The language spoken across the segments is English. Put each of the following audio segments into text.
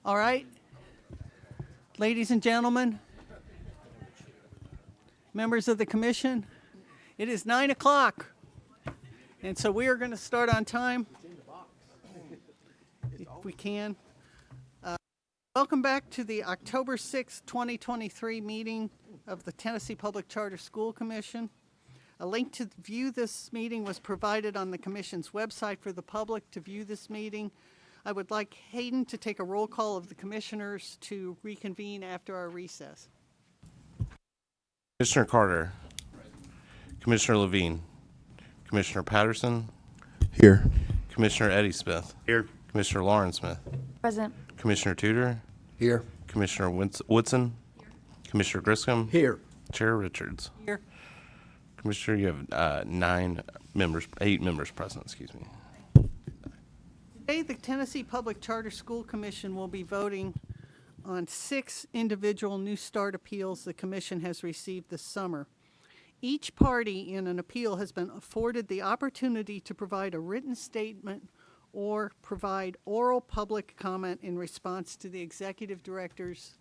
All right. Ladies and gentlemen, members of the commission, it is 9 o'clock. And so we are going to start on time, if we can. Welcome back to the October 6, 2023 meeting of the Tennessee Public Charter School Commission. A link to view this meeting was provided on the commission's website for the public to view this meeting. I would like Hayden to take a roll call of the commissioners to reconvene after our recess. Commissioner Carter. Commissioner Levine. Commissioner Patterson. Here. Commissioner Eddie Smith. Here. Commissioner Lauren Smith. Present. Commissioner Tudor. Here. Commissioner Woodson. Commissioner Griscom. Here. Chair Richards. Here. Commissioner, you have 8 members present, excuse me. Today, the Tennessee Public Charter School Commission will be voting on 6 individual New Start appeals the commission has received this summer. Each party in an appeal has been afforded the opportunity to provide a written statement or provide oral public comment in response to the executive director's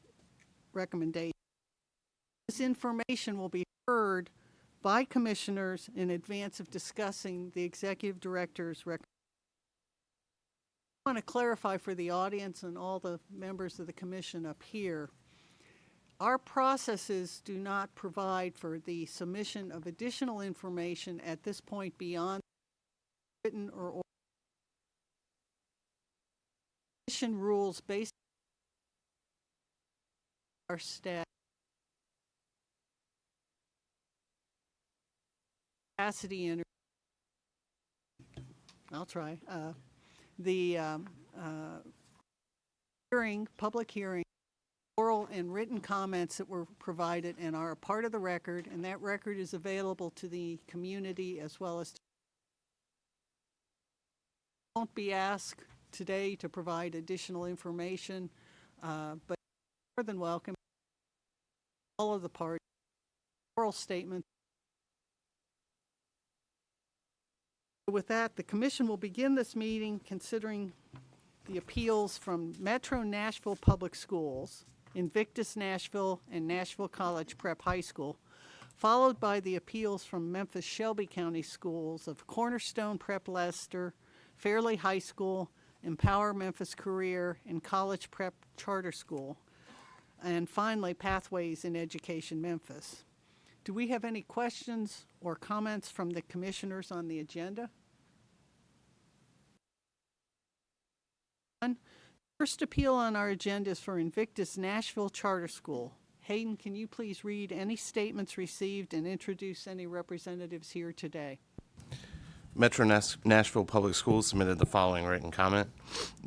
recommendation. This information will be heard by commissioners in advance of discussing the executive director's recommendation. I want to clarify for the audience and all the members of the commission up here, our processes do not provide for the submission of additional information at this point beyond written or oral. Commission rules based on our staff capacity and I'll try. The public hearing, oral and written comments that were provided and are a part of the record, and that record is available to the community as well as won't be asked today to provide additional information, but more than welcome all of the parties, oral statements. With that, the commission will begin this meeting considering the appeals from Metro Nashville Public Schools, Invictus Nashville, and Nashville College Prep High School, followed by the appeals from Memphis Shelby County Schools of Cornerstone Prep Leicester, Fairleigh High School, Empower Memphis Career, and College Prep Charter School, and finally Pathways in Education Memphis. Do we have any questions or comments from the commissioners on the agenda? First appeal on our agenda is for Invictus Nashville Charter School. Hayden, can you please read any statements received and introduce any representatives here today? Metro Nashville Public Schools submitted the following written comment.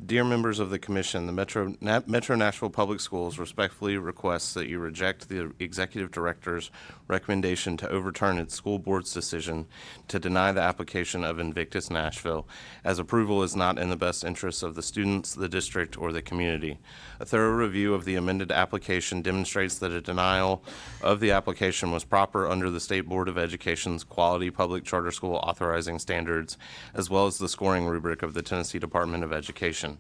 Dear members of the Commission, the Metro Nashville Public Schools respectfully requests that you reject the Executive Director's recommendation to overturn its school board's decision to deny the application of Invictus Nashville, as approval is not in the best interests of the students, the district, or the community. A thorough review of the amended application demonstrates that a denial of the application was proper under the State Board of Education's Quality Public Charter School Authorizing Standards, as well as the scoring rubric of the Tennessee Department of Education.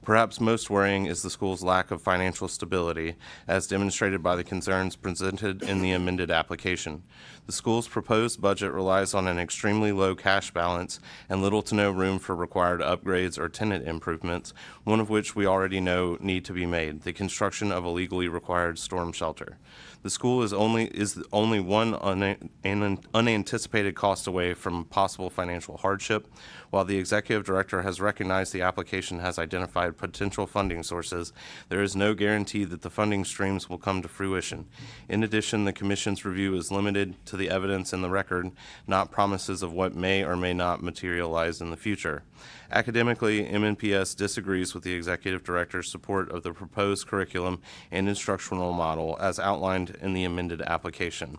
Perhaps most worrying is the school's lack of financial stability, as demonstrated by the concerns presented in the amended application. The school's proposed budget relies on an extremely low cash balance and little to no room for required upgrades or tenant improvements, one of which we already know need to be made, the construction of a legally required storm shelter. The school is only one unanticipated cost away from possible financial hardship. While the executive director has recognized the application has identified potential funding sources, there is no guarantee that the funding streams will come to fruition. In addition, the commission's review is limited to the evidence in the record, not promises of what may or may not materialize in the future. Academically, MNPS disagrees with the executive director's support of the proposed curriculum and instructional model as outlined in the amended application.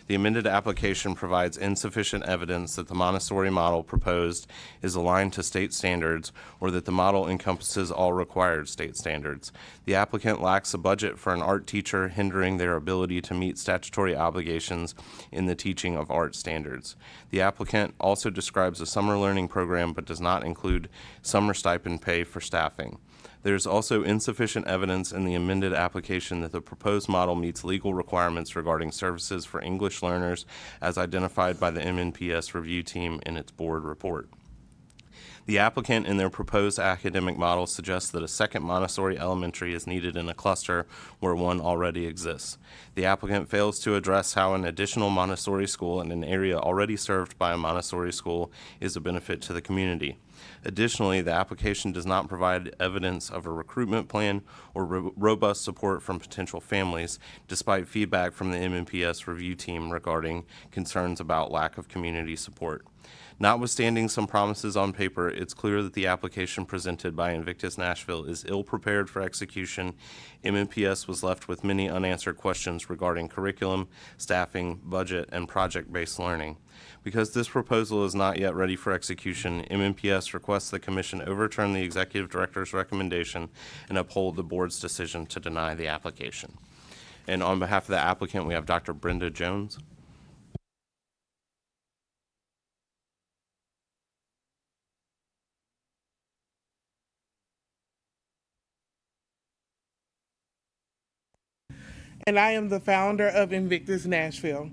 The amended application provides insufficient evidence that the Montessori model proposed is aligned to state standards or that the model encompasses all required state standards. The applicant lacks a budget for an art teacher, hindering their ability to meet statutory obligations in the teaching of art standards. The applicant also describes a summer learning program but does not include summer stipend pay for staffing. There is also insufficient evidence in the amended application that the proposed model meets legal requirements regarding services for English learners as identified by the MNPS review team in its board report. The applicant in their proposed academic model suggests that a second Montessori elementary is needed in a cluster where one already exists. The applicant fails to address how an additional Montessori school in an area already served by a Montessori school is a benefit to the community. Additionally, the application does not provide evidence of a recruitment plan or robust support from potential families, despite feedback from the MNPS review team regarding concerns about lack of community support. Notwithstanding some promises on paper, it's clear that the application presented by Invictus Nashville is ill-prepared for execution. MNPS was left with many unanswered questions regarding curriculum, staffing, budget, and project-based learning. Because this proposal is not yet ready for execution, MNPS requests the Commission overturn the Executive Director's recommendation and uphold the Board's decision to deny the application. And on behalf of the applicant, we have Dr. Brenda Jones. And I am the founder of Invictus Nashville.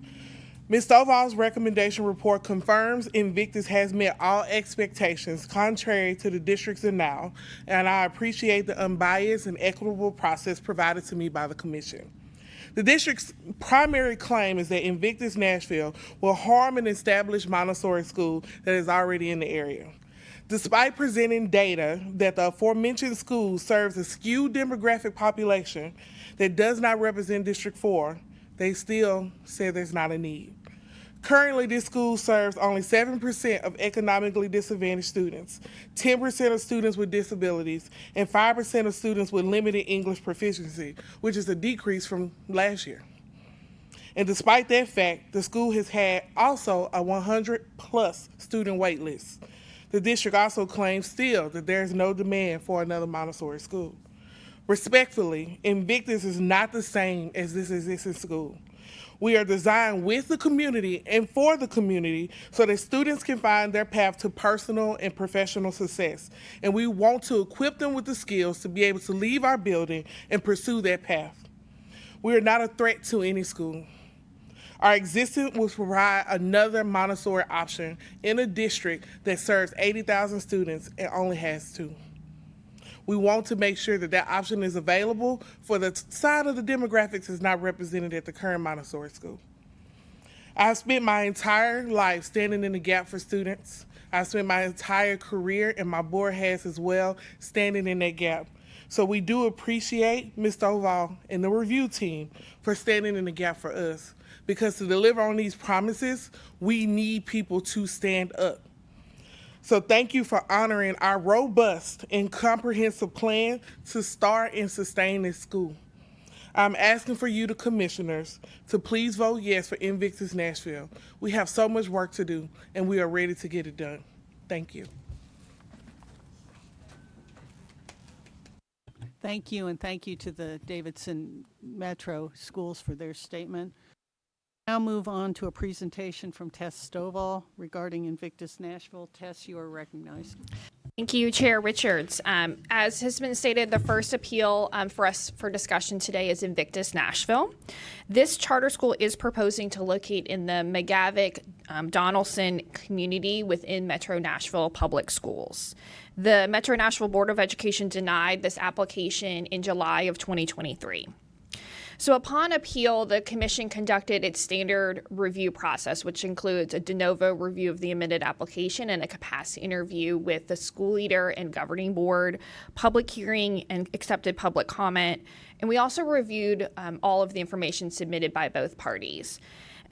Ms. Stovall's recommendation report confirms Invictus has met all expectations contrary to the district's denial, and I appreciate the unbiased and equitable process provided to me by the Commission. The district's primary claim is that Invictus Nashville will harm an established Montessori school that is already in the area. Despite presenting data that the aforementioned school serves a skewed demographic population that does not represent District 4, they still say there's not a need. Currently, this school serves only 7% of economically disadvantaged students, 10% of students with disabilities, and 5% of students with limited English proficiency, which is a decrease from last year. And despite that fact, the school has had also a 100+ student wait list. The district also claims still that there is no demand for another Montessori school. Respectfully, Invictus is not the same as this existing school. We are designed with the community and for the community so that students can find their path to personal and professional success. And we want to equip them with the skills to be able to leave our building and pursue that path. We are not a threat to any school. Our existence will provide another Montessori option in a district that serves 80,000 students and only has 2. We want to make sure that that option is available for the side of the demographics is not represented at the current Montessori school. I've spent my entire life standing in the gap for students. I've spent my entire career, and my board has as well, standing in that gap. So we do appreciate Ms. Stovall and the review team for standing in the gap for us. Because to deliver on these promises, we need people to stand up. So thank you for honoring our robust and comprehensive plan to start and sustain this school. I'm asking for you, the commissioners, to please vote yes for Invictus Nashville. We have so much work to do, and we are ready to get it done. Thank you. Thank you, and thank you to the Davidson Metro Schools for their statement. Now move on to a presentation from Tess Stovall regarding Invictus Nashville. Tess, you are recognized. Thank you, Chair Richards. As has been stated, the first appeal for us for discussion today is Invictus Nashville. This charter school is proposing to locate in the McGavick Donaldson community within Metro Nashville Public Schools. The Metro Nashville Board of Education denied this application in July of 2023. So upon appeal, the Commission conducted its standard review process, which includes a de novo review of the amended application and a capacity interview with the school leader and governing board, public hearing, and accepted public comment. And we also reviewed all of the information submitted by both parties.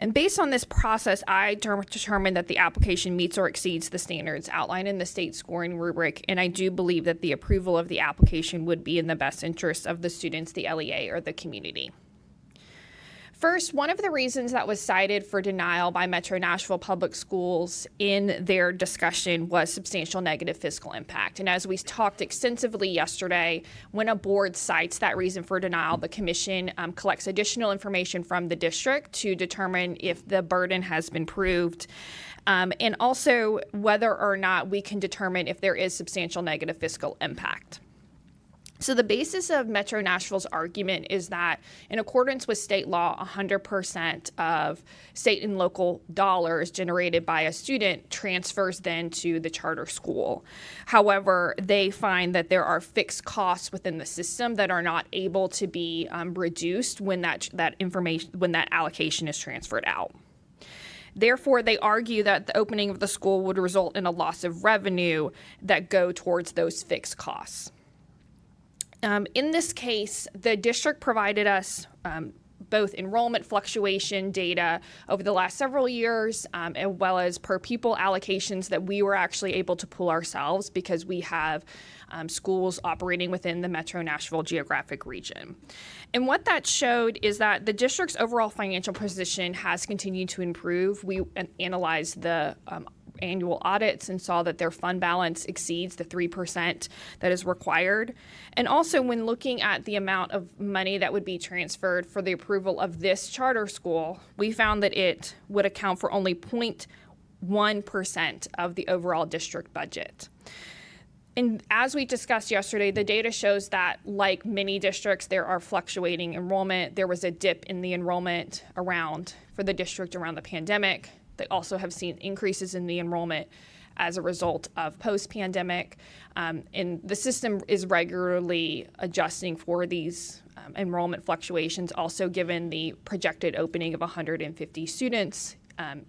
And based on this process, I determined that the application meets or exceeds the standards outlined in the state scoring rubric, and I do believe that the approval of the application would be in the best interest of the students, the LEA, or the community. First, one of the reasons that was cited for denial by Metro Nashville Public Schools in their discussion was substantial negative fiscal impact. And as we talked extensively yesterday, when a board cites that reason for denial, the commission collects additional information from the district to determine if the burden has been proved, and also whether or not we can determine if there is substantial negative fiscal impact. So the basis of Metro Nashville's argument is that in accordance with state law, 100% of state and local dollars generated by a student transfers then to the charter school. However, they find that there are fixed costs within the system that are not able to be reduced when that allocation is transferred out. Therefore, they argue that the opening of the school would result in a loss of revenue that go towards those fixed costs. In this case, the district provided us both enrollment fluctuation data over the last several years, as well as per pupil allocations that we were actually able to pull ourselves because we have schools operating within the Metro Nashville geographic region. And what that showed is that the district's overall financial position has continued to improve. We analyzed the annual audits and saw that their fund balance exceeds the 3% that is required. And also when looking at the amount of money that would be transferred for the approval of this charter school, we found that it would account for only 0.1% of the overall district budget. And as we discussed yesterday, the data shows that, like many districts, there are fluctuating enrollment. There was a dip in the enrollment for the district around the pandemic. They also have seen increases in the enrollment as a result of post-pandemic. And the system is regularly adjusting for these enrollment fluctuations, also given the projected opening of 150 students,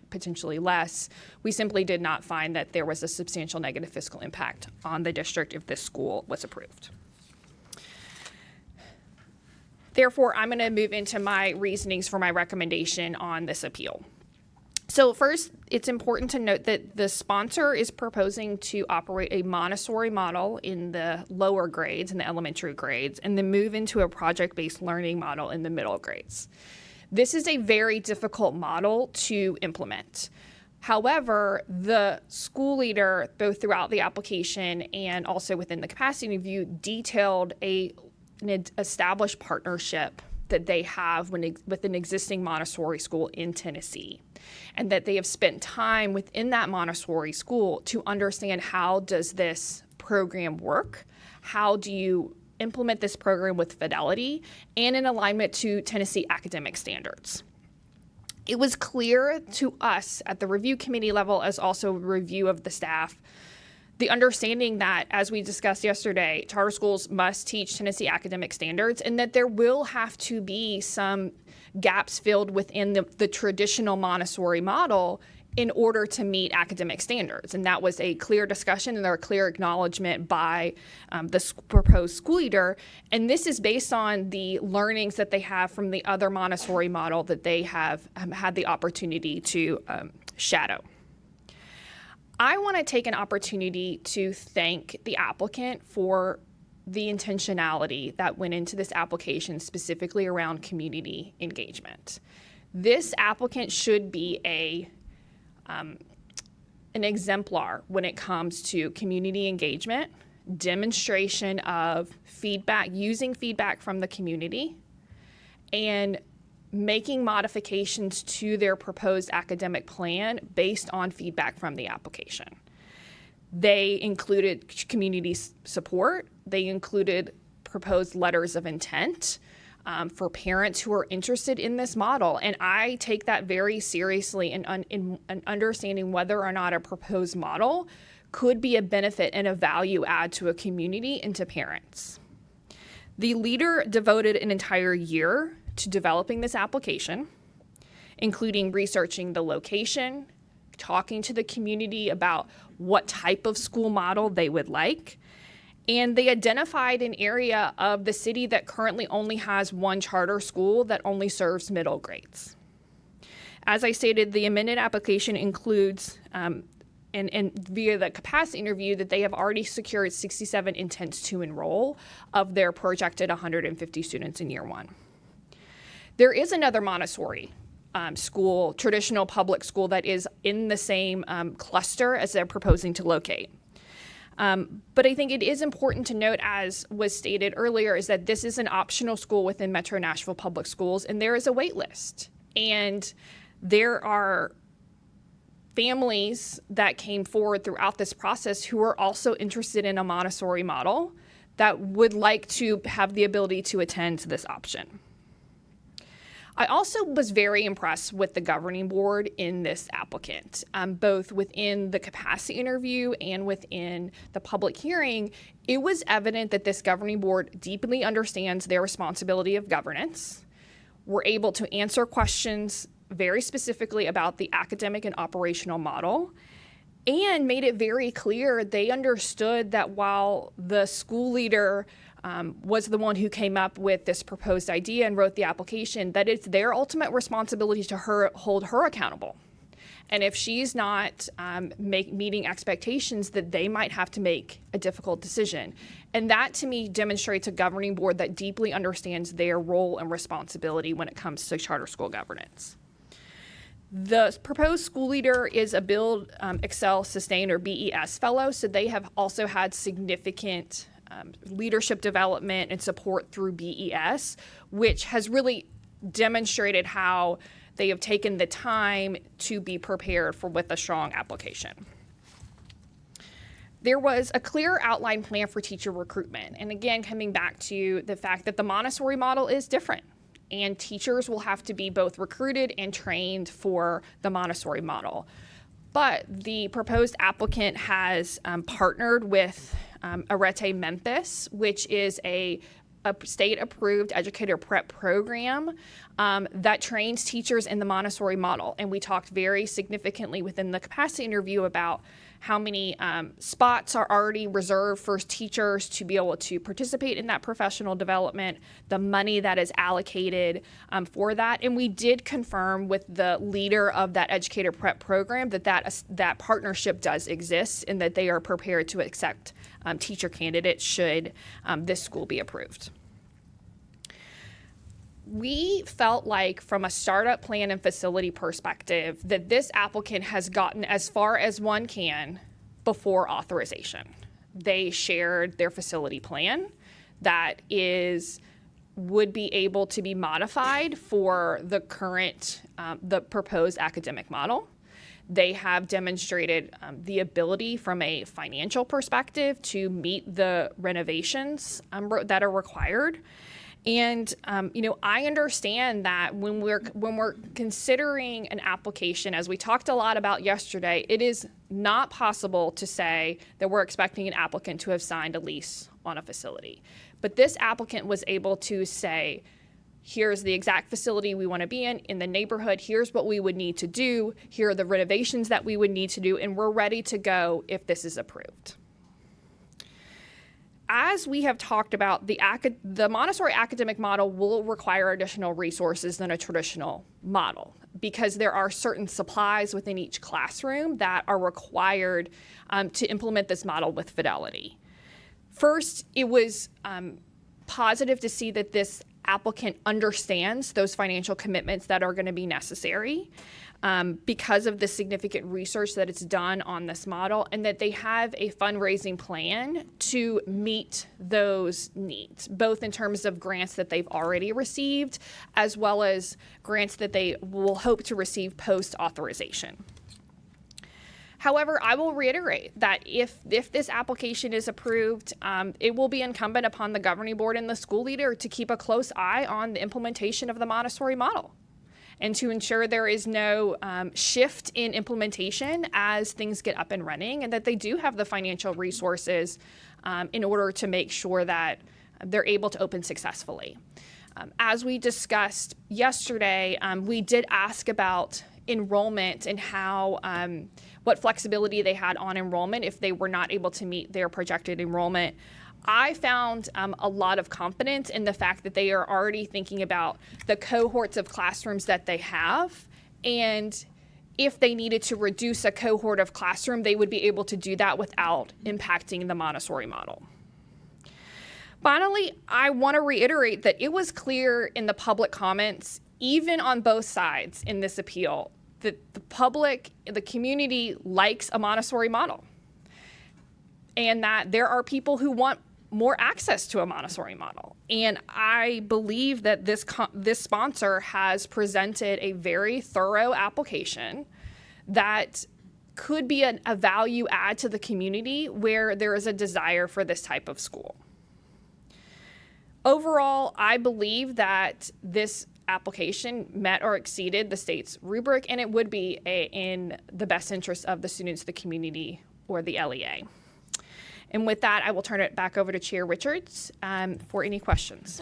potentially less. We simply did not find that there was a substantial negative fiscal impact on the district if this school was approved. Therefore, I'm going to move into my reasonings for my recommendation on this appeal. So first, it's important to note that the sponsor is proposing to operate a Montessori model in the lower grades, in the elementary grades, and then move into a project-based learning model in the middle grades. This is a very difficult model to implement. However, the school leader, both throughout the application and also within the capacity review, detailed an established partnership that they have with an existing Montessori school in Tennessee, and that they have spent time within that Montessori school to understand how does this program work, how do you implement this program with fidelity and in alignment to Tennessee academic standards. It was clear to us at the review committee level, as also review of the staff, the understanding that, as we discussed yesterday, charter schools must teach Tennessee academic standards and that there will have to be some gaps filled within the traditional Montessori model in order to meet academic standards. And that was a clear discussion and a clear acknowledgement by the proposed school leader. And this is based on the learnings that they have from the other Montessori model that they have had the opportunity to shadow. I want to take an opportunity to thank the applicant for the intentionality that went into this application, specifically around community engagement. This applicant should be an exemplar when it comes to community engagement, demonstration of feedback, using feedback from the community, and making modifications to their proposed academic plan based on feedback from the application. They included community support. They included proposed letters of intent for parents who are interested in this model. And I take that very seriously in understanding whether or not a proposed model could be a benefit and a value add to a community and to parents. The leader devoted an entire year to developing this application, including researching the location, talking to the community about what type of school model they would like, and they identified an area of the city that currently only has one charter school that only serves middle grades. As I stated, the amended application includes, and via the capacity interview, that they have already secured 67 intents to enroll of their projected 150 students in year one. There is another Montessori school, traditional public school, that is in the same cluster as they're proposing to locate. But I think it is important to note, as was stated earlier, is that this is an optional school within Metro Nashville Public Schools, and there is a wait list. And there are families that came forward throughout this process who are also interested in a Montessori model that would like to have the ability to attend to this option. I also was very impressed with the governing board in this applicant, both within the capacity interview and within the public hearing. It was evident that this governing board deeply understands their responsibility of governance, were able to answer questions very specifically about the academic and operational model, and made it very clear they understood that while the school leader was the one who came up with this proposed idea and wrote the application, that it's their ultimate responsibility to hold her accountable. And if she's not meeting expectations, that they might have to make a difficult decision. And that, to me, demonstrates a governing board that deeply understands their role and responsibility when it comes to charter school governance. The proposed school leader is a Build, Excel, Sustain, or BES fellow, so they have also had significant leadership development and support through BES, which has really demonstrated how they have taken the time to be prepared with a strong application. There was a clear outline plan for teacher recruitment. And again, coming back to the fact that the Montessori model is different, and teachers will have to be both recruited and trained for the Montessori model. But the proposed applicant has partnered with Arete Memphis, which is a state-approved educator prep program that trains teachers in the Montessori model. And we talked very significantly within the capacity interview about how many spots are already reserved for teachers to be able to participate in that professional development, the money that is allocated for that. And we did confirm with the leader of that educator prep program that partnership does exist and that they are prepared to accept teacher candidates should this school be approved. We felt like, from a startup plan and facility perspective, that this applicant has gotten as far as one can before authorization. They shared their facility plan that would be able to be modified for the current, the proposed academic model. They have demonstrated the ability from a financial perspective to meet the renovations that are required. And I understand that when we're considering an application, as we talked a lot about yesterday, it is not possible to say that we're expecting an applicant to have signed a lease on a facility. But this applicant was able to say, here's the exact facility we want to be in the neighborhood, here's what we would need to do, here are the renovations that we would need to do, and we're ready to go if this is approved. As we have talked about, the Montessori academic model will require additional resources than a traditional model because there are certain supplies within each classroom that are required to implement this model with fidelity. First, it was positive to see that this applicant understands those financial commitments that are going to be necessary because of the significant research that it's done on this model, and that they have a fundraising plan to meet those needs, both in terms of grants that they've already received, as well as grants that they will hope to receive post-authorization. However, I will reiterate that if this application is approved, it will be incumbent upon the governing board and the school leader to keep a close eye on the implementation of the Montessori model and to ensure there is no shift in implementation as things get up and running, and that they do have the financial resources in order to make sure that they're able to open successfully. As we discussed yesterday, we did ask about enrollment and how what flexibility they had on enrollment if they were not able to meet their projected enrollment. I found a lot of confidence in the fact that they are already thinking about the cohorts of classrooms that they have, and if they needed to reduce a cohort of classroom, they would be able to do that without impacting the Montessori model. Finally, I want to reiterate that it was clear in the public comments even on both sides in this appeal, the public, the community likes a Montessori model, and that there are people who want more access to a Montessori model. And I believe that this sponsor has presented a very thorough application that could be a value add to the community where there is a desire for this type of school. Overall, I believe that this application met or exceeded the state's rubric, and it would be in the best interest of the students, the community, or the LEA. And with that, I will turn it back over to Chair Richards for any questions.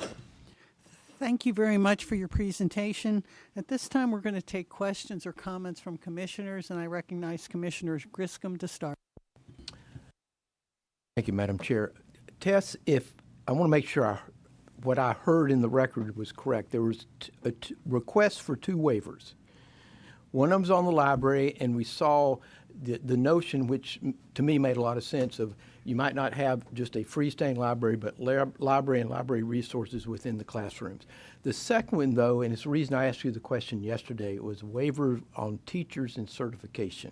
Thank you very much for your presentation. At this time, we're going to take questions or comments from commissioners, and I recognize Commissioner Griscom to start. Thank you, Madam Chair. Tess, if I want to make sure what I heard in the record was correct, there was a request for 2 waivers. One of them's on the library, and we saw the notion, which to me made a lot of sense, of you might not have just a freestanding library, but library and library resources within the classrooms. The second one, though, and it's the reason I asked you the question yesterday, it was a waiver on teachers and certification.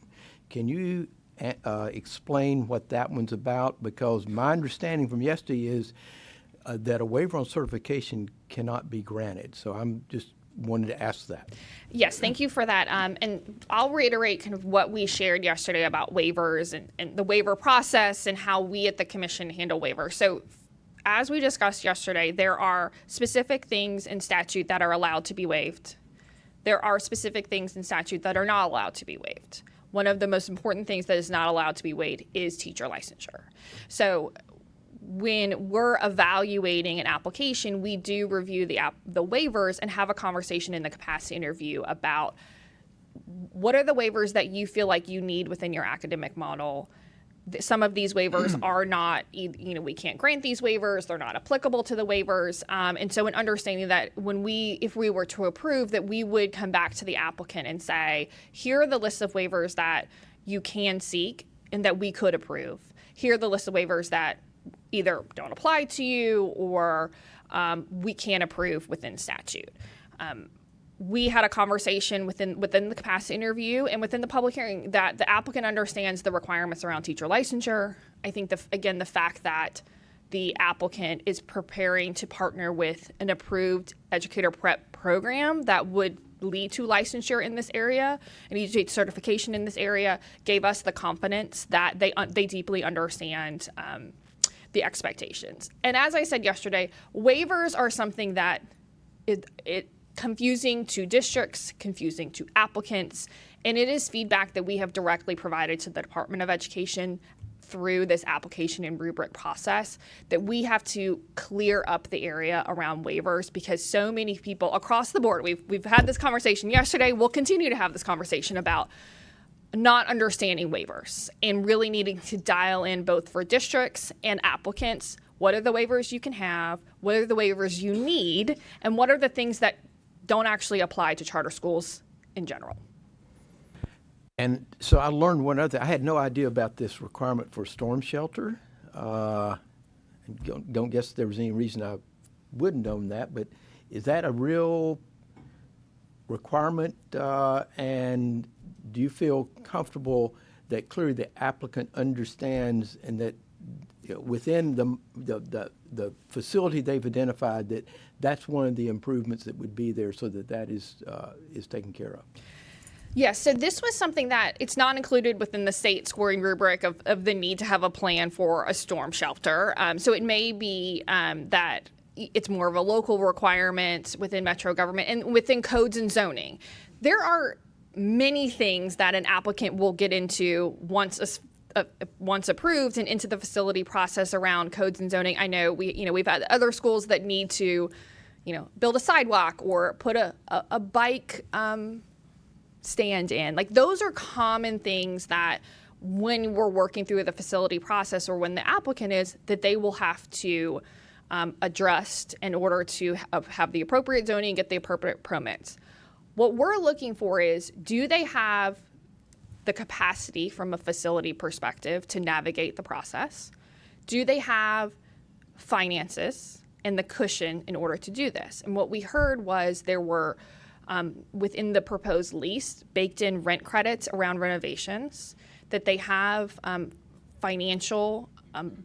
Can you explain what that one's about? Because my understanding from yesterday is that a waiver on certification cannot be granted. So I'm just wanted to ask that. Yes, thank you for that. And I'll reiterate kind of what we shared yesterday about waivers and the waiver process and how we at the commission handle waivers. So as we discussed yesterday, there are specific things in statute that are allowed to be waived. There are specific things in statute that are not allowed to be waived. One of the most important things that is not allowed to be waived is teacher licensure. So when we're evaluating an application, we do review the waivers and have a conversation in the capacity interview about what are the waivers that you feel like you need within your academic model. Some of these waivers are not, we can't grant these waivers, they're not applicable to the waivers. And so in understanding that if we were to approve, that we would come back to the applicant and say, here are the list of waivers that you can seek and that we could approve. Here are the list of waivers that either don't apply to you or we can't approve within statute. We had a conversation within the capacity interview and within the public hearing that the applicant understands the requirements around teacher licensure. I think, the fact that the applicant is preparing to partner with an approved educator prep program that would lead to licensure in this area and EJ certification in this area gave us the confidence that they deeply understand the expectations. And as I said yesterday, waivers are something that it confusing to districts, confusing to applicants, and it is feedback that we have directly provided to the Department of Education through this application and rubric process, that we have to clear up the area around waivers because so many people across the board, we've had this conversation yesterday, we'll continue to have this conversation about not understanding waivers and really needing to dial in both for districts and applicants. What are the waivers you can have? What are the waivers you need? And what are the things that don't actually apply to charter schools in general? And so I learned one other. I had no idea about this requirement for storm shelter. Don't guess there was any reason I wouldn't own that, but is that a real requirement? And do you feel comfortable that clearly the applicant understands and that within the facility they've identified that that's one of the improvements that would be there so that is taken care of? Yes, so this was something that it's not included within the state scoring rubric of the need to have a plan for a storm shelter. So it may be that it's more of a local requirement within metro government and within codes and zoning. There are many things that an applicant will get into once approved and into the facility process around codes and zoning. I know we've had other schools that need to, build a sidewalk or put a bike stand in. Like those are common things that when we're working through the facility process or when the applicant is, that they will have to address in order to have the appropriate zoning and get the appropriate permits. What we're looking for is, do they have the capacity from a facility perspective to navigate the process? Do they have finances and the cushion in order to do this? And what we heard was there were within the proposed lease, baked in rent credits around renovations, that they have financial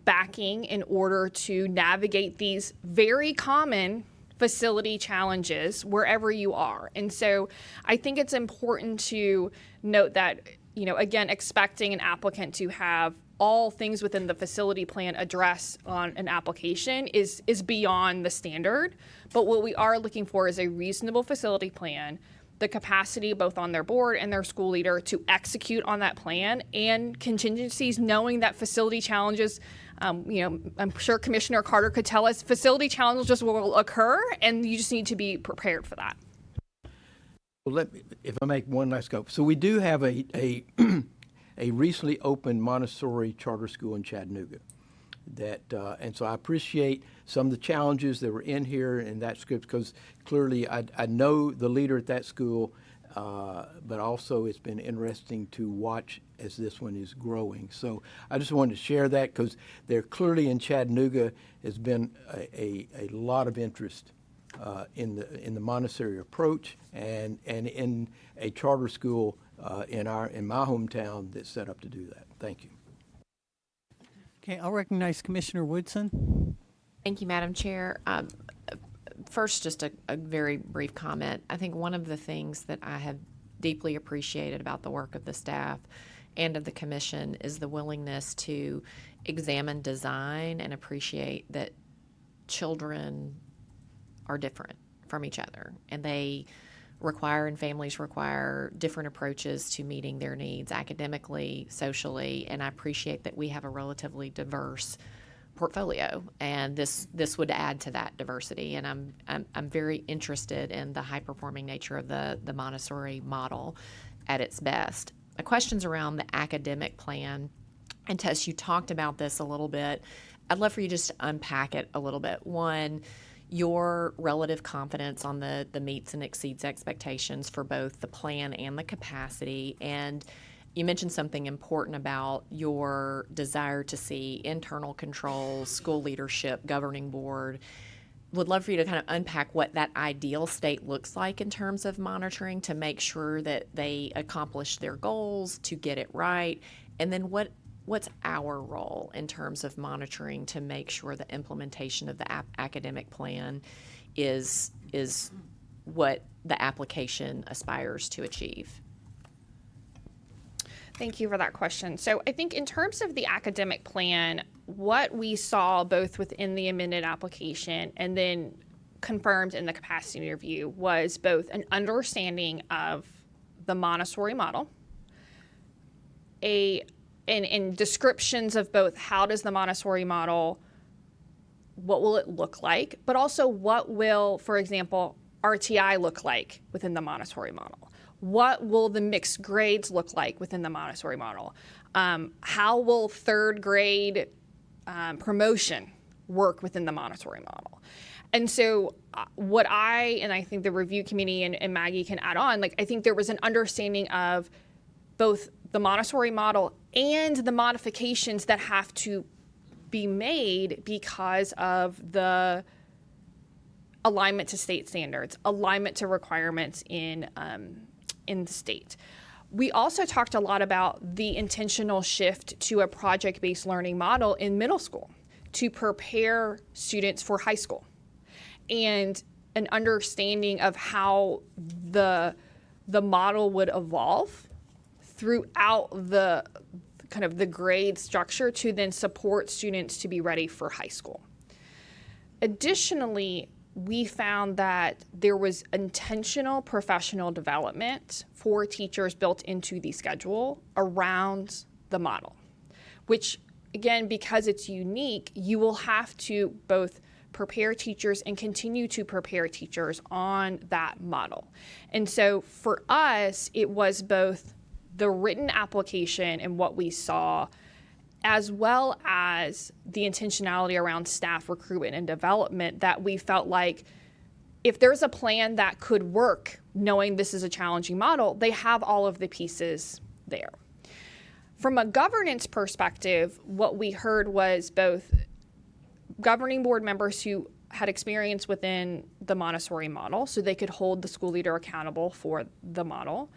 backing in order to navigate these very common facility challenges wherever you are. And so I think it's important to note that, again, expecting an applicant to have all things within the facility plan addressed on an application is beyond the standard. But what we are looking for is a reasonable facility plan, the capacity both on their board and their school leader to execute on that plan, and contingencies, knowing that facility challenges, I'm sure Commissioner Carter could tell us, facility challenges will occur, and you just need to be prepared for that. Well, if I make one last go. So we do have a recently opened Montessori charter school in Chattanooga. And so I appreciate some of the challenges that were in here in that script, because clearly I know the leader at that school, but also it's been interesting to watch as this one is growing. So I just wanted to share that, because there clearly in Chattanooga has been a lot of interest in the Montessori approach and in a charter school in my hometown that's set up to do that. Thank you. Okay, I'll recognize Commissioner Woodson. Thank you, Madam Chair. First, just a very brief comment. I think one of the things that I have deeply appreciated about the work of the staff and of the commission is the willingness to examine design and appreciate that children are different from each other, and they require, and families require, different approaches to meeting their needs academically, socially, and I appreciate that we have a relatively diverse portfolio, and this would add to that diversity. And I'm very interested in the high-performing nature of the Montessori model at its best. The questions around the academic plan, and Tess, you talked about this a little bit. I'd love for you just to unpack it a little bit. One, your relative confidence on the meets and exceeds expectations for both the plan and the capacity. And you mentioned something important about your desire to see internal controls, school leadership, governing board. Would love for you to kind of unpack what that ideal state looks like in terms of monitoring to make sure that they accomplish their goals, to get it right, and then what's our role in terms of monitoring to make sure the implementation of the academic plan is what the application aspires to achieve? Thank you for that question. So I think in terms of the academic plan, what we saw both within the amended application and then confirmed in the capacity review was both an understanding of the Montessori model, in descriptions of both how does the Montessori model, what will it look like, but also what will, for example, RTI look like within the Montessori model. What will the mixed grades look like within the Montessori model? How will third grade promotion work within the Montessori model? And so what I think the review committee and Maggie can add on, I think there was an understanding of both the Montessori model and the modifications that have to be made because of the alignment to state standards, alignment to requirements in the state. We also talked a lot about the intentional shift to a project-based learning model in middle school to prepare students for high school, and an understanding of how the model would evolve throughout the kind of the grade structure to then support students to be ready for high school. Additionally, we found that there was intentional professional development for teachers built into the schedule around the model, which, again, because it's unique, you will have to both prepare teachers and continue to prepare teachers on that model. And so for us, it was both the written application and what we saw, as well as the intentionality around staff recruitment and development, that we felt like if there's a plan that could work, knowing this is a challenging model, they have all of the pieces there. From a governance perspective, what we heard was both governing board members who had experience within the Montessori model, so they could hold the school leader accountable for the model,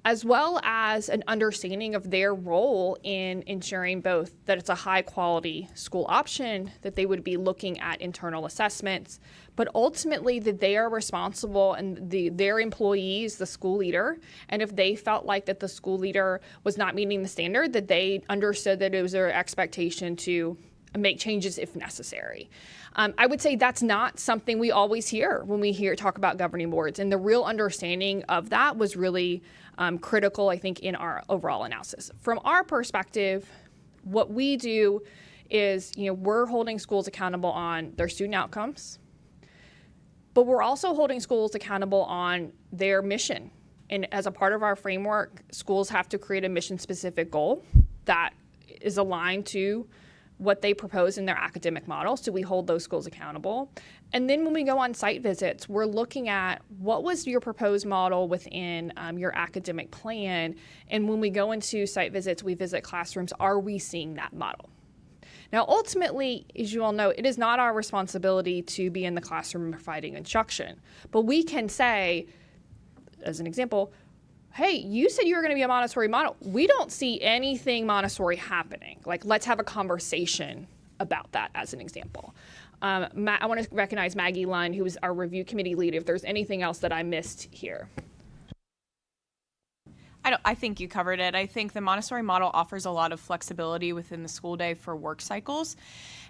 as well as an understanding of their role in ensuring both that it's a high quality school option, that they would be looking at internal assessments, but ultimately that they are responsible and their employees, the school leader, and if they felt like that the school leader was not meeting the standard, that they understood that it was their expectation to make changes if necessary. I would say that's not something we always hear when we talk about governing boards, and the real understanding of that was really critical, I think, in our overall analysis. From our perspective, what we do is, we're holding schools accountable on their student outcomes, but we're also holding schools accountable on their mission. And as a part of our framework, schools have to create a mission-specific goal that is aligned to what they propose in their academic model, so we hold those schools accountable. And then when we go on site visits, we're looking at what was your proposed model within your academic plan, and when we go into site visits, we visit classrooms, are we seeing that model? Now, ultimately, as you all know, it is not our responsibility to be in the classroom providing instruction, but we can say, as an example, hey, you said you were going to be a Montessori model. We don't see anything Montessori happening. Like, let's have a conversation about that, as an example. I want to recognize Maggie Lund, who is our review committee lead, if there's anything else that I missed here. I think you covered it. I think the Montessori model offers a lot of flexibility within the school day for work cycles.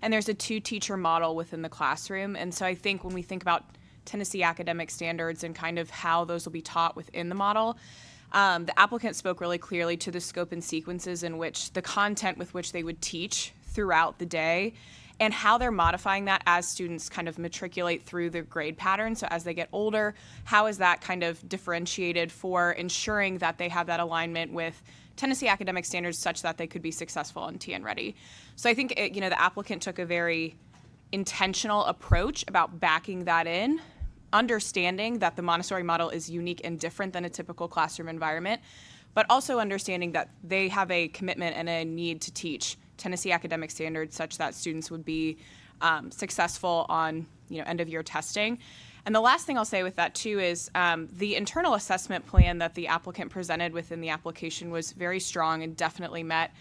And there's a 2-teacher model within the classroom. And so I think when we think about Tennessee academic standards and kind of how those will be taught within the model, the applicant spoke really clearly to the scope and sequences in which the content with which they would teach throughout the day and how they're modifying that as students kind of matriculate through the grade pattern. So as they get older, how is that kind of differentiated for ensuring that they have that alignment with Tennessee academic standards such that they could be successful and TN ready? So I think the applicant took a very intentional approach about backing that in, understanding that the Montessori model is unique and different than a typical classroom environment, but also understanding that they have a commitment and a need to teach Tennessee academic standards such that students would be successful on end of year testing. And the last thing I'll say with that too is the internal assessment plan that the applicant presented within the application was very strong and definitely met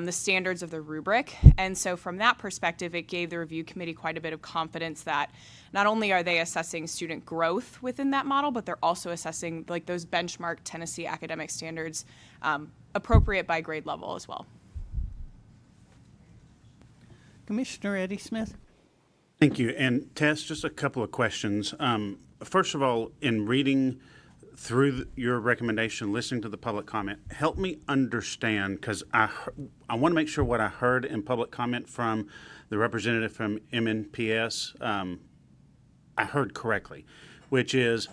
the standards of the rubric. And so from that perspective, it gave the review committee quite a bit of confidence that not only are they assessing student growth within that model, but they're also assessing like those benchmark Tennessee academic standards appropriate by grade level as well. Commissioner Eddie Smith. Thank you. And Tess, just a couple of questions. First of all, in reading through your recommendation, listening to the public comment, help me understand, because I want to make sure what I heard in public comment from the representative from MNPS, I heard correctly, which is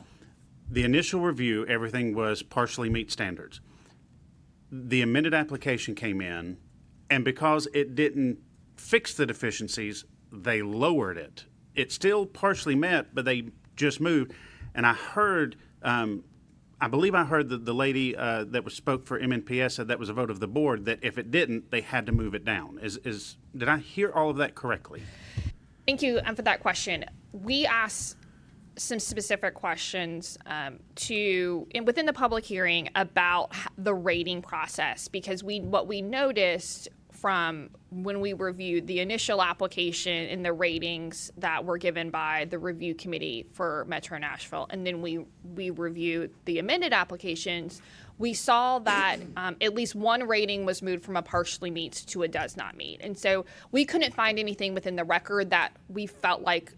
the initial review, everything was partially meet standards. The amended application came in, and because it didn't fix the deficiencies, they lowered it. It still partially met, but they just moved. And I heard, I believe I heard the lady that spoke for MNPS said that was a vote of the board, that if it didn't, they had to move it down. Did I hear all of that correctly? Thank you for that question. We asked some specific questions within the public hearing about the rating process, because what we noticed from when we reviewed the initial application and the ratings that were given by the review committee for Metro Nashville, and then we reviewed the amended applications, we saw that at least one rating was moved from a partially meets to a does not meet. And so we couldn't find anything within the record that we felt like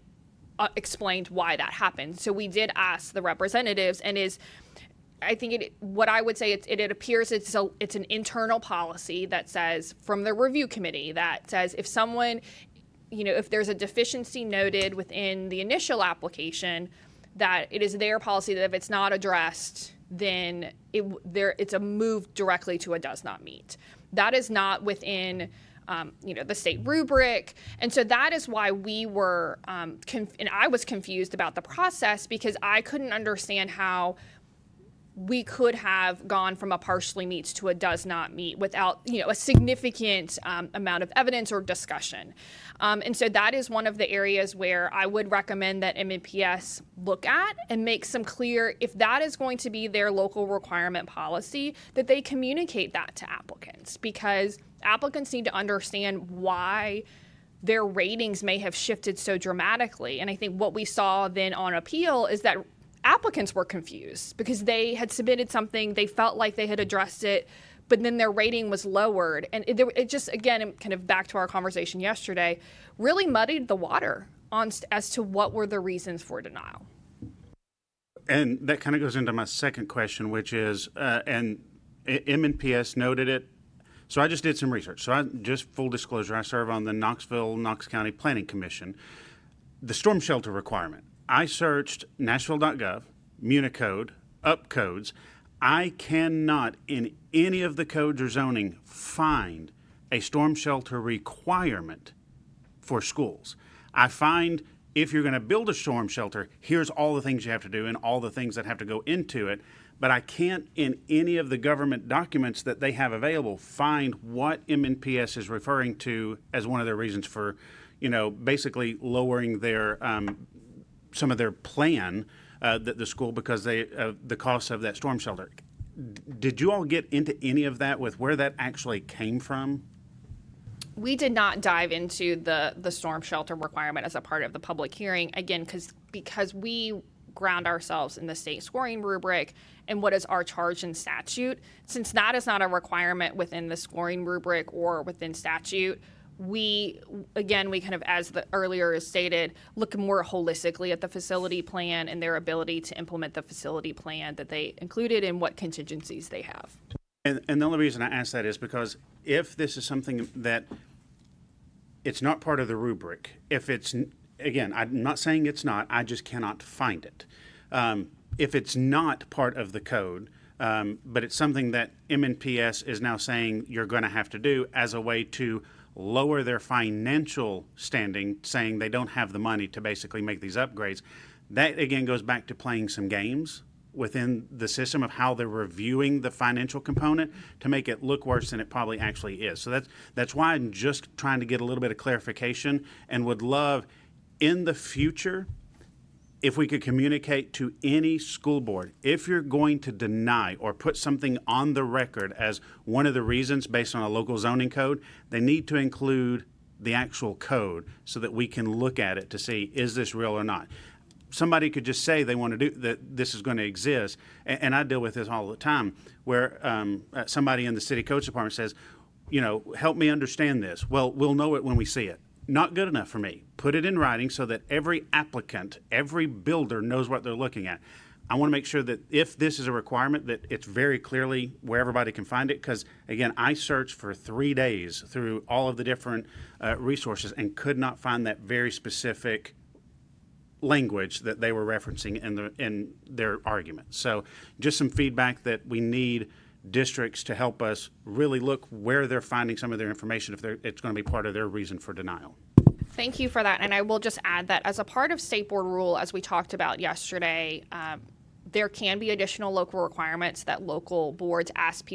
explained why that happened. So we did ask the representatives, and I think what I would say it appears it's an internal policy that says from the review committee that says if someone, if there's a deficiency noted within the initial application, that it is their policy that if it's not addressed, then it's a move directly to a does not meet. That is not within the state rubric. And so that is why we were, and I was confused about the process, because I couldn't understand how we could have gone from a partially meets to a does not meet without, a significant amount of evidence or discussion. And so that is one of the areas where I would recommend that MNPS look at and make some clear, if that is going to be their local requirement policy, that they communicate that to applicants, because applicants need to understand why their ratings may have shifted so dramatically. And I think what we saw then on appeal is that applicants were confused because they had submitted something, they felt like they had addressed it, but then their rating was lowered. And it just, again, kind of back to our conversation yesterday, really muddied the water as to what were the reasons for denial. And that kind of goes into my second question, which is, and MNPS noted it. So I just did some research. So just full disclosure, I serve on the Knox County Planning Commission. The storm shelter requirement. I searched Nashville.gov, Municode, UpCodes. I cannot in any of the codes or zoning find a storm shelter requirement for schools. I find if you're going to build a storm shelter, here's all the things you have to do and all the things that have to go into it. But I can't, in any of the government documents that they have available, find what MNPS is referring to as one of their reasons for, basically lowering their some of their plan that the school because the cost of that storm shelter. Did you all get into any of that with where that actually came from? We did not dive into the storm shelter requirement as a part of the public hearing, again, because we ground ourselves in the state scoring rubric and what is our charge in statute. Since that is not a requirement within the scoring rubric or within statute, we kind of, as the earlier stated, look more holistically at the facility plan and their ability to implement the facility plan that they included and what contingencies they have. And the only reason I ask that is because if this is something that it's not part of the rubric, if it's, again, I'm not saying it's not, I just cannot find it. If it's not part of the code, but it's something that MNPS is now saying you're going to have to do as a way to lower their financial standing, saying they don't have the money to basically make these upgrades, that again goes back to playing some games within the system of how they're reviewing the financial component to make it look worse than it probably actually is. So that's why I'm just trying to get a little bit of clarification and would love in the future if we could communicate to any school board, if you're going to deny or put something on the record as one of the reasons based on a local zoning code, they need to include the actual code so that we can look at it to see, is this real or not? Somebody could just say they want to do that, this is going to exist, and I deal with this all the time, where somebody in the city codes department says, help me understand this. Well, we'll know it when we see it. Not good enough for me. Put it in writing so that every applicant, every builder knows what they're looking at. I want to make sure that if this is a requirement, that it's very clearly where everybody can find it. Because, again, I searched for 3 days through all of the different resources and could not find that very specific language that they were referencing in their argument. So just some feedback that we need districts to help us really look where they're finding some of their information if it's going to be part of their reason for denial. Thank you for that. And I will just add that as a part of state board rule, as we talked about yesterday, there can be additional local requirements that local boards ask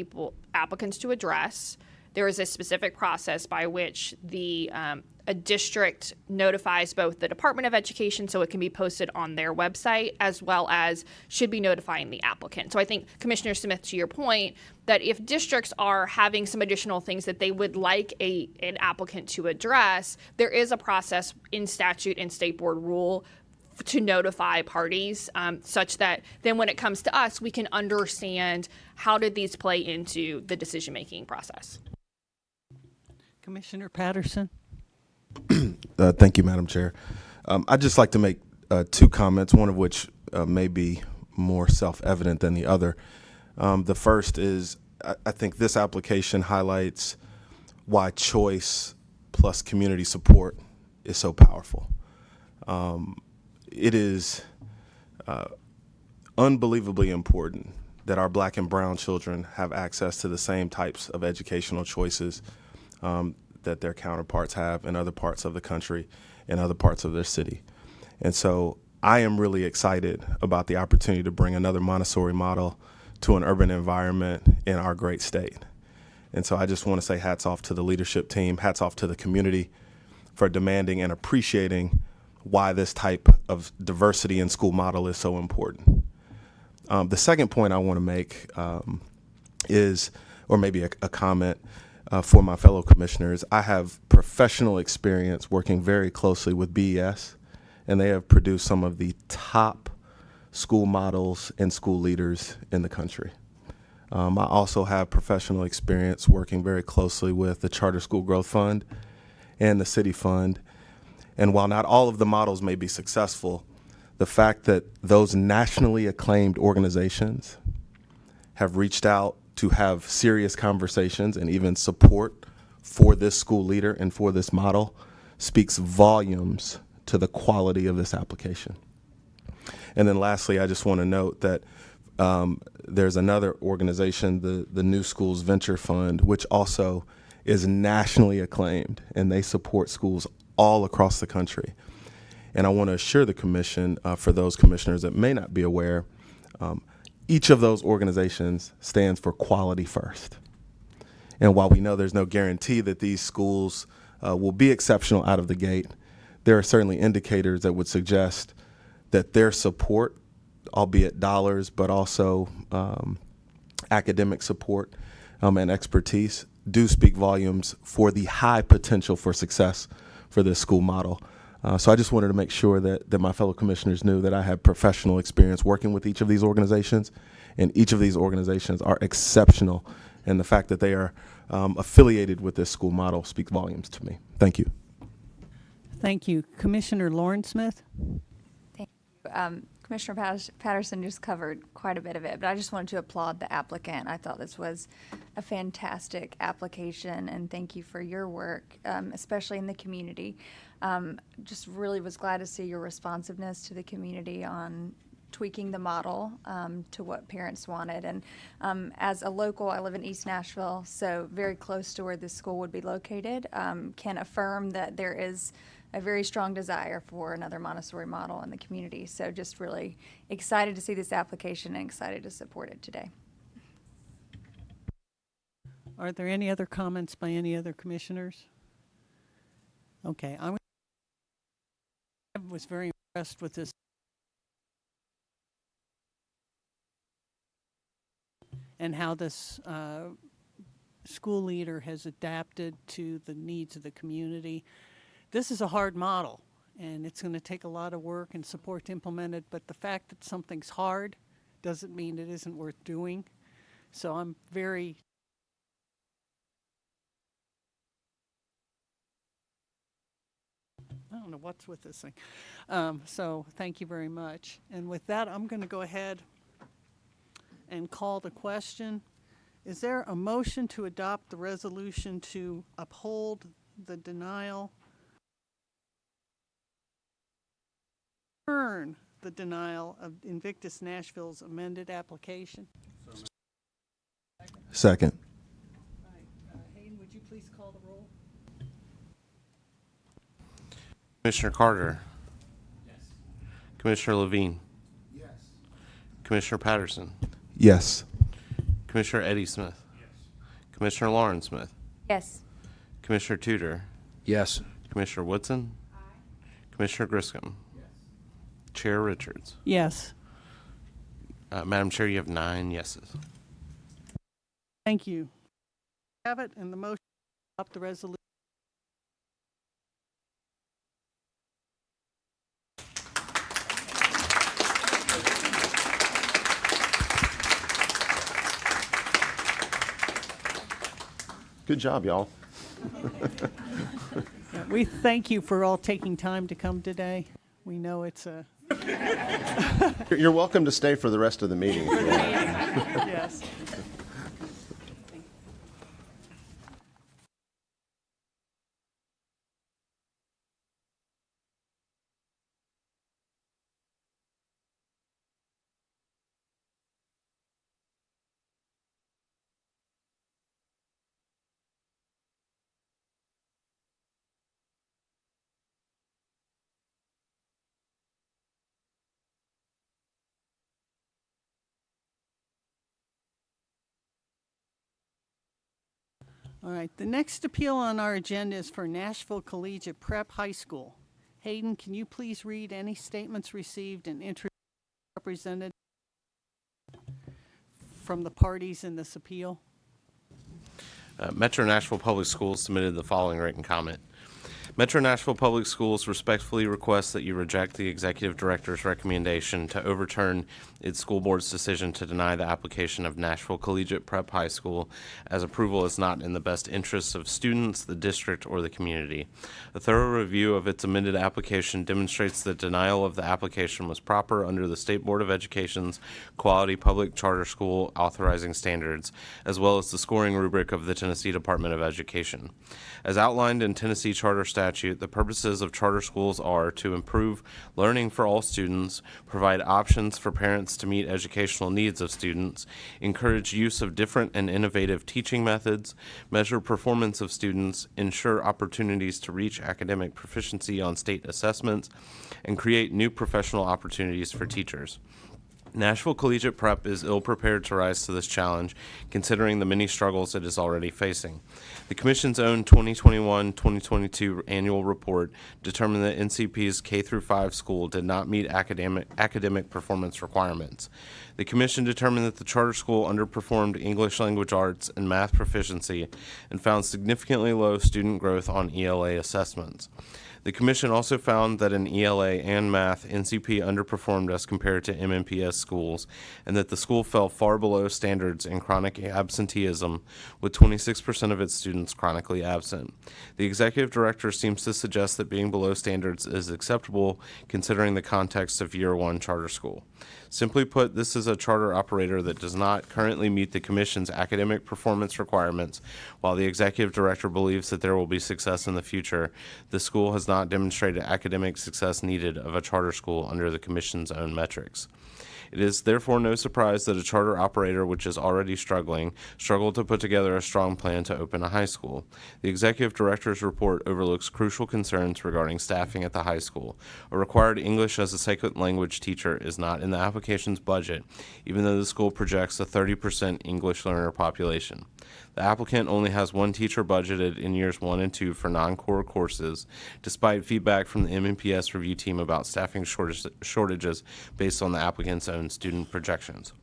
applicants to address. There is a specific process by which a district notifies both the Department of Education, so it can be posted on their website, as well as should be notifying the applicant. So I think, Commissioner Smith, to your point, that if districts are having some additional things that they would like an applicant to address, there is a process in statute and state board rule to notify parties, such that then when it comes to us, we can understand how did these play into the decision-making process. Commissioner Patterson. Thank you, Madam Chair. I'd just like to make 2 comments, one of which may be more self-evident than the other. The first is I think this application highlights why choice plus community support is so powerful. It is unbelievably important that our Black and brown children have access to the same types of educational choices that their counterparts have in other parts of the country and other parts of their city. And so I am really excited about the opportunity to bring another Montessori model to an urban environment in our great state. And so I just want to say hats off to the leadership team, hats off to the community for demanding and appreciating why this type of diversity in school model is so important. The second point I want to make is, or maybe a comment for my fellow commissioners, I have professional experience working very closely with BES, and they have produced some of the top school models and school leaders in the country. I also have professional experience working very closely with the Charter School Growth Fund and the City Fund. And while not all of the models may be successful, the fact that those nationally acclaimed organizations have reached out to have serious conversations and even support for this school leader and for this model speaks volumes to the quality of this application. And then lastly, I just want to note that there's another organization, the New Schools Venture Fund, which also is nationally acclaimed, and they support schools all across the country. And I want to assure the commission, for those commissioners that may not be aware, each of those organizations stands for quality first. And while we know there's no guarantee that these schools will be exceptional out of the gate, there are certainly indicators that would suggest that their support, albeit dollars, but also academic support and expertise, do speak volumes for the high potential for success for this school model. So I just wanted to make sure that my fellow commissioners knew that I have professional experience working with each of these organizations, and each of these organizations are exceptional, and the fact that they are affiliated with this school model speaks volumes to me. Thank you. Thank you. Commissioner Lauren Smith? Commissioner Patterson just covered quite a bit of it, but I just wanted to applaud the applicant. I thought this was a fantastic application, and thank you for your work, especially in the community. Just really was glad to see your responsiveness to the community on tweaking the model to what parents wanted. And as a local, I live in East Nashville, so very close to where this school would be located, can affirm that there is a very strong desire for another Montessori model in the community. So just really excited to see this application and excited to support it today. Are there any other comments by any other commissioners? Okay, I was very impressed with this. And how this school leader has adapted to the needs of the community. This is a hard model, and it's going to take a lot of work and support to implement it, but the fact that something's hard doesn't mean it isn't worth doing. So I'm very I don't know what's with this thing. So thank you very much. And with that, I'm going to go ahead and call the question. Is there a motion to adopt the resolution to uphold the denial, the denial of Invictus Nashville's amended application? Second. Hayden, would you please call the roll? Commissioner Carter? Yes. Commissioner Levine? Yes. Commissioner Patterson? Yes. Commissioner Eddie Smith? Yes. Commissioner Lauren Smith? Yes. Commissioner Tudor? Yes. Commissioner Woodson? Aye. Commissioner Griscom? Yes. Chair Richards? Yes. Madam Chair, you have 9 yeses. Thank you. Have it, and the motion to adopt the resolution. Good job, y'all. We thank you for all taking time to come today. We know it's a You're welcome to stay for the rest of the meeting. If you want. yes. All right, the next appeal on our agenda is for Nashville Collegiate Prep High School. Hayden, can you please read any statements received and introduce represented from the parties in this appeal? Metro Nashville Public Schools submitted the following written comment. Metro Nashville Public Schools respectfully request that you reject the executive director's recommendation to overturn its school board's decision to deny the application of Nashville Collegiate Prep High School, as approval is not in the best interests of students, the district, or the community. A thorough review of its amended application demonstrates that denial of the application was proper under the State Board of Education's Quality Public Charter School authorizing standards, as well as the scoring rubric of the Tennessee Department of Education. As outlined in Tennessee Charter Statute, the purposes of charter schools are to improve learning for all students, provide options for parents to meet educational needs of students, encourage use of different and innovative teaching methods, measure performance of students, ensure opportunities to reach academic proficiency on state assessments, and create new professional opportunities for teachers. Nashville Collegiate Prep is ill-prepared to rise to this challenge, considering the many struggles it is already facing. The Commission's own 2021-2022 annual report determined that NCP's K-5 school did not meet academic performance requirements. The Commission determined that the charter school underperformed English language arts and math proficiency and found significantly low student growth on ELA assessments. The Commission also found that in ELA and math, NCP underperformed as compared to MNPS schools, and that the school fell far below standards in chronic absenteeism, with 26% of its students chronically absent. The executive director seems to suggest that being below standards is acceptable considering the context of Year 1 charter school. Simply put, this is a charter operator that does not currently meet the Commission's academic performance requirements. While the executive director believes that there will be success in the future, the school has not demonstrated academic success needed of a charter school under the Commission's own metrics. It is therefore no surprise that a charter operator which is already struggled to put together a strong plan to open a high school. The executive director's report overlooks crucial concerns regarding staffing at the high school. A required English as a second language teacher is not in the application's budget, even though the school projects a 30% English learner population. The applicant only has one teacher budgeted in years 1 and 2 for non-core courses, despite feedback from the MNPS review team about staffing shortages based on the applicant's own student projections.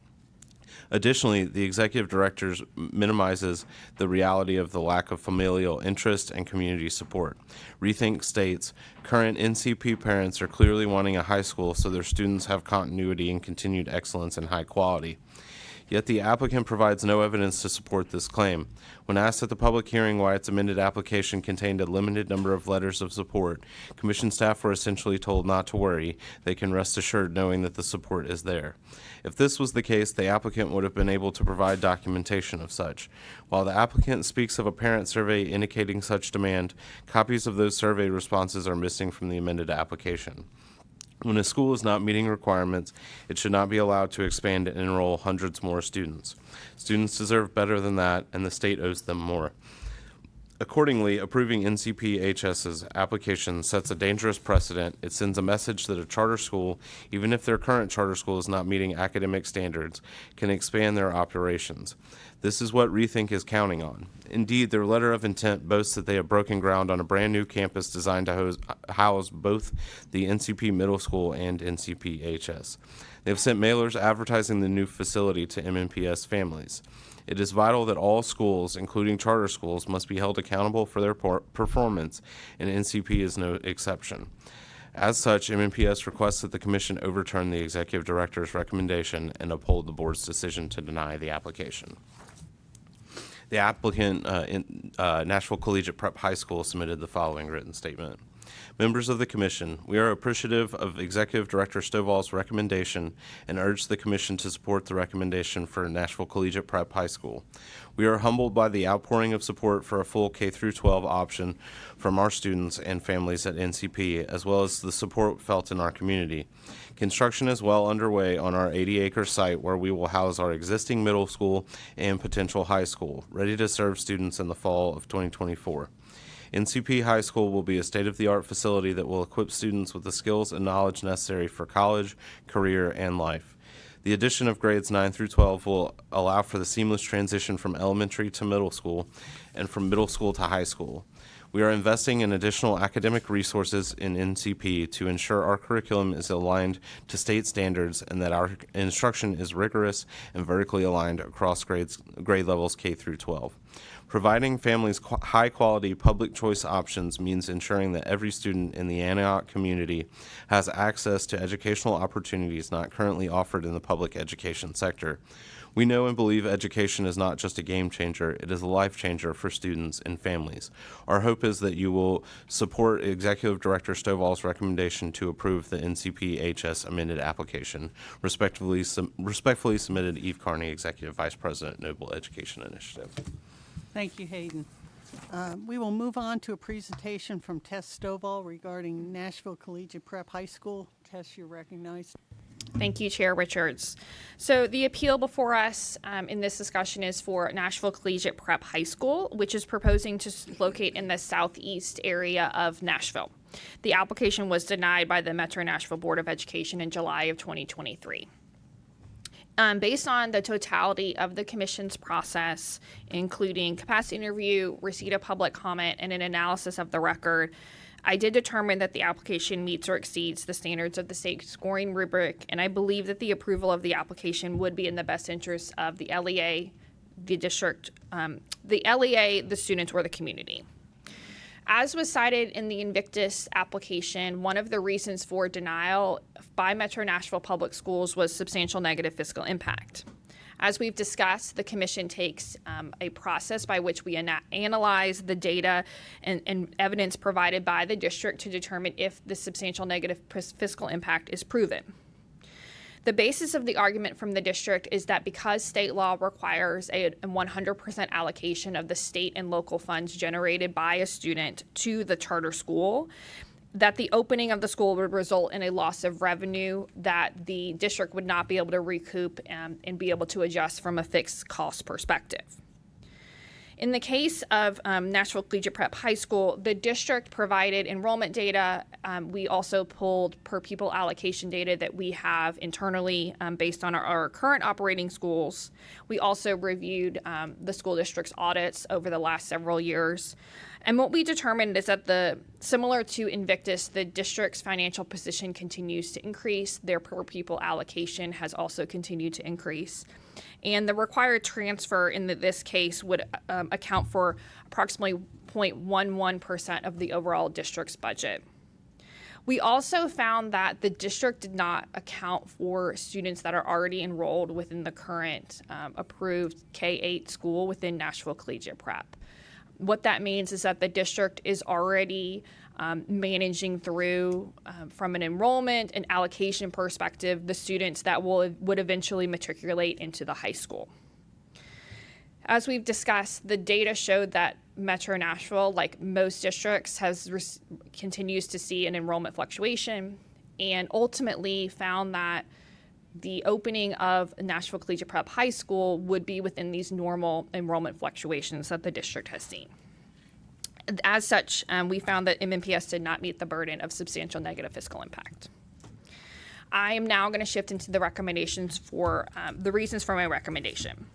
Additionally, the executive director minimizes the reality of the lack of familial interest and community support. Rethink states, current NCP parents are clearly wanting a high school so their students have continuity and continued excellence and high quality. Yet the applicant provides no evidence to support this claim. When asked at the public hearing why its amended application contained a limited number of letters of support, Commission staff were essentially told not to worry. They can rest assured knowing that the support is there. If this was the case, the applicant would have been able to provide documentation of such. While the applicant speaks of a parent survey indicating such demand, copies of those survey responses are missing from the amended application. When a school is not meeting requirements, it should not be allowed to expand and enroll hundreds more students. Students deserve better than that, and the state owes them more. Accordingly, approving NCPHS's application sets a dangerous precedent. It sends a message that a charter school, even if their current charter school is not meeting academic standards, can expand their operations. This is what Rethink is counting on. Indeed, their letter of intent boasts that they have broken ground on a brand new campus designed to house both the NCP Middle School and NCPHS. They have sent mailers advertising the new facility to MNPS families. It is vital that all schools, including charter schools, must be held accountable for their performance, and NCP is no exception. As such, MNPS requests that the Commission overturn the Executive Director's recommendation and uphold the Board's decision to deny the application. The applicant, Nashville Collegiate Prep High School, submitted the following written statement. Members of the Commission, we are appreciative of Executive Director Stovall's recommendation and urge the Commission to support the recommendation for Nashville Collegiate Prep High School. We are humbled by the outpouring of support for a full K-12 option from our students and families at NCP, as well as the support felt in our community. Construction is well underway on our 80-acre site where we will house our existing middle school and potential high school, ready to serve students in the fall of 2024. NCP High School will be a state-of-the-art facility that will equip students with the skills and knowledge necessary for college, career, and life. The addition of grades 9 through 12 will allow for the seamless transition from elementary to middle school and from middle school to high school. We are investing in additional academic resources in NCP to ensure our curriculum is aligned to state standards and that our instruction is rigorous and vertically aligned across grade levels K through 12. Providing families high-quality public choice options means ensuring that every student in the Antioch community has access to educational opportunities not currently offered in the public education sector. We know and believe education is not just a game changer, it is a life changer for students and families. Our hope is that you will support Executive Director Stovall's recommendation to approve the NCP-HS amended application. Respectfully submitted, Eve Carney, Executive Vice President, Noble Education Initiative. Thank you, Hayden. We will move on to a presentation from Tess Stovall regarding Nashville Collegiate Prep High School. Tess, you're recognized. Thank you, Chair Richards. So the appeal before us in this discussion is for Nashville Collegiate Prep High School, which is proposing to locate in the southeast area of Nashville. The application was denied by the Metro Nashville Board of Education in July of 2023. Based on the totality of the commission's process, including capacity interview, receipt of public comment, and an analysis of the record, I did determine that the application meets or exceeds the standards of the state scoring rubric, and I believe that the approval of the application would be in the best interest of the LEA, the district, the students, or the community. As was cited in the Invictus application, one of the reasons for denial by Metro Nashville Public Schools was substantial negative fiscal impact. As we've discussed, the Commission takes a process by which we analyze the data and evidence provided by the district to determine if the substantial negative fiscal impact is proven. The basis of the argument from the district is that because state law requires a 100% allocation of the state and local funds generated by a student to the charter school, that the opening of the school would result in a loss of revenue that the district would not be able to recoup and be able to adjust from a fixed cost perspective. In the case of Nashville Collegiate Prep High School, the district provided enrollment data. We also pulled per pupil allocation data that we have internally based on our current operating schools. We also reviewed the school district's audits over the last several years. And what we determined is that similar to Invictus, the district's financial position continues to increase. Their per pupil allocation has also continued to increase. And the required transfer in this case would account for approximately 0.11% of the overall district's budget. We also found that the district did not account for students that are already enrolled within the current approved K-8 school within Nashville Collegiate Prep. What that means is that the district is already managing through, from an enrollment and allocation perspective, the students that would eventually matriculate into the high school. As we've discussed, the data showed that Metro Nashville, like most districts, continues to see an enrollment fluctuation, and ultimately found that the opening of Nashville Collegiate Prep High School would be within these normal enrollment fluctuations that the district has seen. As such, we found that MNPS did not meet the burden of substantial negative fiscal impact. I am now going to shift into the recommendations for the reasons for my recommendation.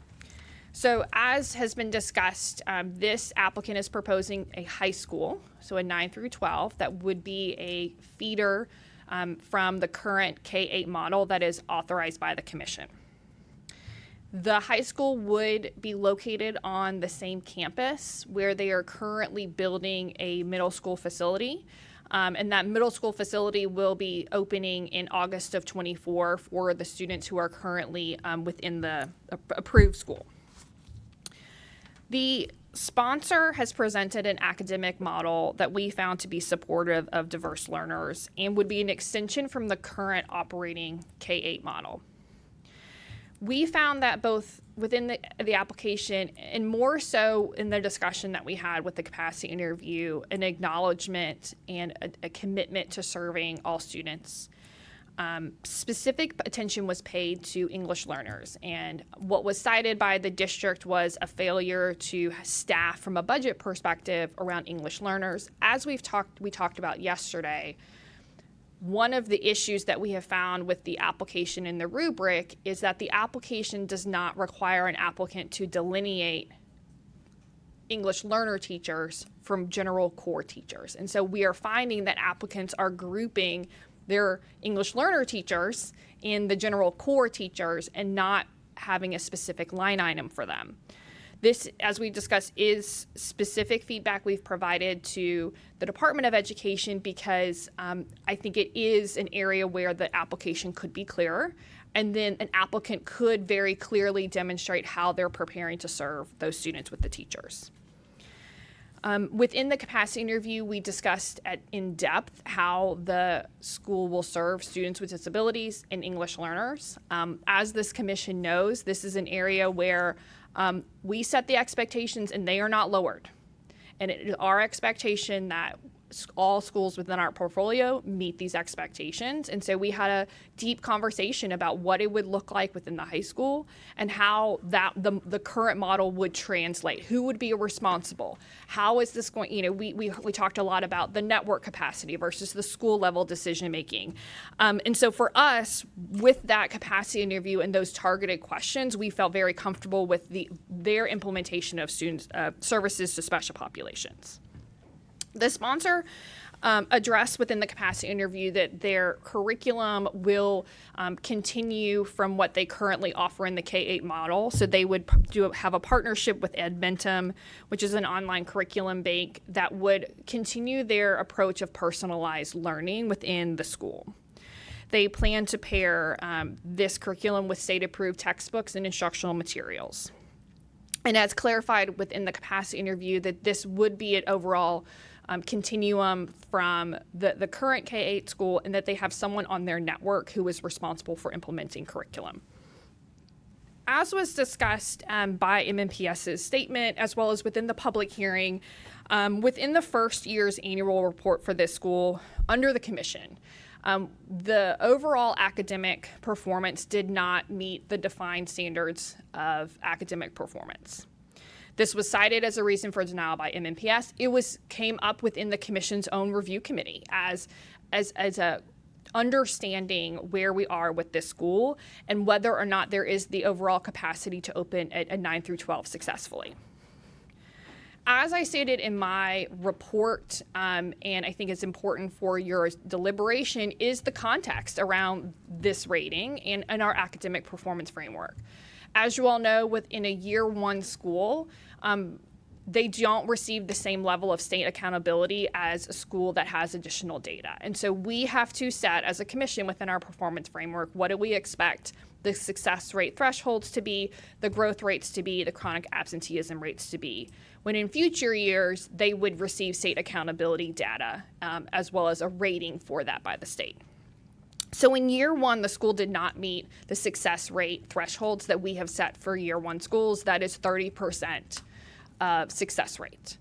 So as has been discussed, this applicant is proposing a high school, so a 9 through 12, that would be a feeder from the current K-8 model that is authorized by the Commission. The high school would be located on the same campus where they are currently building a middle school facility. And that middle school facility will be opening in August of '24 for the students who are currently within the approved school. The sponsor has presented an academic model that we found to be supportive of diverse learners and would be an extension from the current operating K-8 model. We found that both within the application and more so in the discussion that we had with the capacity interview, an acknowledgement and a commitment to serving all students. Specific attention was paid to English learners, and what was cited by the district was a failure to staff from a budget perspective around English learners. As we talked about yesterday, one of the issues that we have found with the application in the rubric is that the application does not require an applicant to delineate English learner teachers from general core teachers. And so we are finding that applicants are grouping their English learner teachers in the general core teachers and not having a specific line item for them. This, as we discussed, is specific feedback we've provided to the Department of Education because I think it is an area where the application could be clearer, and then an applicant could very clearly demonstrate how they're preparing to serve those students with the teachers. Within the capacity interview, we discussed in depth how the school will serve students with disabilities and English learners. As this commission knows, this is an area where we set the expectations and they are not lowered. And it is our expectation that all schools within our portfolio meet these expectations. And so we had a deep conversation about what it would look like within the high school and how that the current model would translate. Who would be responsible? How is this going? You know, we talked a lot about the network capacity versus the school level decision making. And so for us, with that capacity interview and those targeted questions, we felt very comfortable with their implementation of students services to special populations. The sponsor addressed within the capacity interview that their curriculum will continue from what they currently offer in the K-8 model. So they would have a partnership with Edmentum, which is an online curriculum bank that would continue their approach of personalized learning within the school. They plan to pair this curriculum with state-approved textbooks and instructional materials. And as clarified within the capacity interview, that this would be an overall continuum from the current K-8 school, and that they have someone on their network who is responsible for implementing curriculum. As was discussed by MNPS's statement, as well as within the public hearing, within the first year's annual report for this school under the commission, the overall academic performance did not meet the defined standards of academic performance. This was cited as a reason for denial by MNPS. It came up within the commission's own review committee as a understanding where we are with this school and whether or not there is the overall capacity to open a 9 through 12 successfully. As I stated in my report, and I think it's important for your deliberation, is the context around this rating and our academic performance framework. As you all know, within a year one school, they don't receive the same level of state accountability as a school that has additional data. And so we have to set, as a commission within our performance framework, what do we expect the success rate thresholds to be, the growth rates to be, the chronic absenteeism rates to be. When in future years, they would receive state accountability data as well as a rating for that by the state. So in year one, the school did not meet the success rate thresholds that we have set for year one schools. That is 30% success rate.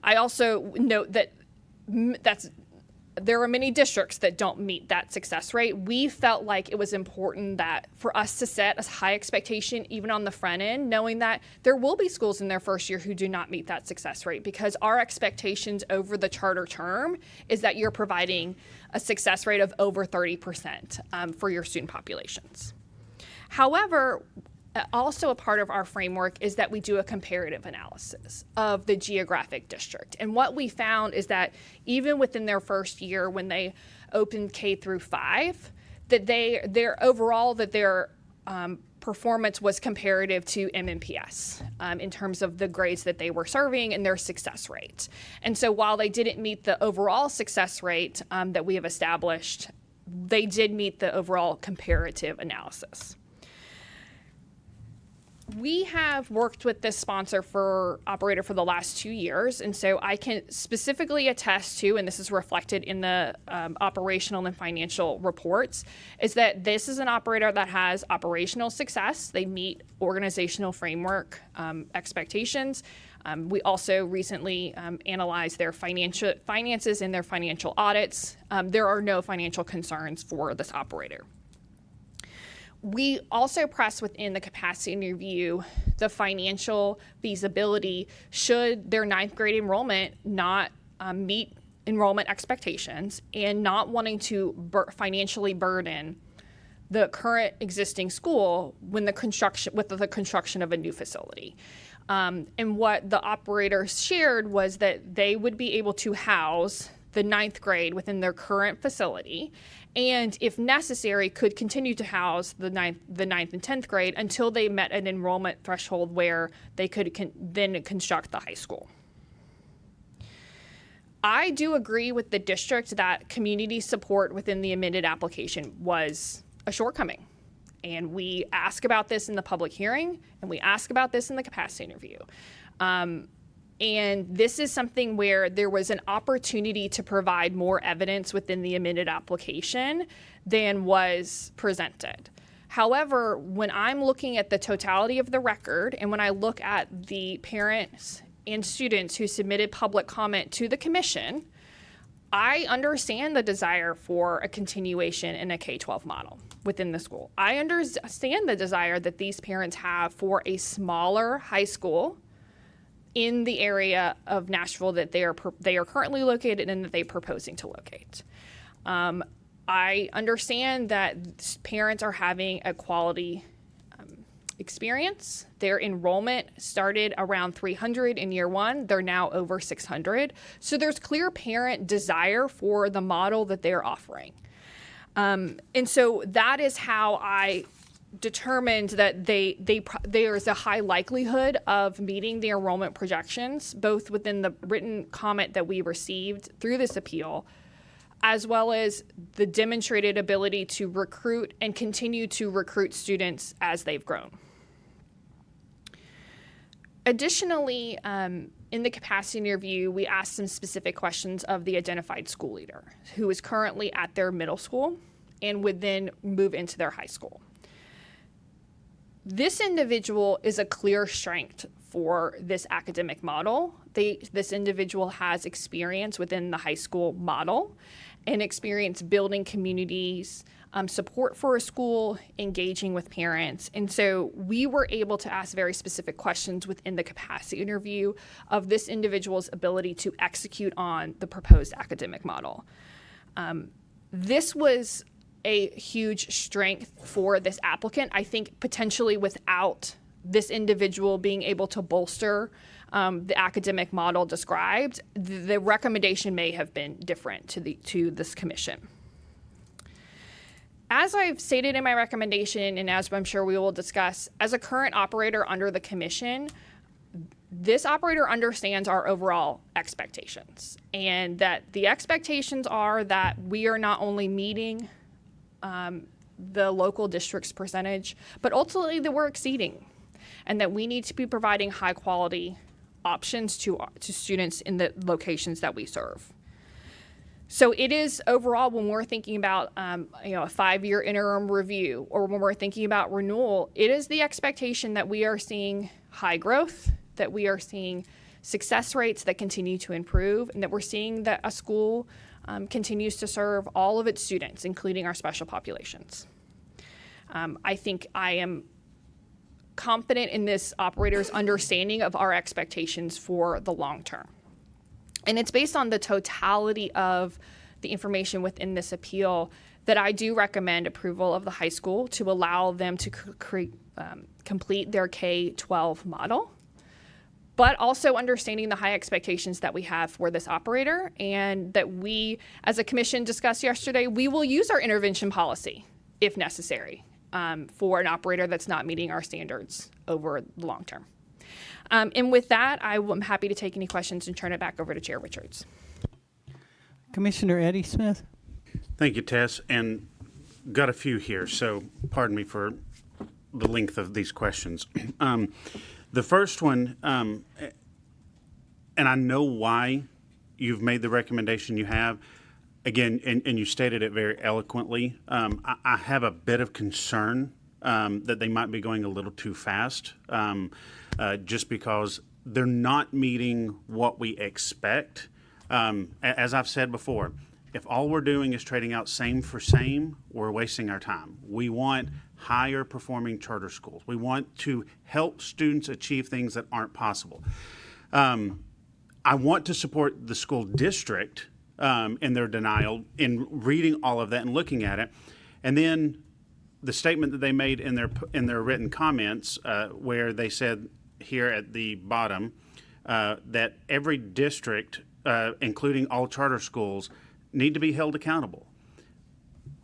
I also note that there are many districts that don't meet that success rate. We felt like it was important that for us to set a high expectation even on the front end, knowing that there will be schools in their first year who do not meet that success rate, because our expectations over the charter term is that you're providing a success rate of over 30% for your student populations. However, also a part of our framework is that we do a comparative analysis of the geographic district. And what we found is that even within their first year, when they opened K through 5, that their performance was comparative to MNPS in terms of the grades that they were serving and their success rate. And so while they didn't meet the overall success rate that we have established, they did meet the overall comparative analysis. We have worked with this operator for the last 2 years, and so I can specifically attest to, and this is reflected in the operational and financial reports, is that this is an operator that has operational success. They meet organizational framework expectations. We also recently analyzed their finances and their financial audits. There are no financial concerns for this operator. We also press within the capacity review the financial feasibility should their 9th grade enrollment not meet enrollment expectations and not wanting to financially burden the current existing school with the construction of a new facility. And what the operators shared was that they would be able to house the 9th grade within their current facility, and if necessary, could continue to house the 9th and 10th grade until they met an enrollment threshold where they could then construct the high school. I do agree with the district that community support within the amended application was a shortcoming. And we ask about this in the public hearing, and we ask about this in the capacity interview. And this is something where there was an opportunity to provide more evidence within the amended application than was presented. However, when I'm looking at the totality of the record, and when I look at the parents and students who submitted public comment to the commission, I understand the desire for a continuation in a K-12 model within the school. I understand the desire that these parents have for a smaller high school in the area of Nashville that they are currently located and that they're proposing to locate. I understand that parents are having a quality experience. Their enrollment started around 300 in year one. They're now over 600. So there's clear parent desire for the model that they're offering. And so that is how I determined that there's a high likelihood of meeting the enrollment projections, both within the written comment that we received through this appeal, as well as the demonstrated ability to recruit and continue to recruit students as they've grown. Additionally, in the capacity interview, we asked some specific questions of the identified school leader, who is currently at their middle school and would then move into their high school. This individual is a clear strength for this academic model. This individual has experience within the high school model and experience building communities, support for a school, engaging with parents. And so we were able to ask very specific questions within the capacity interview of this individual's ability to execute on the proposed academic model. This was a huge strength for this applicant. I think potentially without this individual being able to bolster the academic model described, the recommendation may have been different to this commission. As I've stated in my recommendation, and as I'm sure we will discuss, as a current operator under the commission, this operator understands our overall expectations, and that the expectations are that we are not only meeting the local district's percentage, but ultimately that we're exceeding, and that we need to be providing high quality options to students in the locations that we serve. So it is overall, when we're thinking about a 5-year interim review, or when we're thinking about renewal, it is the expectation that we are seeing high growth, that we are seeing success rates that continue to improve, and that we're seeing that a school continues to serve all of its students, including our special populations. I think I am confident in this operator's understanding of our expectations for the long term. And it's based on the totality of the information within this appeal that I do recommend approval of the high school to allow them to complete their K-12 model, but also understanding the high expectations that we have for this operator, and that we, as a commission discussed yesterday, we will use our intervention policy if necessary for an operator that's not meeting our standards over the long term. And with that, I'm happy to take any questions and turn it back over to Chair Richards. Commissioner Eddie Smith. Thank you, Tess, and got a few here, so pardon me for the length of these questions. The first one, and I know why you've made the recommendation you have, again, and you stated it very eloquently. I have a bit of concern that they might be going a little too fast, just because they're not meeting what we expect. As I've said before, if all we're doing is trading out same for same, we're wasting our time. We want higher performing charter schools. We want to help students achieve things that aren't possible. I want to support the school district in their denial in reading all of that and looking at it. And then the statement that they made in their written comments, where they said here at the bottom that every district, including all charter schools, need to be held accountable.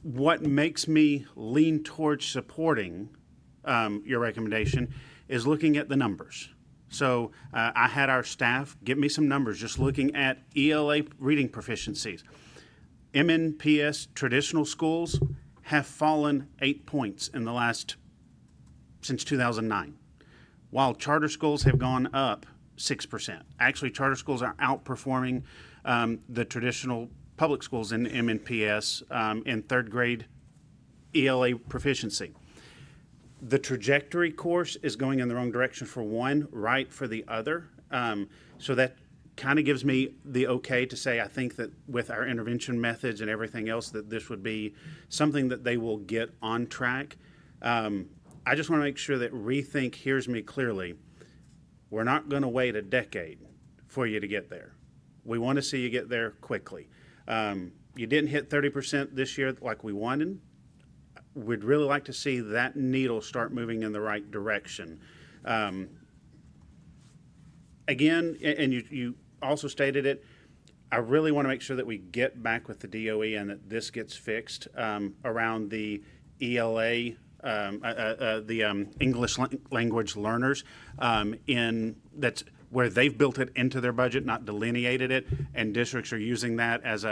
What makes me lean towards supporting your recommendation is looking at the numbers. So I had our staff get me some numbers just looking at ELA reading proficiencies. MNPS traditional schools have fallen 8 points in the last, since 2009, while charter schools have gone up 6%. Actually, charter schools are outperforming the traditional public schools in MNPS in third grade ELA proficiency. The trajectory course is going in the wrong direction for one, right for the other. So that kind of gives me the okay to say I think that with our intervention methods and everything else that this would be something that they will get on track. I just want to make sure that Rethink hears me clearly. We're not going to wait a decade for you to get there. We want to see you get there quickly. You didn't hit 30% this year like we wanted. We'd really like to see that needle start moving in the right direction. Again, and you also stated it, I really want to make sure that we get back with the DOE and that this gets fixed around the ELA, the English language learners, that's where they've built it into their budget, not delineated it, and districts are using that as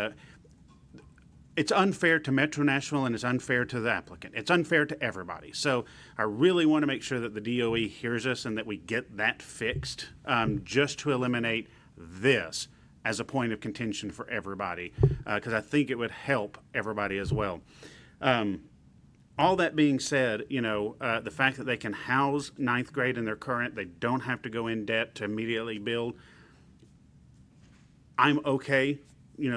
it's unfair to Metro Nashville and it's unfair to the applicant. It's unfair to everybody. So I really want to make sure that the DOE hears us and that we get that fixed just to eliminate this as a point of contention for everybody, because I think it would help everybody as well. All that being said, the fact that they can house ninth grade in their current, they don't have to go in debt to immediately build. I'm okay,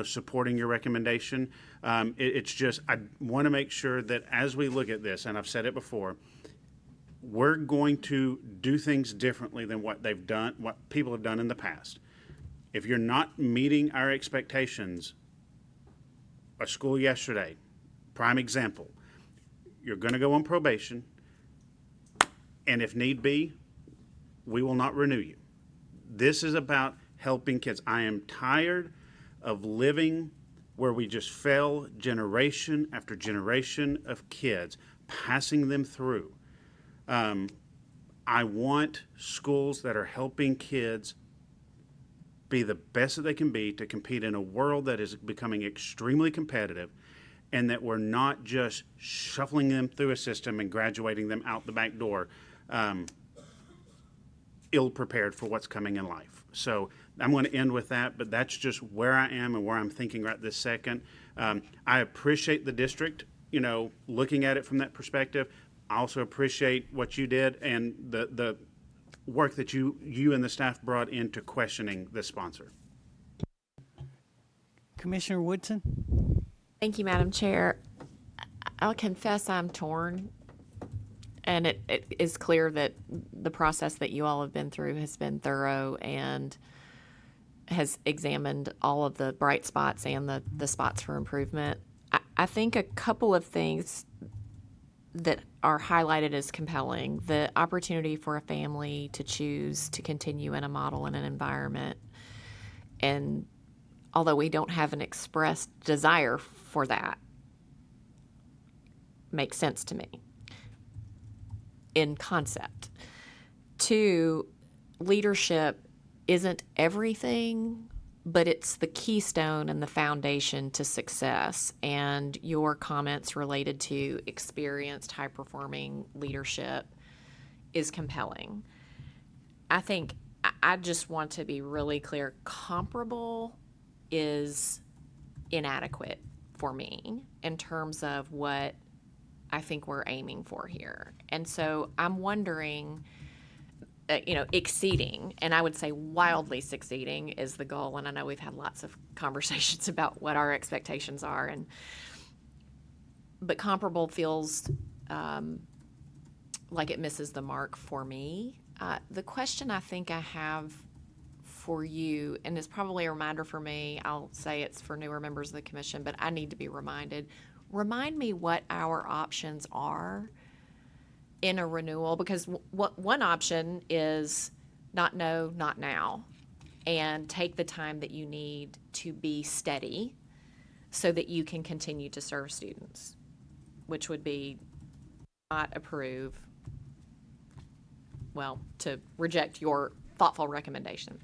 supporting your recommendation. It's just, I want to make sure that as we look at this, and I've said it before, we're going to do things differently than what they've done, what people have done in the past. If you're not meeting our expectations, a school yesterday, prime example, you're going to go on probation, and if need be, we will not renew you. This is about helping kids. I am tired of living where we just fail generation after generation of kids, passing them through. I want schools that are helping kids be the best that they can be to compete in a world that is becoming extremely competitive, and that we're not just shuffling them through a system and graduating them out the back door ill-prepared for what's coming in life. So I'm going to end with that, but that's just where I am and where I'm thinking right this second. I appreciate the district, looking at it from that perspective. I also appreciate what you did and the work that you and the staff brought into questioning this sponsor. Commissioner Woodson? Thank you, Madam Chair. I'll confess I'm torn, and it is clear that the process that you all have been through has been thorough and has examined all of the bright spots and the spots for improvement. I think a couple of things that are highlighted as compelling: the opportunity for a family to choose to continue in a model and an environment. And although we don't have an expressed desire for that, makes sense to me in concept. Two, leadership isn't everything, but it's the keystone and the foundation to success. And your comments related to experienced, high-performing leadership is compelling. I think I just want to be really clear. Comparable is inadequate for me in terms of what I think we're aiming for here. And so I'm wondering, exceeding, and I would say wildly succeeding is the goal. And I know we've had lots of conversations about what our expectations are, but comparable feels like it misses the mark for me. The question I think I have for you, and it's probably a reminder for me, I'll say it's for newer members of the commission, but I need to be reminded. Remind me what our options are in a renewal, because one option is not no, not now, and take the time that you need to be steady so that you can continue to serve students, which would be not approve, well, to reject your thoughtful recommendation.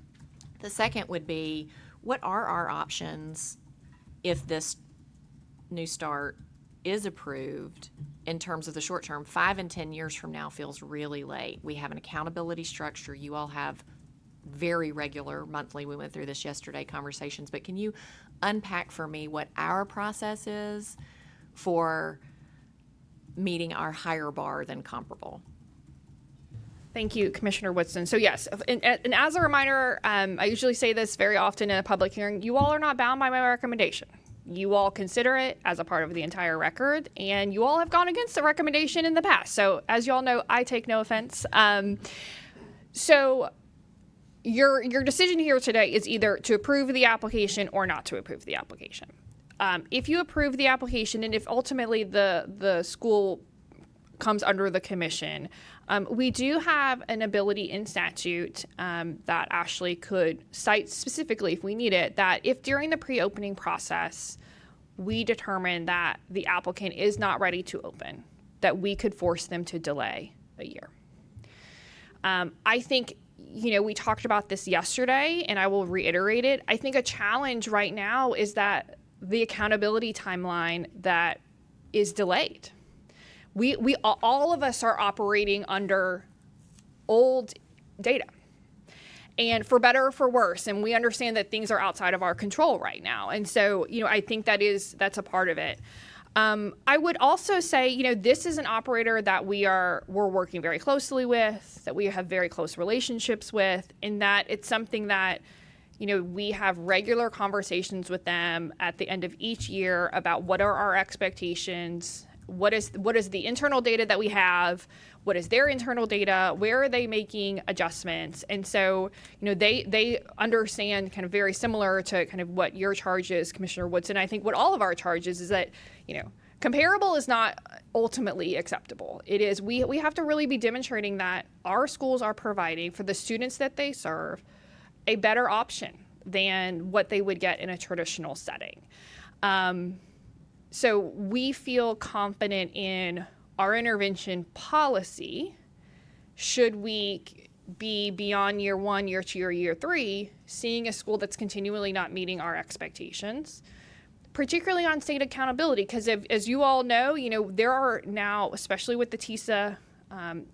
The second would be, what are our options if this New Start is approved in terms of the short term? 5 and 10 years from now feels really late. We have an accountability structure. You all have very regular monthly, we went through this yesterday, conversations, but can you unpack for me what our process is for meeting our higher bar than comparable? Thank you, Commissioner Woodson. So yes, and as a reminder, I usually say this very often in a public hearing, you all are not bound by my recommendation. You all consider it as a part of the entire record, and you all have gone against the recommendation in the past. So as you all know, I take no offense. So your decision here today is either to approve the application or not to approve the application. If you approve the application, and if ultimately the school comes under the commission, we do have an ability in statute that Ashley could cite specifically if we need it, that if during the pre-opening process we determine that the applicant is not ready to open, that we could force them to delay a year. I think, we talked about this yesterday, and I will reiterate it. I think a challenge right now is that the accountability timeline that is delayed. We all of us are operating under old data, and for better or for worse, and we understand that things are outside of our control right now. And so, I think that's a part of it. I would also say, this is an operator that we're working very closely with, that we have very close relationships with, and that it's something that, we have regular conversations with them at the end of each year about what are our expectations. What is the internal data that we have? What is their internal data? Where are they making adjustments? And so, they understand kind of very similar to kind of what your charge is, Commissioner Woodson. I think what all of our charges is that, comparable is not ultimately acceptable. It is, we have to really be demonstrating that our schools are providing for the students that they serve a better option than what they would get in a traditional setting. So we feel confident in our intervention policy should we be beyond year 1, year 2, or year 3, seeing a school that's continually not meeting our expectations, particularly on state accountability. Because as you all know, there are now, especially with the TISA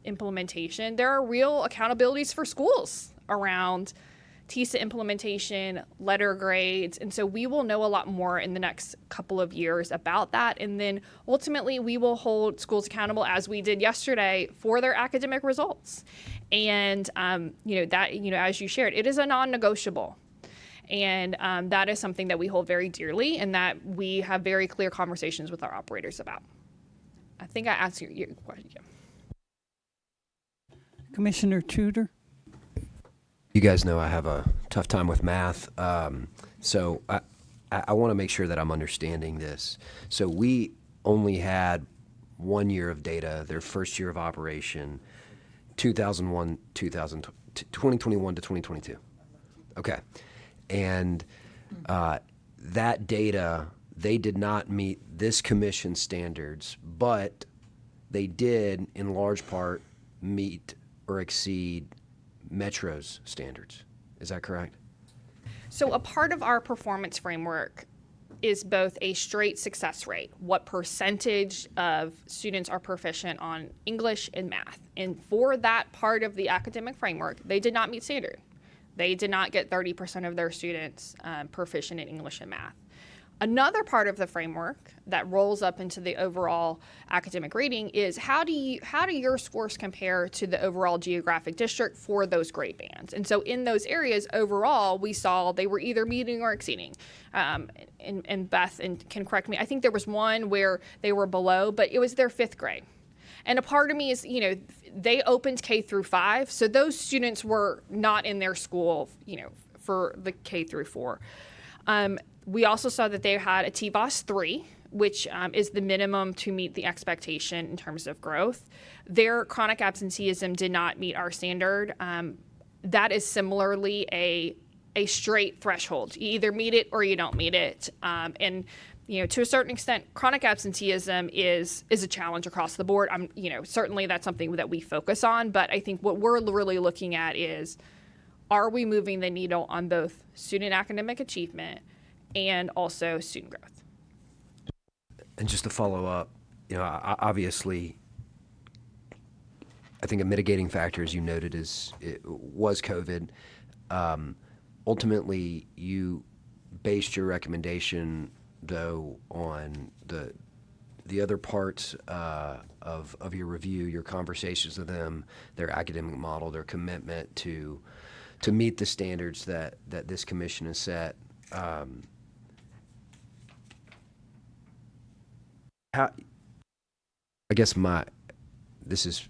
implementation, there are real accountabilities for schools around TISA implementation, letter grades, and so we will know a lot more in the next couple of years about that, and then ultimately we will hold schools accountable, as we did yesterday, for their academic results. And as you shared, it is a non-negotiable, and that is something that we hold very dearly and that we have very clear conversations with our operators about. I think I answered your question. Commissioner Tudor? You guys know I have a tough time with math, so I want to make sure that I'm understanding this. So we only had 1 year of data, their first year of operation, 2021 to 2022. Okay. And that data, they did not meet this commission standards, but they did, in large part, meet or exceed Metro's standards. Is that correct? So a part of our performance framework is both a straight success rate, what percentage of students are proficient on English and math. And for that part of the academic framework, they did not meet standard. They did not get 30% of their students proficient in English and math. Another part of the framework that rolls up into the overall academic rating is how do your scores compare to the overall geographic district for those grade bands? And so in those areas, overall, we saw they were either meeting or exceeding. And Beth can correct me, I think there was one where they were below, but it was their 5th grade. And a part of me is, they opened K through 5, so those students were not in their school, for the K through 4. We also saw that they had a TVOS 3, which is the minimum to meet the expectation in terms of growth. Their chronic absenteeism did not meet our standard. That is similarly a straight threshold. You either meet it or you don't meet it. And to a certain extent, chronic absenteeism is a challenge across the board. Certainly that's something that we focus on, but I think what we're really looking at is, are we moving the needle on both student academic achievement and also student growth? And just to follow up, obviously, I think a mitigating factor, as you noted, was COVID. Ultimately, you based your recommendation, though, on the other parts of your review, your conversations with them, their academic model, their commitment to meet the standards that this commission has set. I guess this is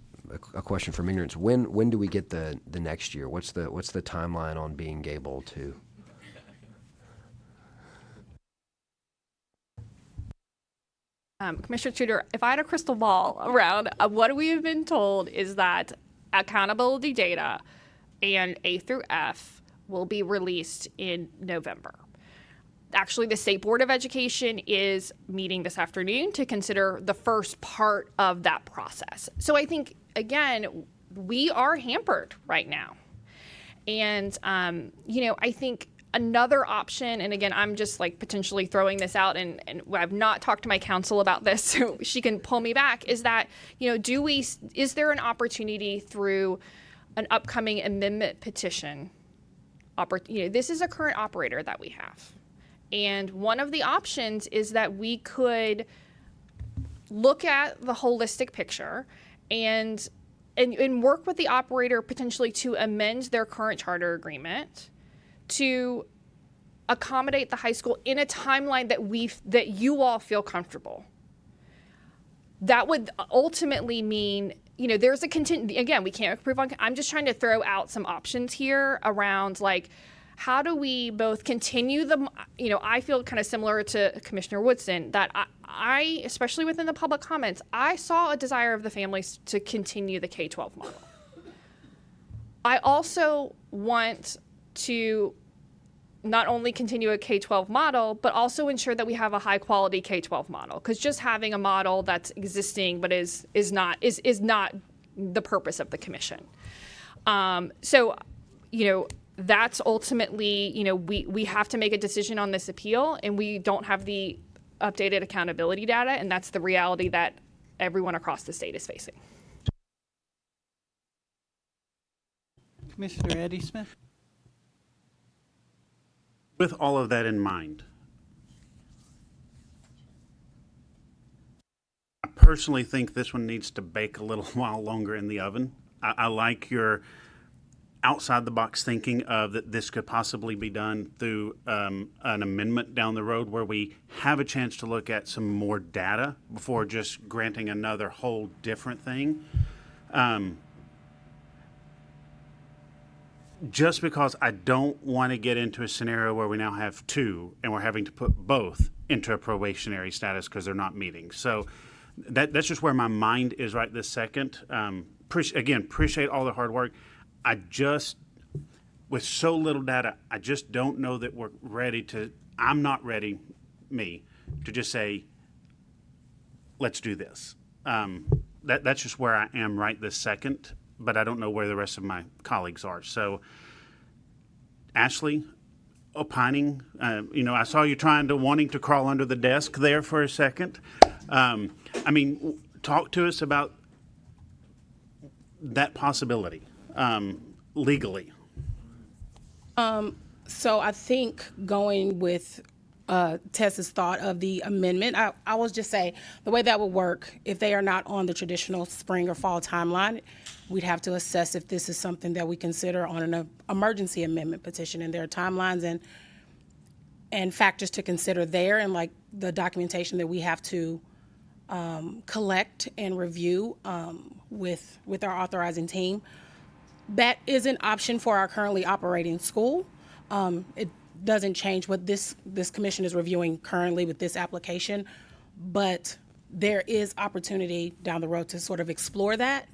a question from ignorance. When do we get the next year? What's the timeline on being able to? Commissioner Tudor, if I had a crystal ball around, what we have been told is that accountability data and A through F will be released in November. Actually, the State Board of Education is meeting this afternoon to consider the first part of that process. So I think, again, we are hampered right now. And, I think another option, and again, I'm just potentially throwing this out, and I've not talked to my counsel about this, so she can pull me back, is that, is there an opportunity through an upcoming amendment petition? This is a current operator that we have. And one of the options is that we could look at the holistic picture and work with the operator potentially to amend their current charter agreement to accommodate the high school in a timeline that you all feel comfortable. That would ultimately mean, there's a again, we can't approve on. I'm just trying to throw out some options here around how do we both continue I feel kind of similar to Commissioner Woodson that I, especially within the public comments, I saw a desire of the families to continue the K-12 model. I also want to not only continue a K-12 model, but also ensure that we have a high quality K-12 model. Because just having a model that's existing but is not the purpose of the commission. That's ultimately, we have to make a decision on this appeal, and we don't have the updated accountability data, and that's the reality that everyone across the state is facing. Commissioner Eddie Smith. With all of that in mind, I personally think this one needs to bake a little while longer in the oven. I like your outside the box thinking of that this could possibly be done through an amendment down the road where we have a chance to look at some more data before just granting another whole different thing. Just because I don't want to get into a scenario where we now have two and we're having to put both into a probationary status because they're not meeting. So that's just where my mind is right this second. Appreciate all the hard work. I just, with so little data, I just don't know that we're ready I'm not ready, to just say, let's do this. That's just where I am right this second, but I don't know where the rest of my colleagues are. So, Ashley, opining, I saw you wanting to crawl under the desk there for a second. Talk to us about that possibility. Legally? So I think going with Tess's thought of the amendment, I will just say the way that would work, if they are not on the traditional spring or fall timeline, we'd have to assess if this is something that we consider on an emergency amendment petition, and there are timelines and factors to consider there, and the documentation that we have to collect and review with our authorizing team. That is an option for our currently operating school. It doesn't change what this commission is reviewing currently with this application, but there is opportunity down the road to sort of explore that.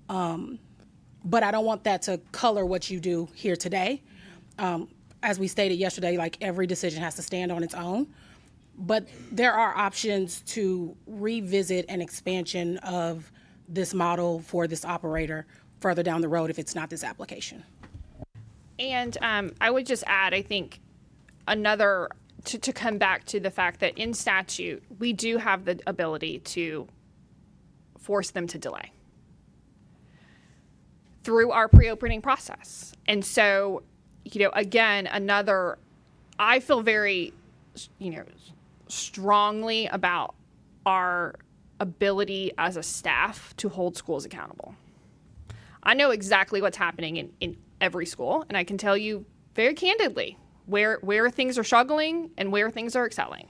But I don't want that to color what you do here today. As we stated yesterday, like every decision has to stand on its own. But there are options to revisit an expansion of this model for this operator further down the road if it's not this application. And I would just add, I think, another, to come back to the fact that in statute, we do have the ability to force them to delay through our pre-opening process. And so, again, I feel very, strongly about our ability as a staff to hold schools accountable. I know exactly what's happening in every school, and I can tell you very candidly where things are struggling and where things are excelling.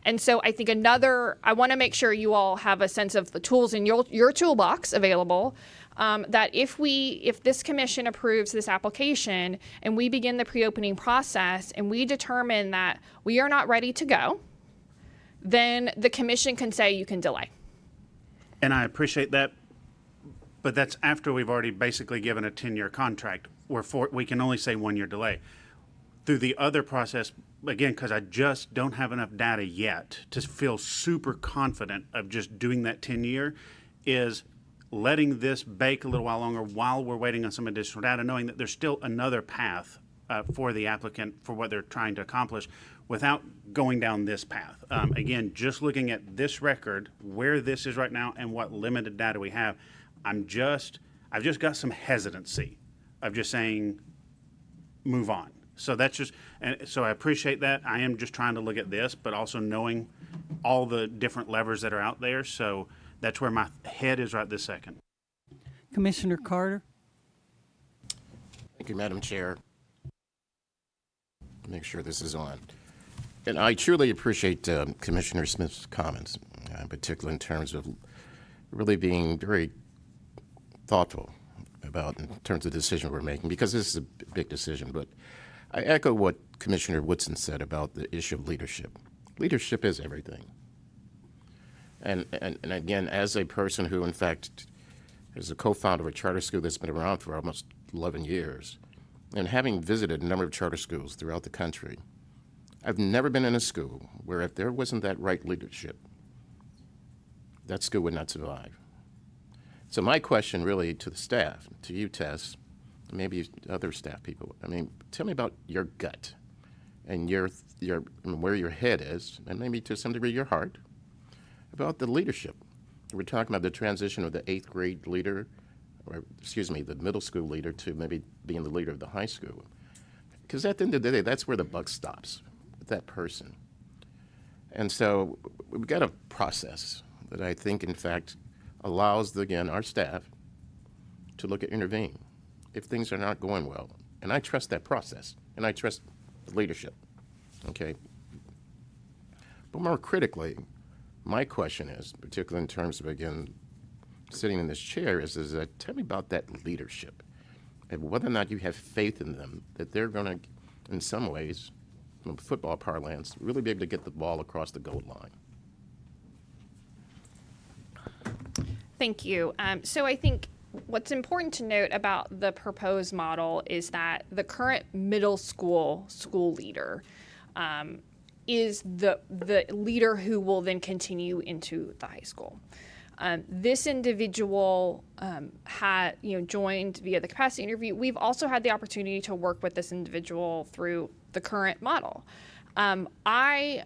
And so I think I want to make sure you all have a sense of the tools in your toolbox available, that if this commission approves this application and we begin the pre-opening process and we determine that we are not ready to go, then the commission can say you can delay. And I appreciate that, but that's after we've already basically given a 10-year contract where we can only say 1 year delay. Through the other process, again, because I just don't have enough data yet to feel super confident of just doing that 10-year, is letting this bake a little while longer while we're waiting on some additional data, knowing that there's still another path for the applicant for what they're trying to accomplish without going down this path. Again, just looking at this record, where this is right now and what limited data we have, I've just got some hesitancy of just saying, move on. So that's just, and so I appreciate that. I am just trying to look at this, but also knowing all the different levers that are out there. So that's where my head is right this second. Commissioner Carter? Thank you, Madam Chair. Make sure this is on. And I truly appreciate Commissioner Smith's comments, particularly in terms of really being very thoughtful about in terms of the decision we're making, because this is a big decision. But I echo what Commissioner Woodson said about the issue of leadership. Leadership is everything. And again, as a person who, in fact, is a co-founder of a charter school that's been around for almost 11 years, and having visited a number of charter schools throughout the country, I've never been in a school where if there wasn't that right leadership, that school would not survive. So my question really to the staff, to you, Tess, maybe other staff people, tell me about your gut and where your head is, and maybe to some degree your heart, about the leadership. We're talking about the transition of the 8th grade leader, the middle school leader, to maybe being the leader of the high school. Because at the end of the day, that's where the buck stops, with that person. And so we've got a process that I think, in fact, allows, again, our staff to look at intervene if things are not going well. And I trust that process, and I trust the leadership, okay? But more critically, my question is, particularly in terms of, again, sitting in this chair, is that tell me about that leadership and whether or not you have faith in them, that they're going to, in some ways, from football parlance, really be able to get the ball across the goal line. Thank you. So I think what's important to note about the proposed model is that the current middle school leader is the leader who will then continue into the high school. This individual had joined via the capacity interview. We've also had the opportunity to work with this individual through the current model. I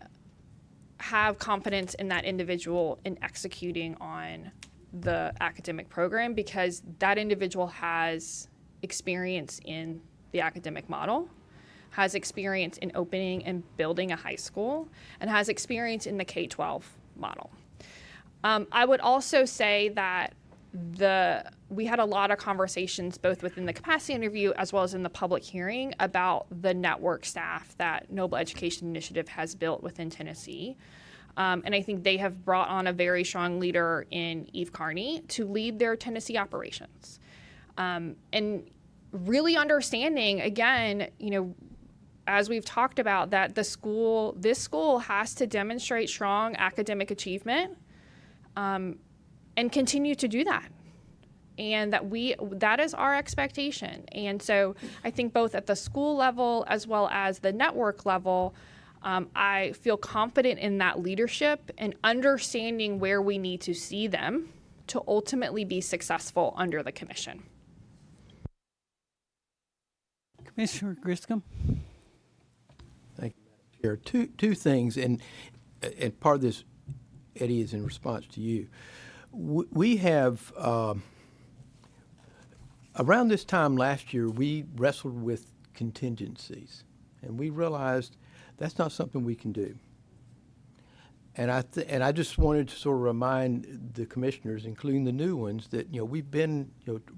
have confidence in that individual in executing on the academic program because that individual has experience in the academic model, has experience in opening and building a high school, and has experience in the K-12 model. I would also say that we had a lot of conversations both within the capacity interview as well as in the public hearing about the network staff that Noble Education Initiative has built within Tennessee. And I think they have brought on a very strong leader in Eve Carney to lead their Tennessee operations. And really understanding, again, as we've talked about, that this school has to demonstrate strong academic achievement and continue to do that. And that is our expectation. And so I think both at the school level as well as the network level, I feel confident in that leadership and understanding where we need to see them to ultimately be successful under the commission. Commissioner Griscom? Thank you, Madam Chair. Two things, and part of this, Eddie, is in response to you. We have, around this time last year, we wrestled with contingencies, and we realized that's not something we can do. And I just wanted to sort of remind the commissioners, including the new ones, that we've been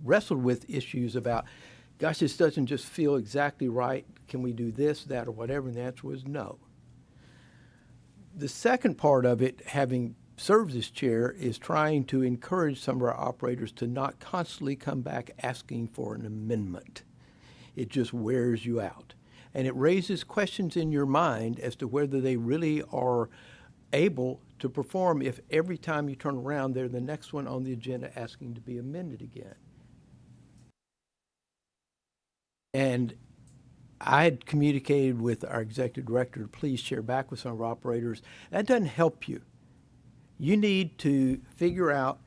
wrestled with issues about, gosh, this doesn't just feel exactly right. Can we do this, that, or whatever? And the answer was no. The second part of it, having served as chair, is trying to encourage some of our operators to not constantly come back asking for an amendment. It just wears you out. And it raises questions in your mind as to whether they really are able to perform if every time you turn around, they're the next one on the agenda asking to be amended again. And I had communicated with our executive director to please share back with some of our operators. That doesn't help you. You need to figure out,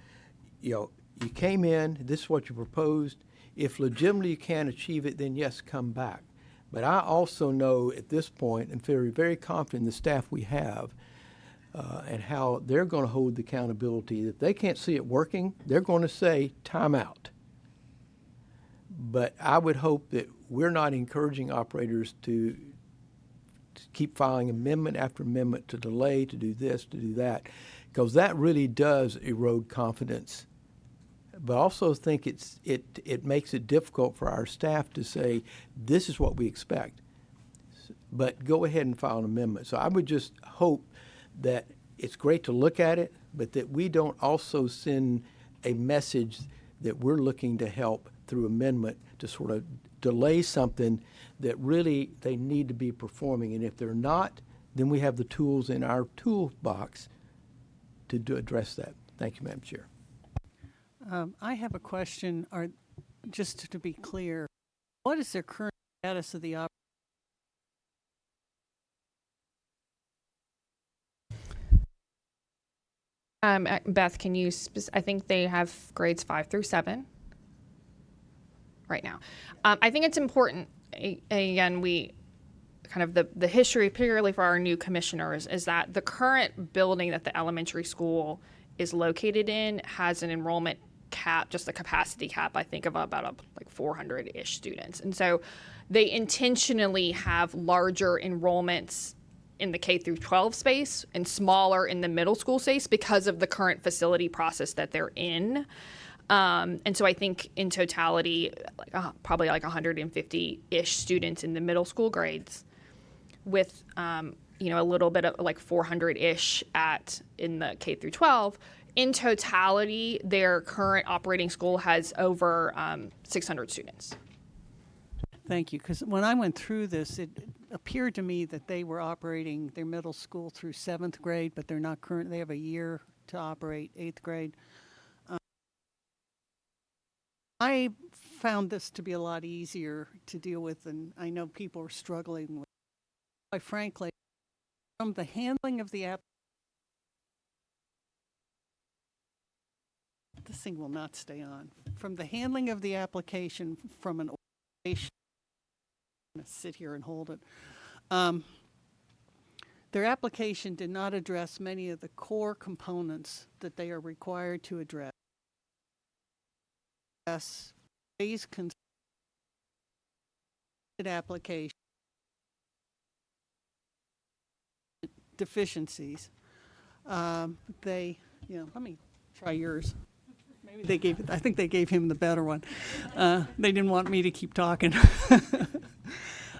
you came in, this is what you proposed. If legitimately you can't achieve it, then yes, come back. But I also know at this point, and feel very confident in the staff we have, and how they're going to hold the accountability. If they can't see it working, they're going to say, time out. But I would hope that we're not encouraging operators to keep filing amendment after amendment, to delay, to do this, to do that, because that really does erode confidence. But I also think it makes it difficult for our staff to say, this is what we expect, but go ahead and file an amendment. So I would just hope that it's great to look at it, but that we don't also send a message that we're looking to help through amendment to sort of delay something that really they need to be performing. And if they're not, then we have the tools in our toolbox to address that. Thank you, Madam Chair. I have a question, just to be clear, what is the current status of the Beth, can you, I think they have grades 5 through 7 right now. I think it's important, again, we kind of the history, particularly for our new commissioners, is that the current building that the elementary school is located in has an enrollment cap, just a capacity cap, I think, of about like 400-ish students. And so they intentionally have larger enrollments in the K through 12 space and smaller in the middle school space because of the current facility process that they're in. And so I think in totality, probably like 150-ish students in the middle school grades with, a little bit of like 400-ish in the K through 12. In totality, their current operating school has over 600 students. Thank you, because when I went through this, it appeared to me that they were operating their middle school through 7th grade, but they're not current. They have a year to operate 8th grade. I found this to be a lot easier to deal with, and I know people are struggling with. Quite frankly, from the handling of the this thing will not stay on. From the handling of the application from an organization, I'm going to sit here and hold it. Their application did not address many of the core components that they are required to address. Raise application deficiencies. Let me try yours. Maybe I think they gave him the better one. They didn't want me to keep talking.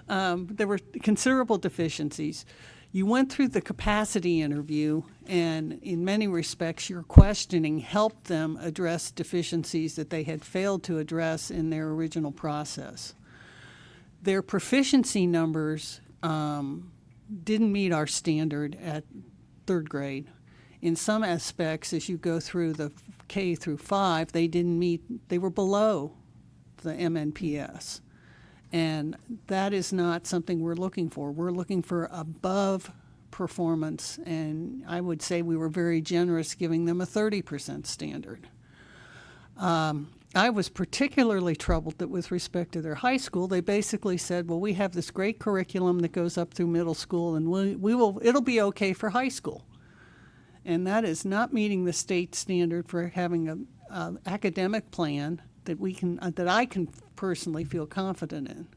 There were considerable deficiencies. You went through the capacity interview, and in many respects, your questioning helped them address deficiencies that they had failed to address in their original process. Their proficiency numbers didn't meet our standard at third grade. In some aspects, as you go through the K through 5, they were below the MNPS. And that is not something we're looking for. We're looking for above performance, and I would say we were very generous giving them a 30% standard. I was particularly troubled that with respect to their high school, they basically said, well, we have this great curriculum that goes up through middle school, and it'll be okay for high school. And that is not meeting the state standard for having a academic plan that I can personally feel confident in.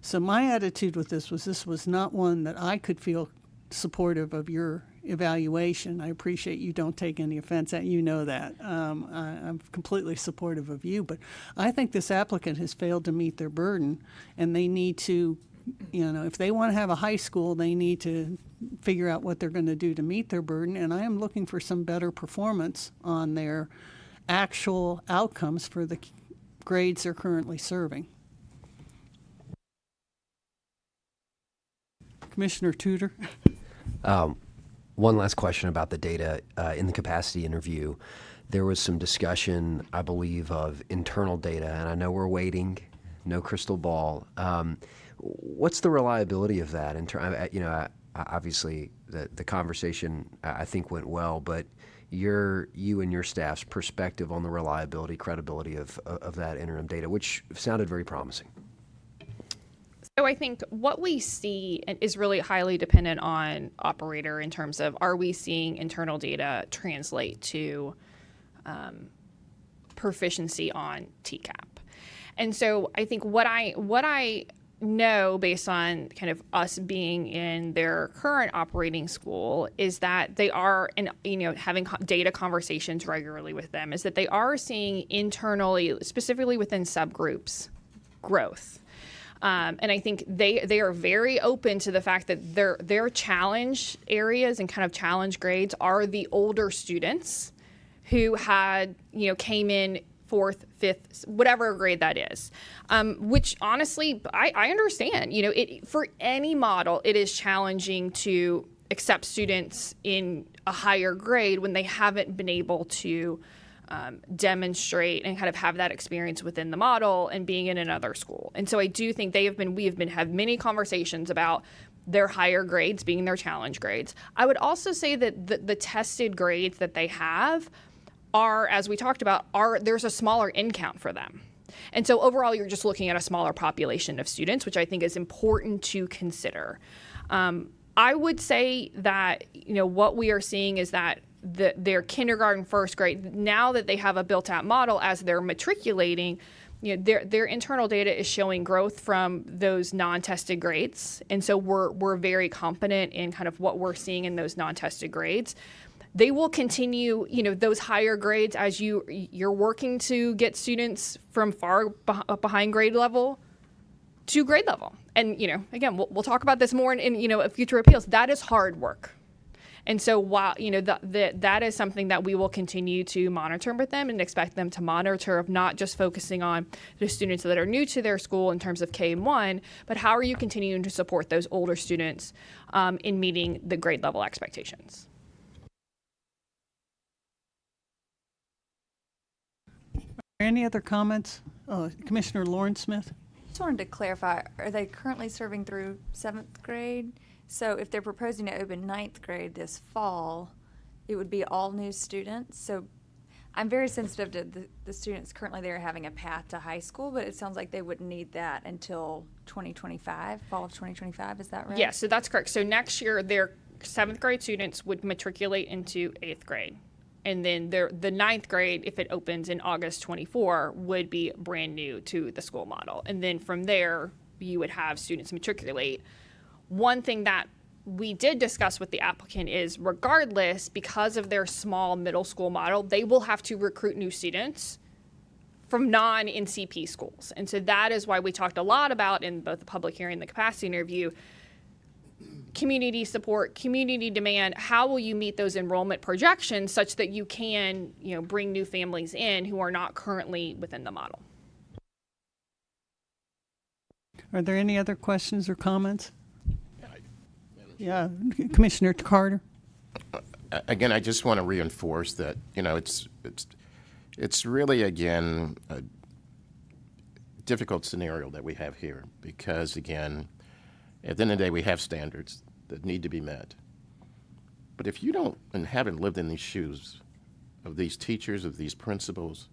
So my attitude with this was not one that I could feel supportive of your evaluation. I appreciate you don't take any offense at, you know that. I'm completely supportive of you, but I think this applicant has failed to meet their burden, and they need to, if they want to have a high school, they need to figure out what they're going to do to meet their burden, and I am looking for some better performance on their actual outcomes for the grades they're currently serving. Commissioner Tudor. One last question about the data. In the capacity interview, there was some discussion, I believe, of internal data, and I know we're waiting, no crystal ball. What's the reliability of that? Obviously, the conversation I think went well, but you and your staff's perspective on the reliability, credibility of that interim data, which sounded very promising. So I think what we see is really highly dependent on operator in terms of, are we seeing internal data translate to proficiency on TCAP? And so I think what I know based on kind of us being in their current operating school is that they are, and having data conversations regularly with them, is that they are seeing internally, specifically within subgroups, growth. And I think they are very open to the fact that their challenge areas and kind of challenge grades are the older students who had, came in 4th, 5th, whatever grade that is, which honestly, I understand. For any model, it is challenging to accept students in a higher grade when they haven't been able to demonstrate and kind of have that experience within the model and being in another school. And so I do think we have many conversations about their higher grades being their challenge grades. I would also say that the tested grades that they have are, as we talked about, there's a smaller in count for them. And so overall, you're just looking at a smaller population of students, which I think is important to consider. I would say that, what we are seeing is that their kindergarten, first grade, now that they have a built-out model as they're matriculating, their internal data is showing growth from those non-tested grades. And so we're very confident in kind of what we're seeing in those non-tested grades. They will continue, those higher grades as you're working to get students from far behind grade level to grade level. And, again, we'll talk about this more in future appeals. That is hard work. And so while, that is something that we will continue to monitor with them and expect them to monitor, of not just focusing on the students that are new to their school in terms of K-1, but how are you continuing to support those older students in meeting the grade level expectations? Any other comments? Commissioner Lauren Smith? Just wanted to clarify, are they currently serving through 7th grade? So if they're proposing to open 9th grade this fall, it would be all new students. So I'm very sensitive to the students currently there having a path to high school, but it sounds like they wouldn't need that until 2025, fall of 2025. Is that right? Yes, so that's correct. So next year, their 7th grade students would matriculate into 8th grade. And then the 9th grade, if it opens in August 24, would be brand new to the school model. And then from there, you would have students matriculate. One thing that we did discuss with the applicant is, regardless, because of their small middle school model, they will have to recruit new students from non-NCP schools. And so that is why we talked a lot about, in both the public hearing and the capacity interview, community support, community demand. How will you meet those enrollment projections such that you can, bring new families in who are not currently within the model? Are there any other questions or comments? Yeah, Commissioner Carter? Again, I just want to reinforce that, it's really, again, a difficult scenario that we have here because, again, at the end of the day, we have standards that need to be met. But if you don't and haven't lived in these shoes of these teachers, of these principals,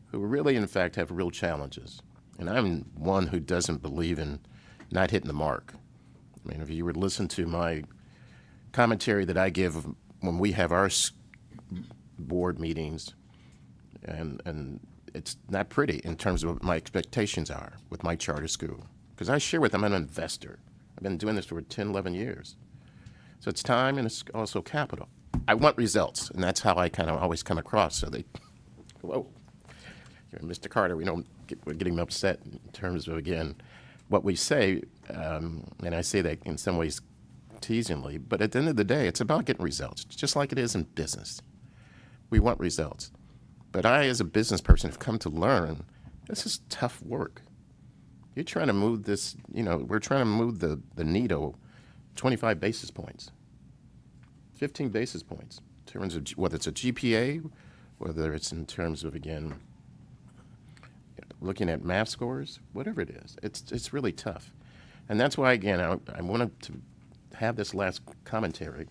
who really, in fact, have real challenges, and I'm one who doesn't believe in not hitting the mark. I mean, if you were to listen to my commentary that I give when we have our board meetings, and it's not pretty in terms of what my expectations are with my charter school. Because I share with them, I'm an investor. I've been doing this for 10, 11 years. So it's time and it's also capital. I want results, and that's how I kind of always come across. So they, whoa, Mr. Carter, we're getting upset in terms of, again, what we say, and I say that in some ways teasingly, but at the end of the day, it's about getting results, just like it is in business. We want results. But I, as a business person, have come to learn this is tough work. You're trying to move this, we're trying to move the needle 25 basis points, 15 basis points, in terms of whether it's a GPA, whether it's in terms of, again, looking at math scores, whatever it is. It's really tough. And that's why, again, I wanted to have this last commentary,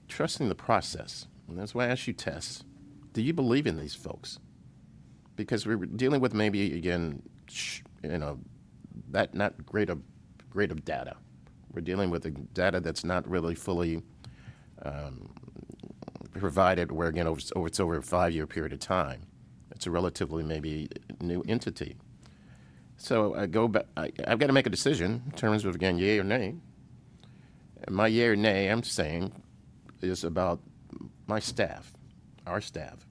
trusting the process. And that's why I asked you, Tess, do you believe in these folks? Because we're dealing with maybe, again, that not great of data. We're dealing with the data that's not really fully provided, where, again, it's over a 5-year period of time. It's a relatively maybe new entity. So I go back, I've got to make a decision in terms of, again, yay or nay. And my yay or nay, I'm saying, is about my staff. Our staff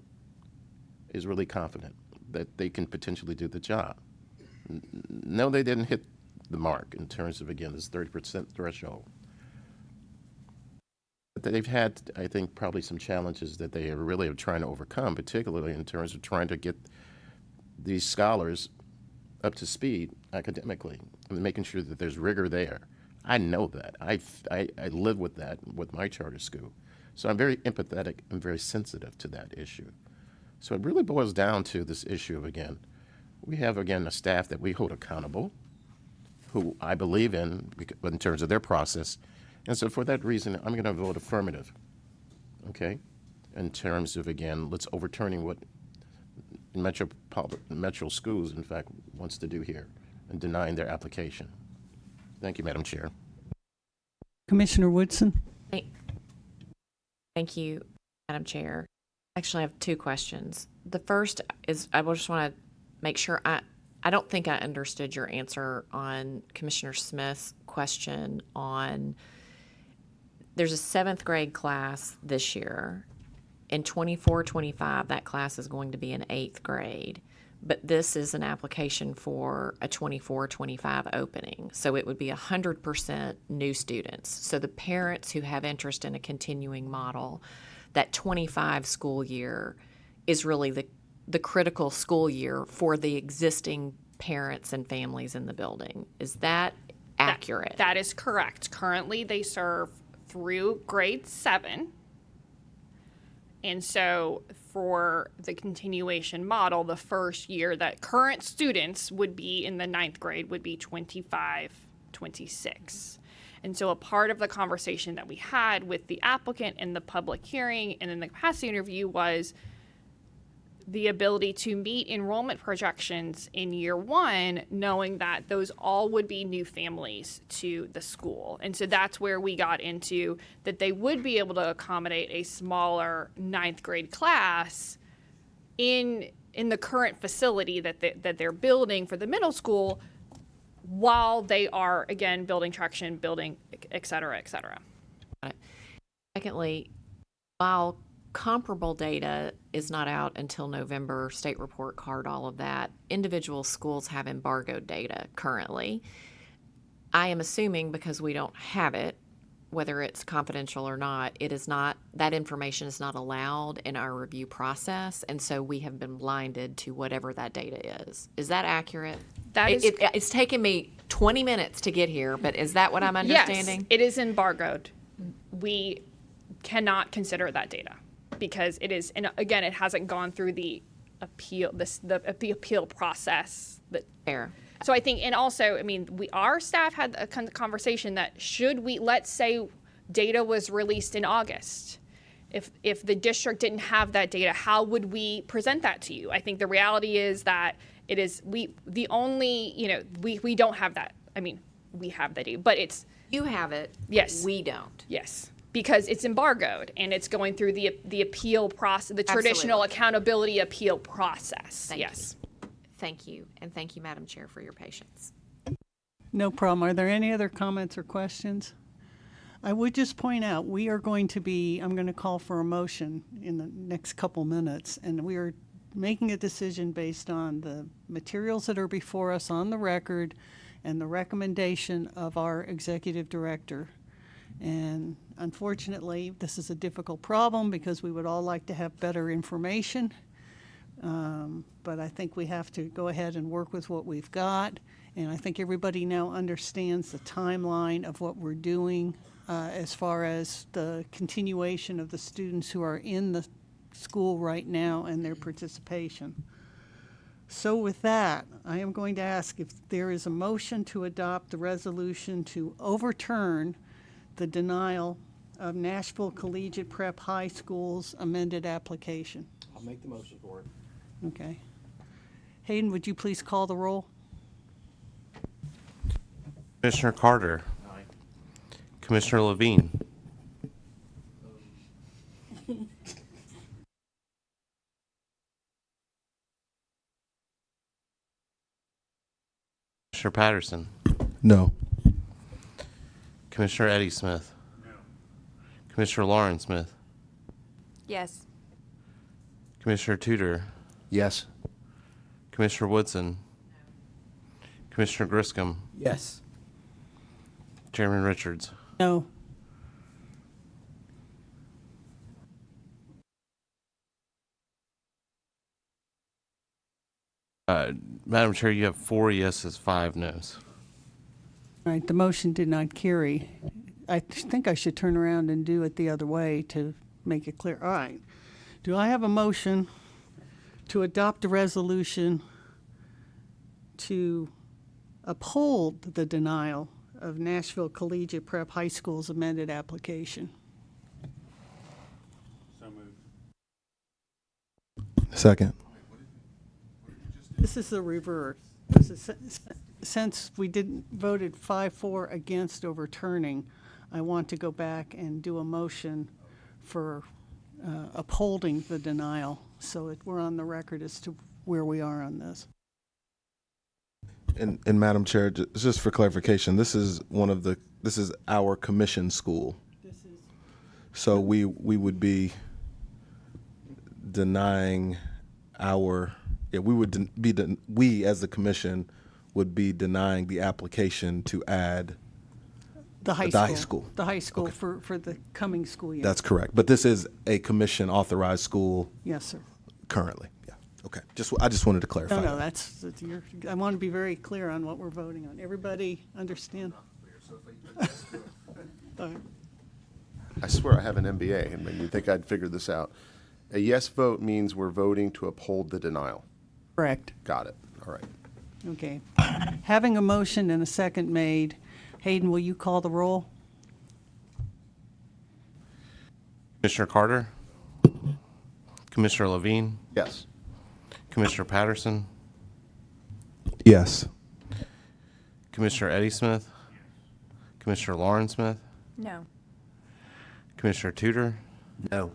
is really confident that they can potentially do the job. No, they didn't hit the mark in terms of, again, this 30% threshold. But they've had, I think, probably some challenges that they are really trying to overcome, particularly in terms of trying to get these scholars up to speed academically and making sure that there's rigor there. I know that. I live with that with my charter school. So I'm very empathetic and very sensitive to that issue. So it really boils down to this issue of, again, we have, again, a staff that we hold accountable, who I believe in terms of their process. And so for that reason, I'm going to vote affirmative, okay, in terms of, again, let's overturning what Metro Schools, in fact, wants to do here and denying their application. Thank you, Madam Chair. Commissioner Woodson? Thank you, Madam Chair. Actually, I have two questions. The first is I just want to make sure I don't think I understood your answer on Commissioner Smith's question on there's a 7th grade class this year. In 24-25, that class is going to be in 8th grade. But this is an application for a 24-25 opening. So it would be 100% new students. So the parents who have interest in a continuing model, that 25 school year is really the critical school year for the existing parents and families in the building. Is that accurate? That is correct. Currently, they serve through grade 7. And so for the continuation model, the first year that current students would be in the 9th grade would be 25, 26. And so a part of the conversation that we had with the applicant in the public hearing and in the capacity interview was the ability to meet enrollment projections in year 1, knowing that those all would be new families to the school. And so that's where we got into that they would be able to accommodate a smaller 9th grade class in the current facility that they're building for the middle school while they are, again, building traction, building, et cetera, et cetera. Secondly, while comparable data is not out until November, state report card, all of that, individual schools have embargoed data currently. I am assuming because we don't have it, whether it's confidential or not, it is not, that information is not allowed in our review process, and so we have been blinded to whatever that data is. Is that accurate? That is It's taken me 20 minutes to get here, but is that what I'm understanding? Yes, it is embargoed. We cannot consider that data because it is, and again, it hasn't gone through the appeal, the appeal process. Fair. So I think, and also, I mean, our staff had a conversation that let's say data was released in August. If the district didn't have that data, how would we present that to you? I think the reality is that we don't have that. I mean, we have the data, but it's. You have it. Yes. We don't. Yes. Because it's embargoed and it's going through the appeal process, the traditional Absolutely. accountability appeal process. Thank yes. you. Thank you. And thank you, Madam Chair, for your patience. No problem. Are there any other comments or questions? I would just point out, I'm going to call for a motion in the next couple minutes, and we are making a decision based on the materials that are before us on the record and the recommendation of our executive director. And unfortunately, this is a difficult problem because we would all like to have better information. But I think we have to go ahead and work with what we've got. And I think everybody now understands the timeline of what we're doing as far as the continuation of the students who are in the school right now and their participation. So with that, I am going to ask if there is a motion to adopt the resolution to overturn the denial of Nashville Collegiate Prep High School's amended application. I'll make the motion for it. Okay. Hayden, would you please call the roll? Commissioner Carter. Aye. Commissioner Levine. Commissioner Patterson. No. Commissioner Eddie Smith. No. Commissioner Lauren Smith. Yes. Commissioner Tudor. Yes. Commissioner Woodson. Commissioner Griscom. Yes. Chairman Richards. No. Madam Chair, you have 4 yeses, 5 noes. All right, the motion did not carry. I think I should turn around and do it the other way to make it clear. All right. Do I have a motion to adopt a resolution to uphold the denial of Nashville Collegiate Prep High School's amended application? So moved. Second. This is the reverse. Since we voted 5-4 against overturning, I want to go back and do a motion for upholding the denial so that we're on the record as to where we are on this. And Madam Chair, just for clarification, this is our commission school. So we would be denying we as the commission would be denying the application to add The high high school. school. The high school for the coming school year. That's correct. But this is a commission authorized school Yes, sir. currently. Yeah. Okay. I just wanted to clarify. No, that. I want to be very clear on what we're voting on. Everybody understand? All right. I swear I have an MBA, and you think I'd figure this out. A yes vote means we're voting to uphold the denial. Correct. Got it. All right. Okay. Having a motion and a second made, Hayden, will you call the roll? Commissioner Carter. Commissioner Levine. Yes. Commissioner Patterson. Yes. Commissioner Eddie Smith. Commissioner Lauren Smith. No. Commissioner Tudor. No.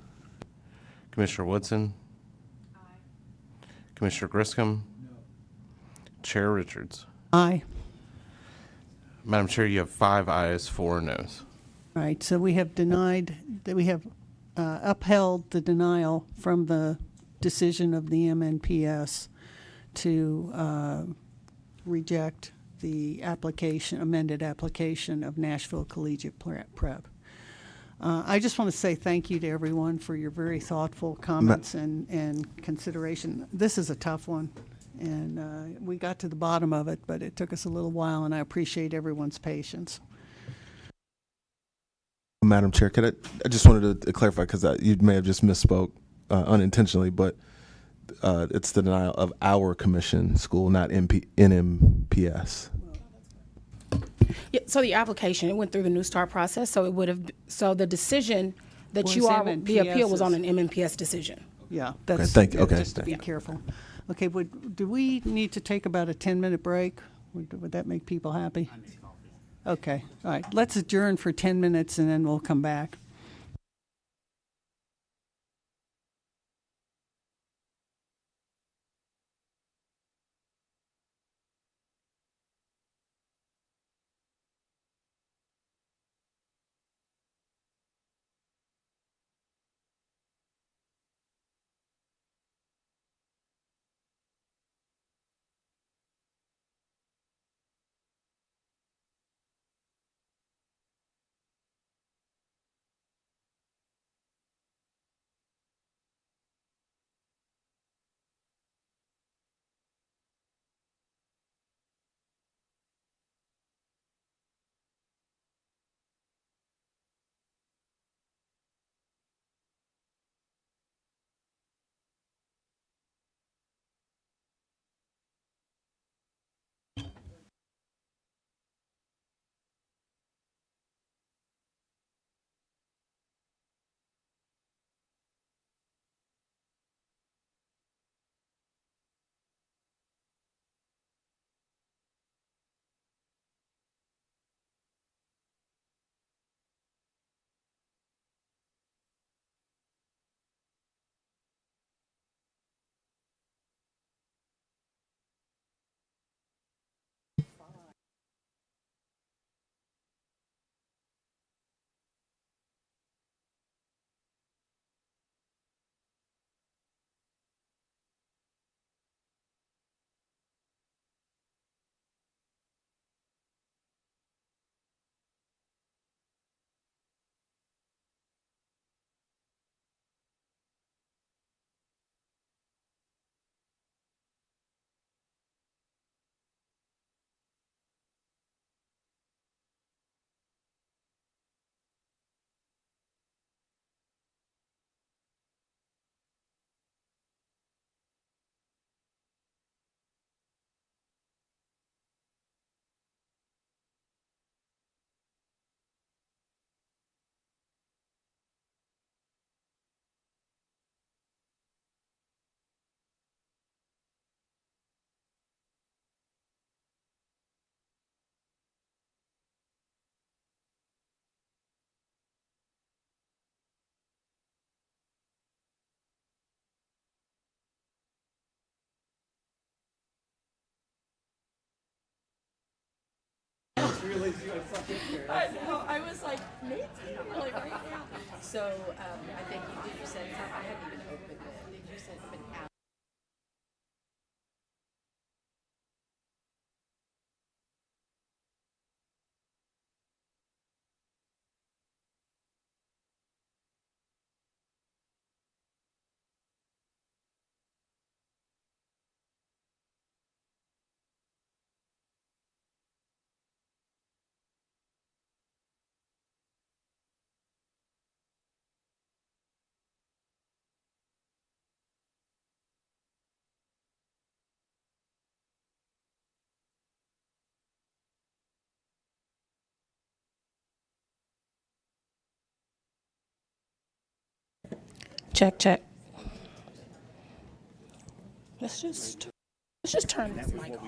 Commissioner Woodson. Commissioner Griscom. Chair Richards. Aye. Madam Chair, you have 5 ayes, 4 noes. All right, so we have upheld the denial from the decision of the MNPS to reject the amended application of Nashville Collegiate Prep. I just want to say thank you to everyone for your very thoughtful comments and consideration. This is a tough one, And we got to the bottom of it, but it took us a little while, and I appreciate everyone's patience. Madam Chair, I just wanted to clarify because you may have just misspoke unintentionally, but it's the denial of our commission school, not NMPS. Yeah, so the application, it went through the New Start process, so it would have, so the decision that Was you are, the appeal was on MNPS's. an MNPS decision. Yeah, that's, thank you. yeah, Okay, just to be thank careful. Okay, do we need to take about a 10-minute break? Would that make people happy? Okay, all right, let's adjourn for 10 minutes and then we'll come back. I know. I was like, Nate's like right now. So I think you said I hadn't even opened it. You said been out. Check, check. Let's just turn this mic off.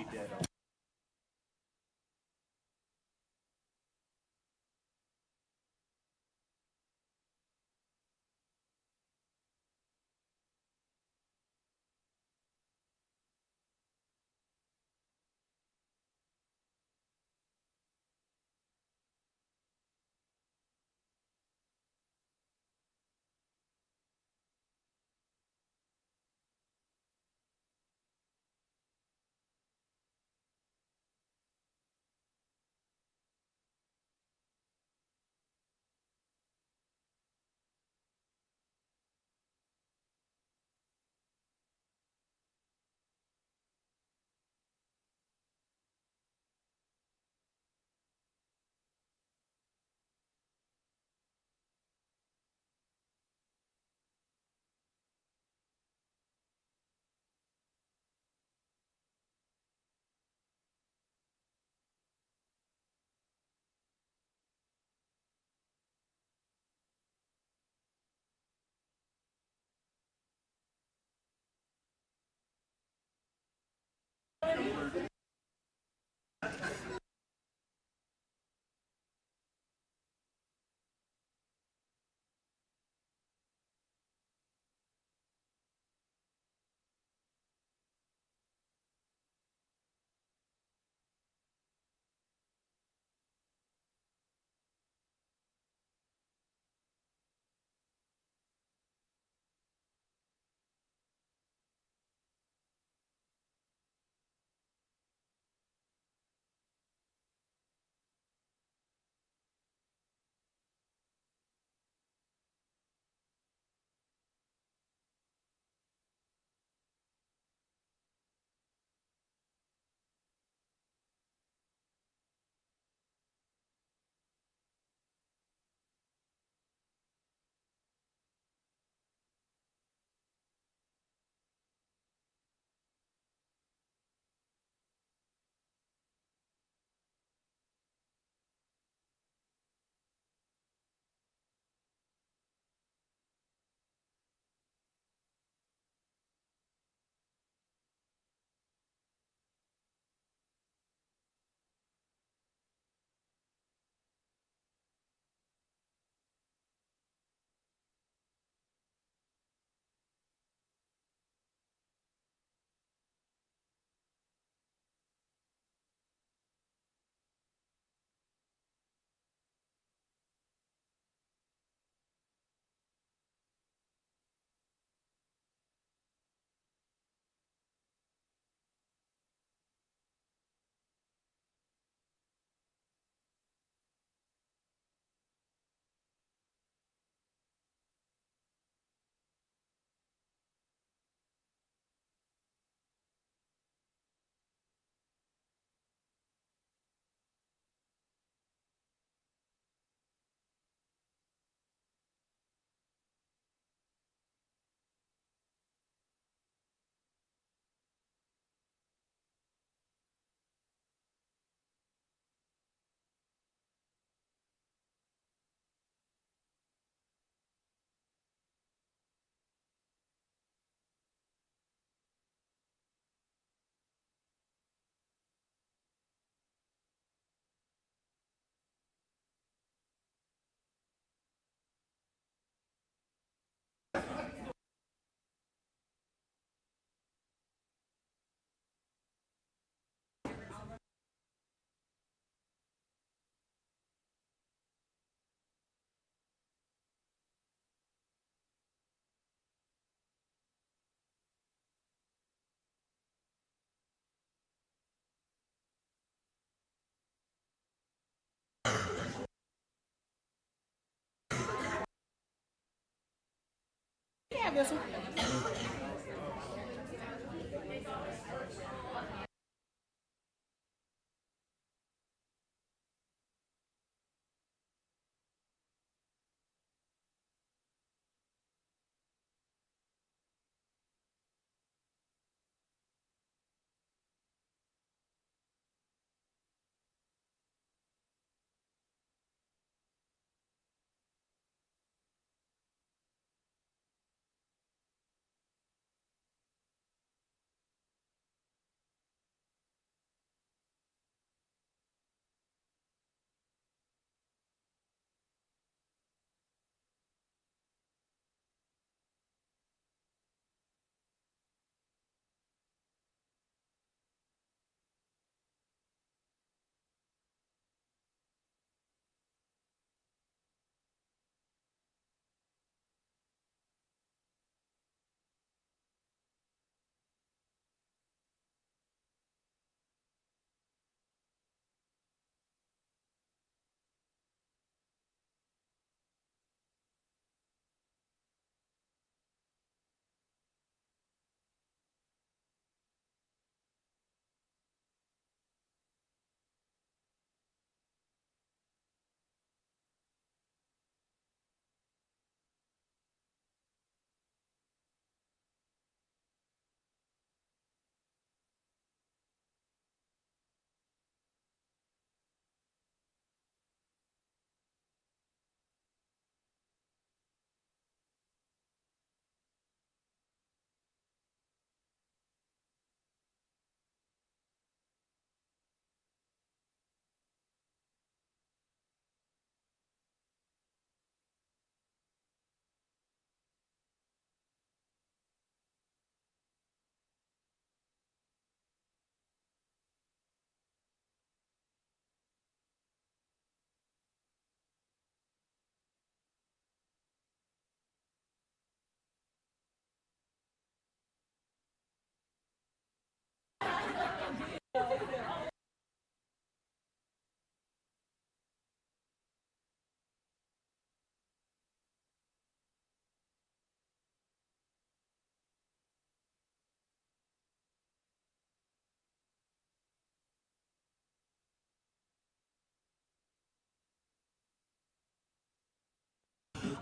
Yes, sir.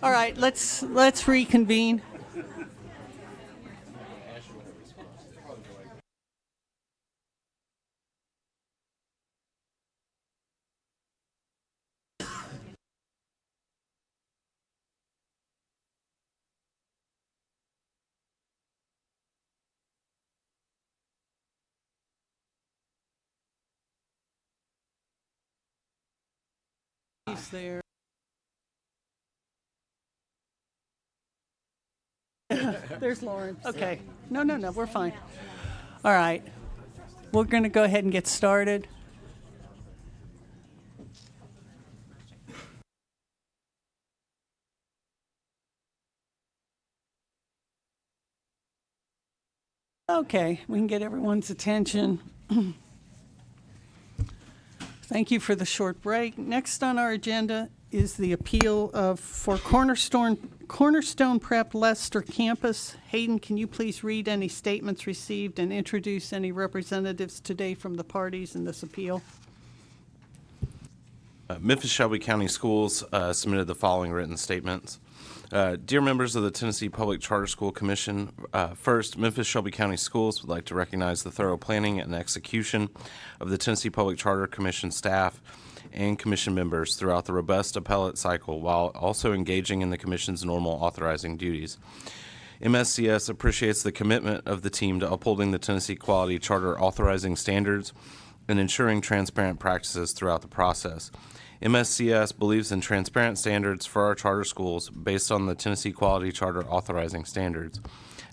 All right, let's reconvene. He's there. There's Lawrence. Okay. No, we're fine. All right. We're going to go ahead and get started. Okay, we can get everyone's attention. Thank you for the short break. Next on our agenda is the appeal for Cornerstone Prep Leicester Campus. Hayden, can you please read any statements received and introduce any representatives today from the parties in this appeal? Memphis Shelby County Schools submitted the following written statements. Dear members of the Tennessee Public Charter School Commission, first, Memphis Shelby County Schools would like to recognize the thorough planning and execution of the Tennessee Public Charter Commission staff and commission members throughout the robust appellate cycle while also engaging in the commission's normal authorizing duties. MSCS appreciates the commitment of the team to upholding the Tennessee Quality Charter authorizing standards and ensuring transparent practices throughout the process. MSCS believes in transparent standards for our charter schools based on the Tennessee Quality Charter authorizing standards.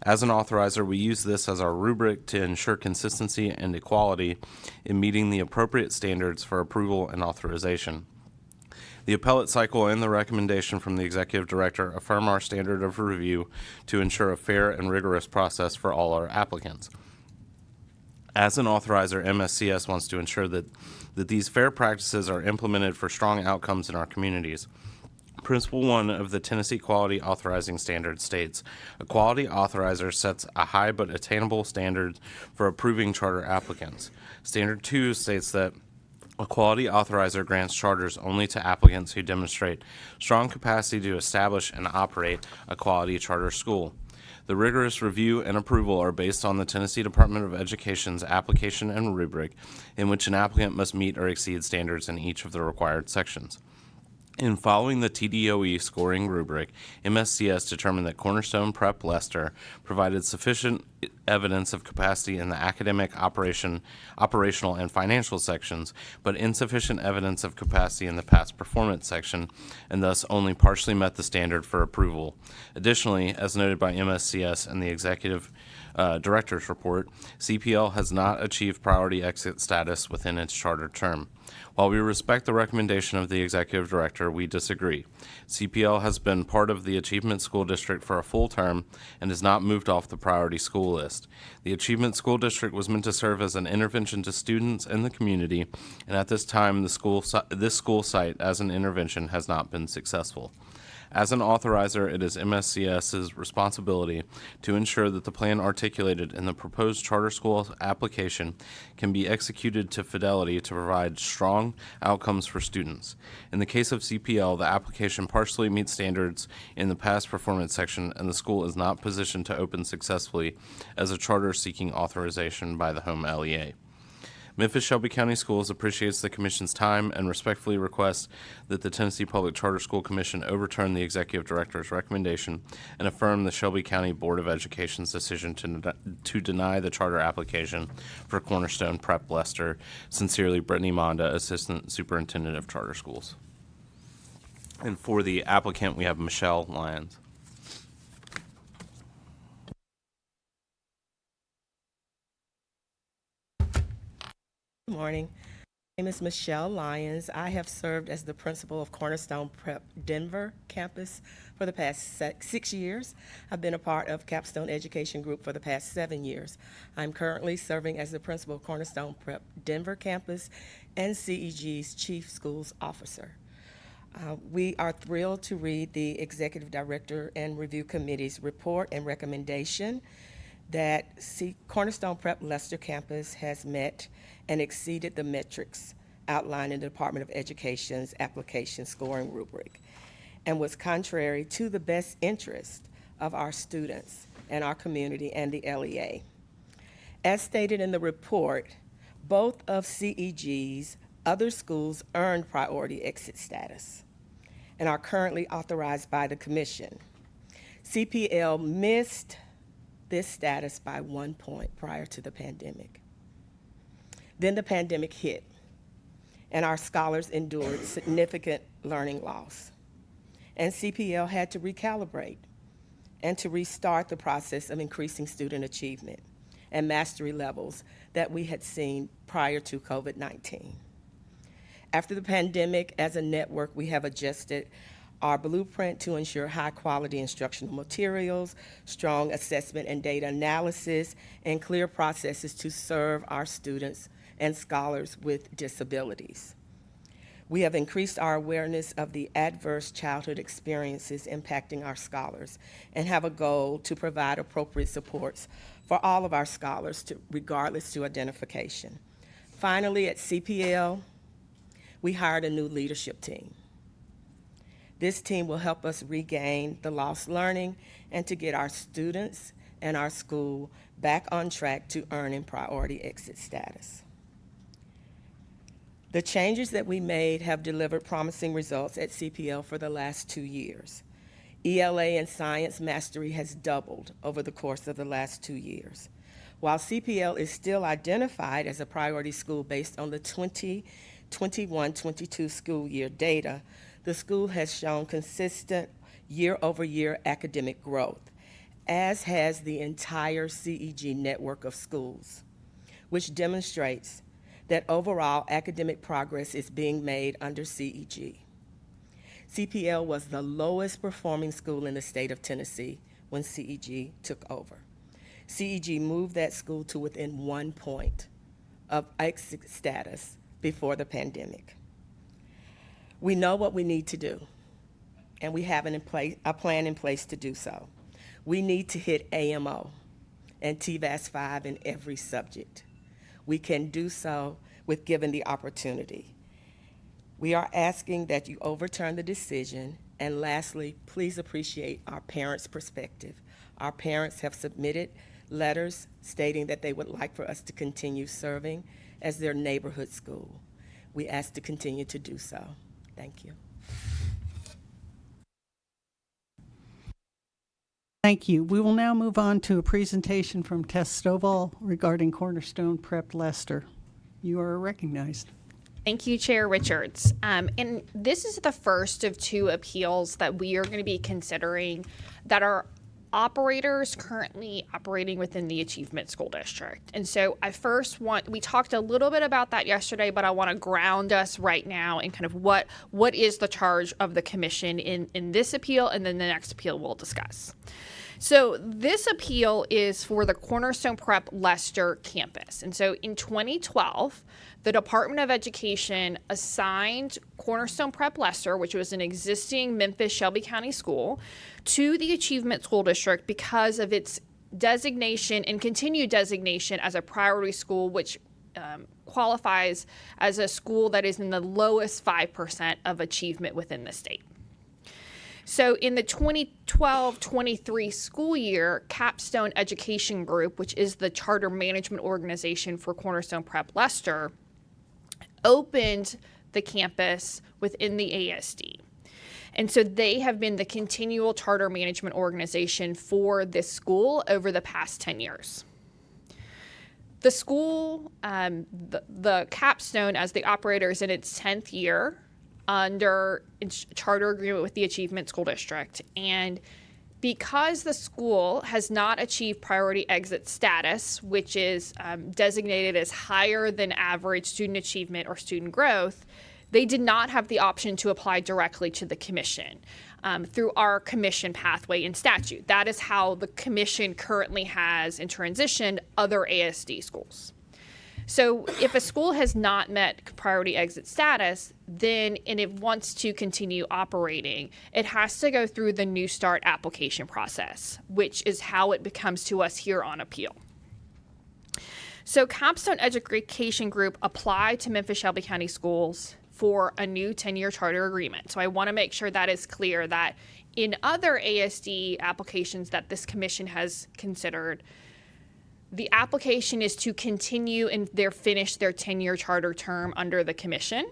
As an authorizer, we use this as our rubric to ensure consistency and equality in meeting the appropriate standards for approval and authorization. The appellate cycle and the recommendation from the executive director affirm our standard of review to ensure a fair and rigorous process for all our applicants. As an authorizer, MSCS wants to ensure that these fair practices are implemented for strong outcomes in our communities. Principle 1 of the Tennessee Quality Authorizing Standard states, a quality authorizer sets a high but attainable standard for approving charter applicants. Standard 2 states that a quality authorizer grants charters only to applicants who demonstrate strong capacity to establish and operate a quality charter school. The rigorous review and approval are based on the Tennessee Department of Education's application and rubric, in which an applicant must meet or exceed standards in each of the required sections. In following the TDOE scoring rubric, MSCS determined that Cornerstone Prep Leicester provided sufficient evidence of capacity in the academic, operational, and financial sections, but insufficient evidence of capacity in the past performance section, and thus only partially met the standard for approval. Additionally, as noted by MSCS and the Executive Director's report, CPL has not achieved priority exit status within its charter term. While we respect the recommendation of the Executive Director, we disagree. CPL has been part of the Achievement School District for a full term and has not moved off the priority school list. The Achievement School District was meant to serve as an intervention to students and the community, and at this time, this school site as an intervention has not been successful. As an authorizer, it is MSCS's responsibility to ensure that the plan articulated in the proposed charter school application can be executed to fidelity to provide strong outcomes for students. In the case of CPL, the application partially meets standards in the past performance section, and the school is not positioned to open successfully as a charter seeking authorization by the home LEA. Memphis-Shelby County Schools appreciates the Commission's time and respectfully requests that the Tennessee Public Charter School Commission overturn the Executive Director's recommendation and affirm the Shelby County Board of Education's decision to deny the charter application for Cornerstone Prep Leicester. Sincerely, Brittany Monda, Assistant Superintendent of Charter Schools. And for the applicant, we have Michelle Lyons. Good morning. My name is Michelle Lyons. I have served as the principal of Cornerstone Prep Denver campus for the past 6 years. I've been a part of Capstone Education Group for the past 7 years. I'm currently serving as the principal of Cornerstone Prep Denver campus and CEG's Chief Schools Officer. We are thrilled to read the Executive Director and Review Committee's report and recommendation that Cornerstone Prep Leicester campus has met and exceeded the metrics outlined in the Department of Education's application scoring rubric, and was contrary to the best interest of our students and our community and the LEA. As stated in the report, both of CEG's other schools earned priority exit status and are currently authorized by the Commission. CPL missed this status by 1 point prior to the pandemic. Then the pandemic hit, and our scholars endured significant learning loss. And CPL had to recalibrate and to restart the process of increasing student achievement and mastery levels that we had seen prior to COVID-19. After the pandemic, as a network, we have adjusted our blueprint to ensure high-quality instructional materials, strong assessment and data analysis, and clear processes to serve our students and scholars with disabilities. We have increased our awareness of the adverse childhood experiences impacting our scholars and have a goal to provide appropriate supports for all of our scholars, regardless to identification. Finally, at CPL, we hired a new leadership team. This team will help us regain the lost learning and to get our students and our school back on track to earning priority exit status. The changes that we made have delivered promising results at CPL for the last 2 years. ELA and science mastery has doubled over the course of the last 2 years. While CPL is still identified as a priority school based on the 2021-22 school year data, the school has shown consistent year-over-year academic growth, as has the entire CEG network of schools, which demonstrates that overall academic progress is being made under CEG. CPL was the lowest performing school in the state of Tennessee when CEG took over. CEG moved that school to within 1 point of exit status before the pandemic. We know what we need to do. and we have a plan in place to do so. We need to hit AMO and TVAS 5 in every subject. We can do so with given the opportunity. We are asking that you overturn the decision, and lastly, please appreciate our parents' perspective. Our parents have submitted letters stating that they would like for us to continue serving as their neighborhood school. We ask to continue to do so. Thank you. Thank you. We will now move on to a presentation from Tess Stovall regarding Cornerstone Prep Leicester. You are recognized. Thank you, Chair Richards. And this is the first of two appeals that we are going to be considering that are operators currently operating within the Achievement School District. And so we talked a little bit about that yesterday, but I want to ground us right now in kind of what is the charge of the commission in this appeal, and then the next appeal we'll discuss. So this appeal is for the Cornerstone Prep Leicester campus. And so in 2012, the Department of Education assigned Cornerstone Prep Leicester, which was an existing Memphis Shelby County school, to the Achievement School District because of its designation and continued designation as a priority school, which qualifies as a school that is in the lowest 5% of achievement within the state. So in the 2012-23 school year, Capstone Education Group, which is the charter management organization for Cornerstone Prep Leicester, opened the campus within the ASD. And so they have been the continual charter management organization for this school over the past 10 years. The school, the Capstone as the operator, is in its 10th year under its charter agreement with the Achievement School District. And because the school has not achieved priority exit status, which is designated as higher than average student achievement or student growth, they did not have the option to apply directly to the commission through our commission pathway in statute. That is how the commission currently has in transition other ASD schools. So if a school has not met priority exit status, then and it wants to continue operating, it has to go through the New Start application process, which is how it becomes to us here on appeal. So Capstone Education Group applied to Memphis Shelby County Schools for a new 10-year charter agreement. So I want to make sure that is clear that in other ASD applications that this commission has considered, the application is to continue and finish their 10-year charter term under the commission,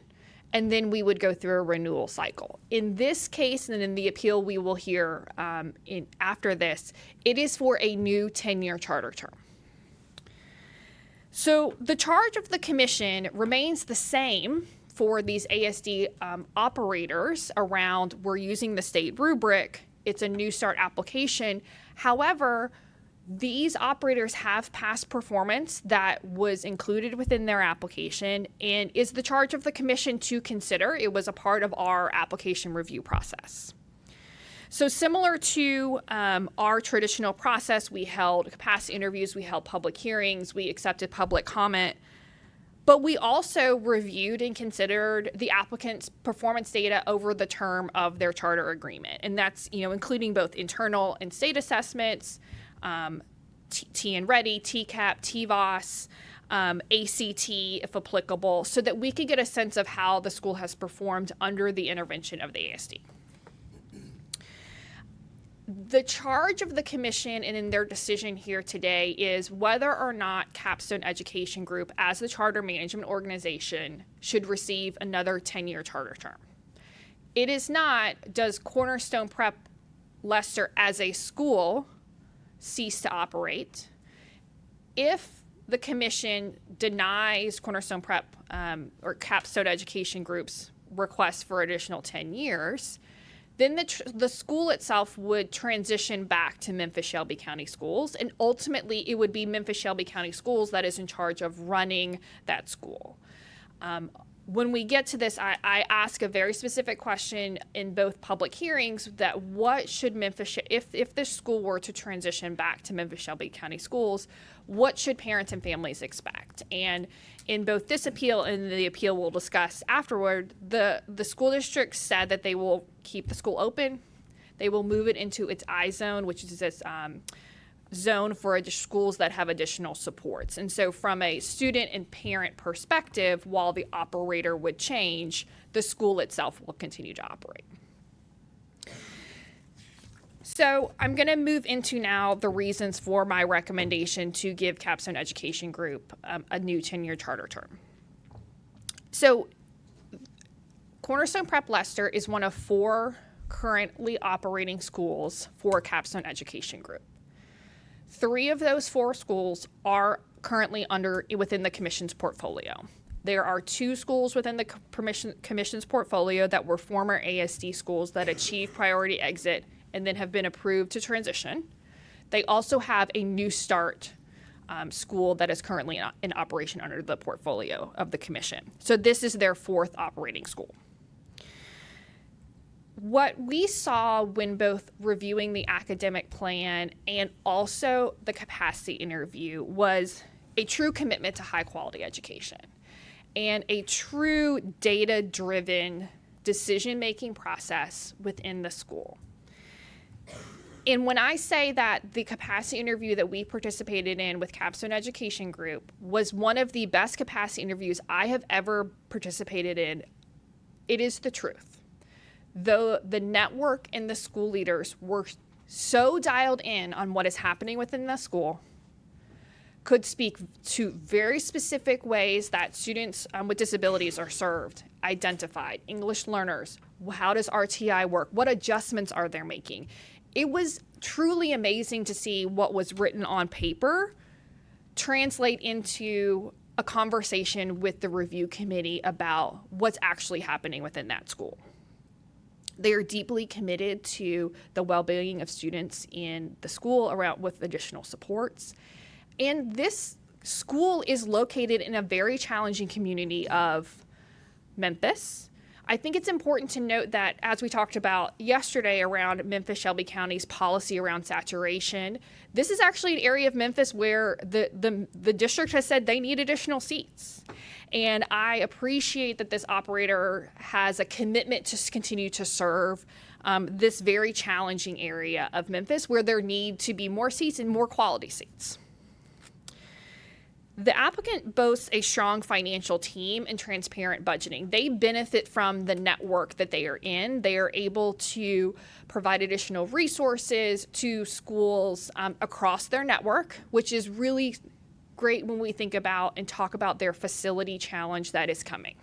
and then we would go through a renewal cycle. In this case, and in the appeal we will hear after this, it is for a new 10-year charter term. So the charge of the commission remains the same for these ASD operators around we're using the state rubric, it's a New Start application. However, these operators have past performance that was included within their application and is the charge of the commission to consider. It was a part of our application review process. So similar to our traditional process, we held capacity interviews, we held public hearings, we accepted public comment, but we also reviewed and considered the applicant's performance data over the term of their charter agreement. And that's, including both internal and state assessments, TN Ready, TCAP, TVOS, ACT, if applicable, so that we could get a sense of how the school has performed under the intervention of the ASD. The charge of the commission and in their decision here today is whether or not Capstone Education Group, as the charter management organization, should receive another 10-year charter term. It is not, does Cornerstone Prep Leicester as a school cease to operate? If the commission denies Cornerstone Prep or Capstone Education Group's request for additional 10 years, then the school itself would transition back to Memphis Shelby County Schools, and ultimately it would be Memphis Shelby County Schools that is in charge of running that school. when we get to this, I ask a very specific question in both public hearings that what should Memphis, if this school were to transition back to Memphis-Shelby County Schools, what should parents and families expect? And in both this appeal and the appeal we'll discuss afterward, the school district said that they will keep the school open. They will move it into its I zone, which is this zone for schools that have additional supports. And so from a student and parent perspective, while the operator would change, the school itself will continue to operate. So I'm going to move into now the reasons for my recommendation to give Capstone Education Group a new 10-year charter term. So Cornerstone Prep Leicester is one of 4 currently operating schools for Capstone Education Group. 3 of those 4 schools are currently within the commission's portfolio. There are 2 schools within the commission's portfolio that were former ASD schools that achieved priority exit and then have been approved to transition. They also have a New Start school that is currently in operation under the portfolio of the commission. So this is their 4th operating school. What we saw when both reviewing the academic plan and also the capacity interview was a true commitment to high quality education and a true data-driven decision-making process within the school. And when I say that the capacity interview that we participated in with Capstone Education Group was one of the best capacity interviews I have ever participated in, it is the truth. Though the network and the school leaders were so dialed in on what is happening within the school, could speak to very specific ways that students with disabilities are served, identified, English learners, how does RTI work, what adjustments are they making. It was truly amazing to see what was written on paper translate into a conversation with the review committee about what's actually happening within that school. They are deeply committed to the well-being of students in the school with additional supports. And this school is located in a very challenging community of Memphis. I think it's important to note that, as we talked about yesterday around Memphis-Shelby County's policy around saturation, this is actually an area of Memphis where the district has said they need additional seats. And I appreciate that this operator has a commitment to continue to serve this very challenging area of Memphis where there need to be more seats and more quality seats. The applicant boasts a strong financial team and transparent budgeting. They benefit from the network that they are in. They are able to provide additional resources to schools across their network, which is really great when we think about and talk about their facility challenge that is coming.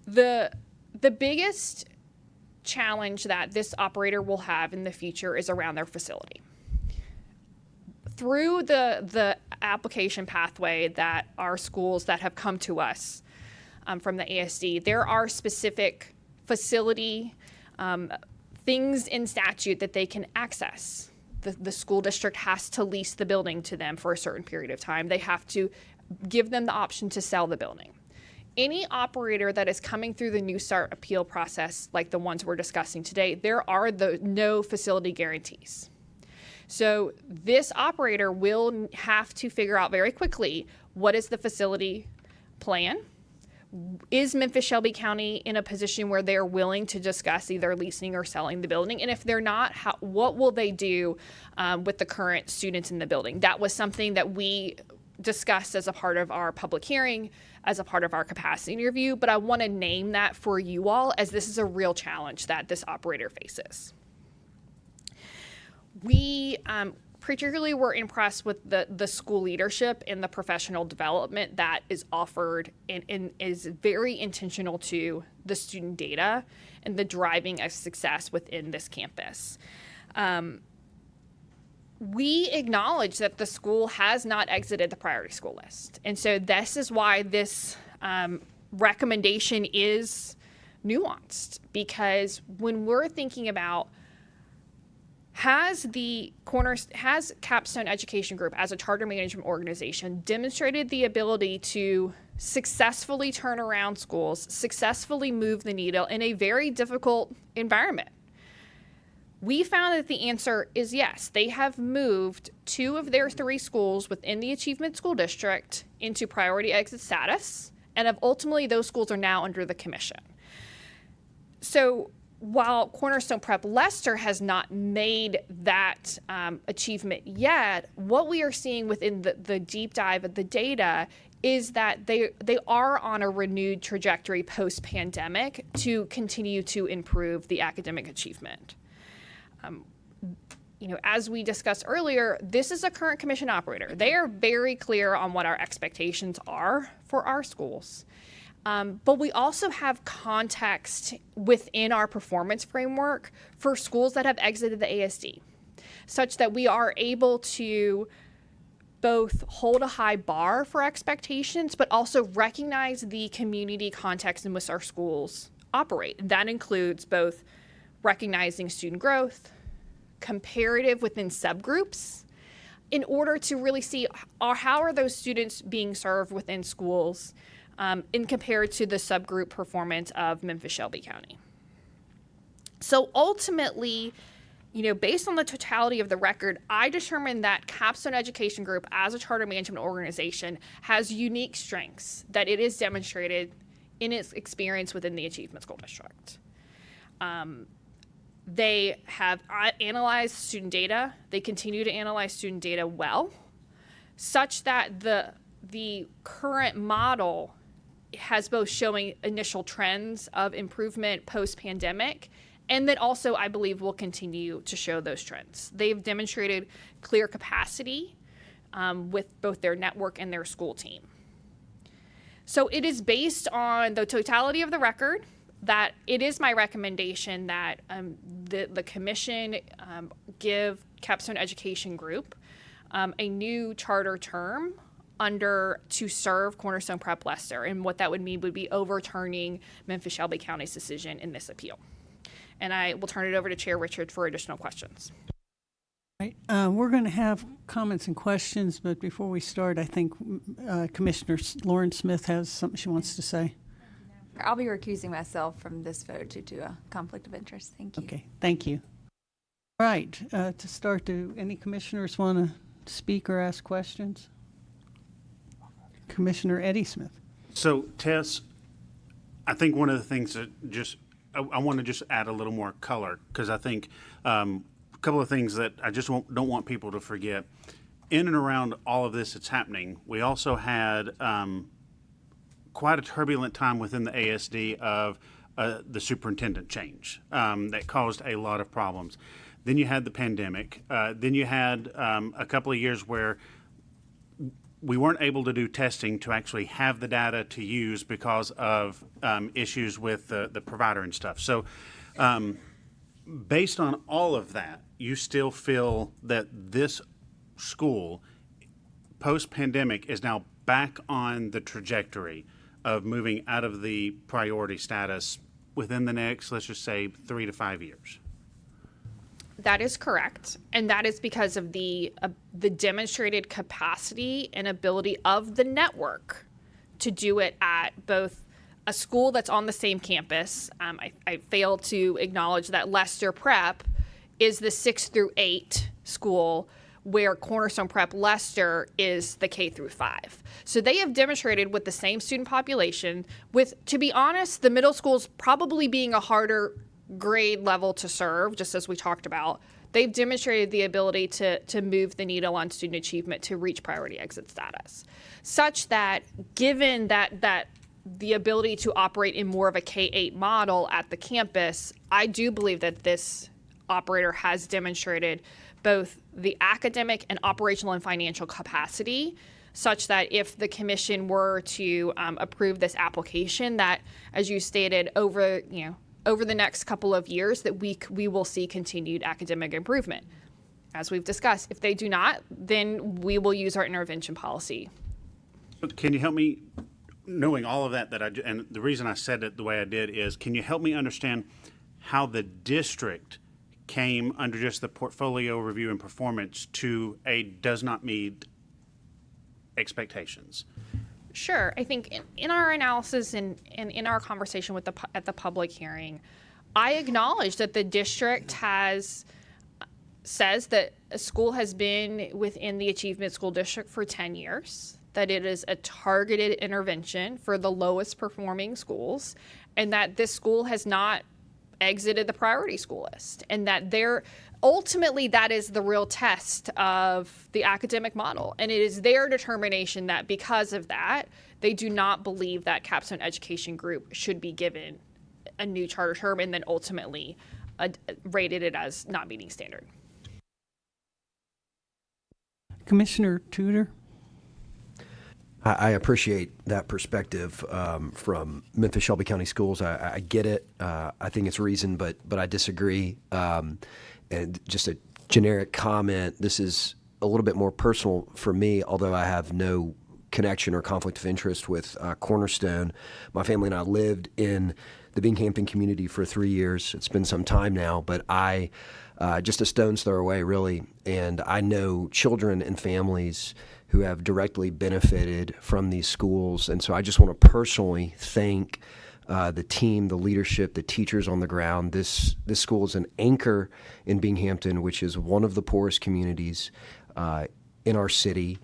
The biggest challenge that this operator will have in the future is around their facility. Through the application pathway that our schools that have come to us from the ASD, there are specific facility things in statute that they can access. The school district has to lease the building to them for a certain period of time. They have to give them the option to sell the building. Any operator that is coming through the New Start appeal process, like the ones we're discussing today, there are no facility guarantees. So this operator will have to figure out very quickly, what is the facility plan? Is Memphis-Shelby County in a position where they're willing to discuss either leasing or selling the building? And if they're not, what will they do with the current students in the building? That was something that we discussed as a part of our public hearing, as a part of our capacity interview, but I want to name that for you all, as this is a real challenge that this operator faces. We particularly were impressed with the school leadership and the professional development that is offered and is very intentional to the student data and the driving of success within this campus. We acknowledge that the school has not exited the priority school list. And so this is why this recommendation is nuanced, because when we're thinking about Has Capstone Education Group as a charter management organization demonstrated the ability to successfully turn around schools, successfully move the needle in a very difficult environment? We found that the answer is yes. They have moved 2 of their 3 schools within the Achievement School District into priority exit status, and ultimately those schools are now under the commission. So while Cornerstone Prep Leicester has not made that achievement yet, what we are seeing within the deep dive of the data is that they are on a renewed trajectory post-pandemic to continue to improve the academic achievement. As we discussed earlier, this is a current commission operator. They are very clear on what our expectations are for our schools. But we also have context within our performance framework for schools that have exited the ASD, such that we are able to both hold a high bar for expectations, but also recognize the community context in which our schools operate. That includes both recognizing student growth, comparative within subgroups, in order to really see how are those students being served within schools in compared to the subgroup performance of Memphis-Shelby County. So ultimately, based on the totality of the record, I determined that Capstone Education Group as a charter management organization has unique strengths that it is demonstrated in its experience within the Achievement School District. They have analyzed student data. They continue to analyze student data well, such that the current model has both showing initial trends of improvement post-pandemic, and that also, I believe, will continue to show those trends. They've demonstrated clear capacity with both their network and their school team. So it is based on the totality of the record that it is my recommendation that the commission give Capstone Education Group a new charter term to serve Cornerstone Prep Leicester, and what that would mean would be overturning Memphis-Shelby County's decision in this appeal. And I will turn it over to Chair Richard for additional questions. Right. We're going to have comments and questions, but before we start, I think Commissioner Lauren Smith has something she wants to say. I'll be recusing myself from this vote due to a conflict of interest. Thank you. Okay, thank you. All right, to start, do any commissioners want to speak or ask questions? Commissioner Eddie Smith. So, Tess, I think one of the things that I want to just add a little more color, because I think a couple of things that I just don't want people to forget. In and around all of this that's happening, we also had quite a turbulent time within the ASD of the superintendent change that caused a lot of problems. Then you had the pandemic. Then you had a couple of years where we weren't able to do testing to actually have the data to use because of issues with the provider and stuff. So based on all of that, you still feel that this school, post-pandemic, is now back on the trajectory of moving out of the priority status within the next, let's just say, 3 to 5 years? That is correct, and that is because of the demonstrated capacity and ability of the network to do it at both a school that's on the same campus. I failed to acknowledge that Leicester Prep is the 6 through 8 school, where Cornerstone Prep Leicester is the K through 5. So they have demonstrated with the same student population, with, to be honest, the middle schools probably being a harder grade level to serve, just as we talked about, they've demonstrated the ability to move the needle on student achievement to reach priority exit status, such that given that the ability to operate in more of a K-8 model at the campus, I do believe that this operator has demonstrated both the academic and operational and financial capacity, such that if the commission were to approve this application, that, as you stated, over the next couple of years, that we will see continued academic improvement. As we've discussed, if they do not, then we will use our intervention policy. Can you help me, knowing all of that, and the reason I said it the way I did is, can you help me understand how the district came under just the portfolio review and performance to a does not meet expectations? Sure. I think in our analysis and in our conversation with at the public hearing, I acknowledge that the district says that a school has been within the Achievement School District for 10 years, that it is a targeted intervention for the lowest performing schools, and that this school has not exited the priority school list, and that ultimately that is the real test of the academic model. And it is their determination that because of that, they do not believe that Capstone Education Group should be given a new charter term and then ultimately rated it as not meeting standard. Commissioner Tudor? I appreciate that perspective from Memphis Shelby County Schools. I get it. I think it's reasoned, but I disagree. And just a generic comment, this is a little bit more personal for me, although I have no connection or conflict of interest with Cornerstone. My family and I lived in the Binghamton community for 3 years. It's been some time now, but I just a stone's throw away, really. And I know children and families who have directly benefited from these schools. And so I just want to personally thank the team, the leadership, the teachers on the ground. This school is an anchor in Binghamton, which is one of the poorest communities in our city.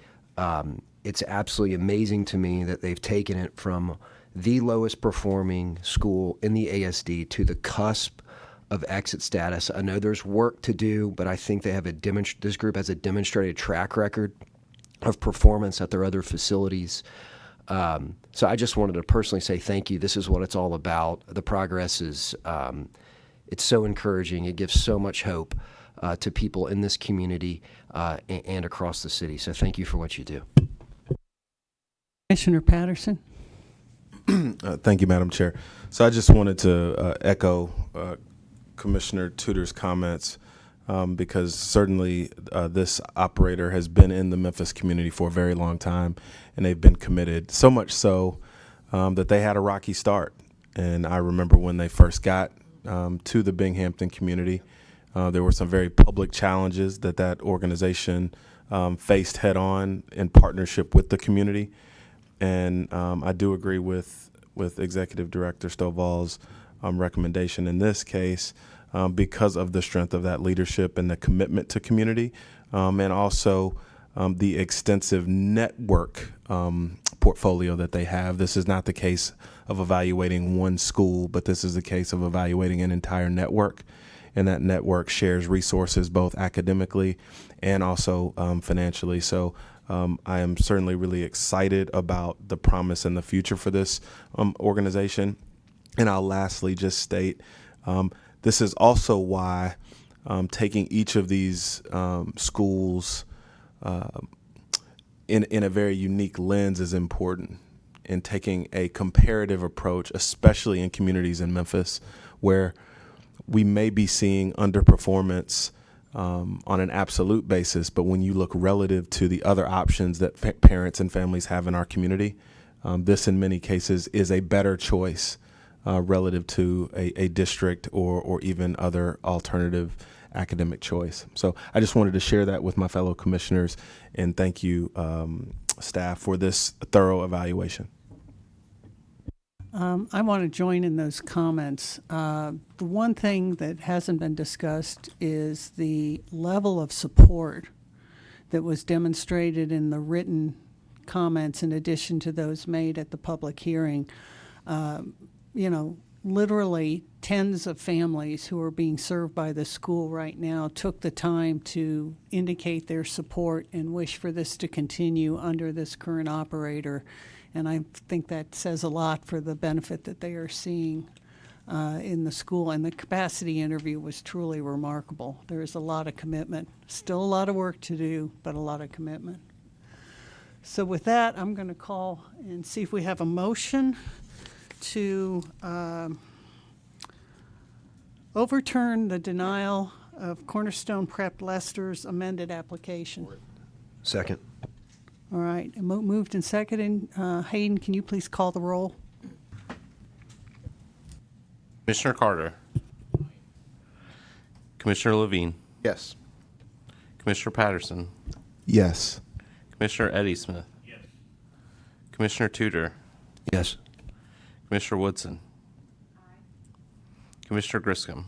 It's absolutely amazing to me that they've taken it from the lowest performing school in the ASD to the cusp of exit status. I know there's work to do, but I think they have this group has a demonstrated track record of performance at their other facilities. So I just wanted to personally say thank you. This is what it's all about. The progress is, it's so encouraging. It gives so much hope to people in this community and across the city. So thank you for what you do. Commissioner Patterson? Thank you, Madam Chair. So I just wanted to echo Commissioner Tudor's comments because certainly this operator has been in the Memphis community for a very long time, and they've been committed, so much so that they had a rocky start. And I remember when they first got to the Binghamton community, there were some very public challenges that organization faced head on in partnership with the community. And I do agree with Executive Director Stovall's recommendation in this case because of the strength of that leadership and the commitment to community, and also the extensive network portfolio that they have. This is not the case of evaluating one school, but this is the case of evaluating an entire network. And that network shares resources both academically and also financially. So I am certainly really excited about the promise and the future for this organization. And I'll lastly just state this is also why taking each of these schools in a very unique lens is important, and taking a comparative approach, especially in communities in Memphis where we may be seeing underperformance on an absolute basis, but when you look relative to the other options that parents and families have in our community, this in many cases is a better choice relative to a district or even other alternative academic choice. So I just wanted to share that with my fellow commissioners, and thank you, staff, for this thorough evaluation. I want to join in those comments. The one thing that hasn't been discussed is the level of support that was demonstrated in the written comments in addition to those made at the public hearing. Literally tens of families who are being served by the school right now took the time to indicate their support and wish for this to continue under this current operator. And I think that says a lot for the benefit that they are seeing in the school. And the capacity interview was truly remarkable. There is a lot of commitment. Still a lot of work to do, but a lot of commitment. So with that, I'm going to call and see if we have a motion to overturn the denial of Cornerstone Prep Lester's amended application. Second. All right, moved and seconded. Hayden, can you please call the roll? Commissioner Carter. Commissioner Levine, Yes. Commissioner Patterson, Yes. Commissioner Eddie Smith, Commissioner Tudor, Yes. Commissioner Woodson, Commissioner Griscom,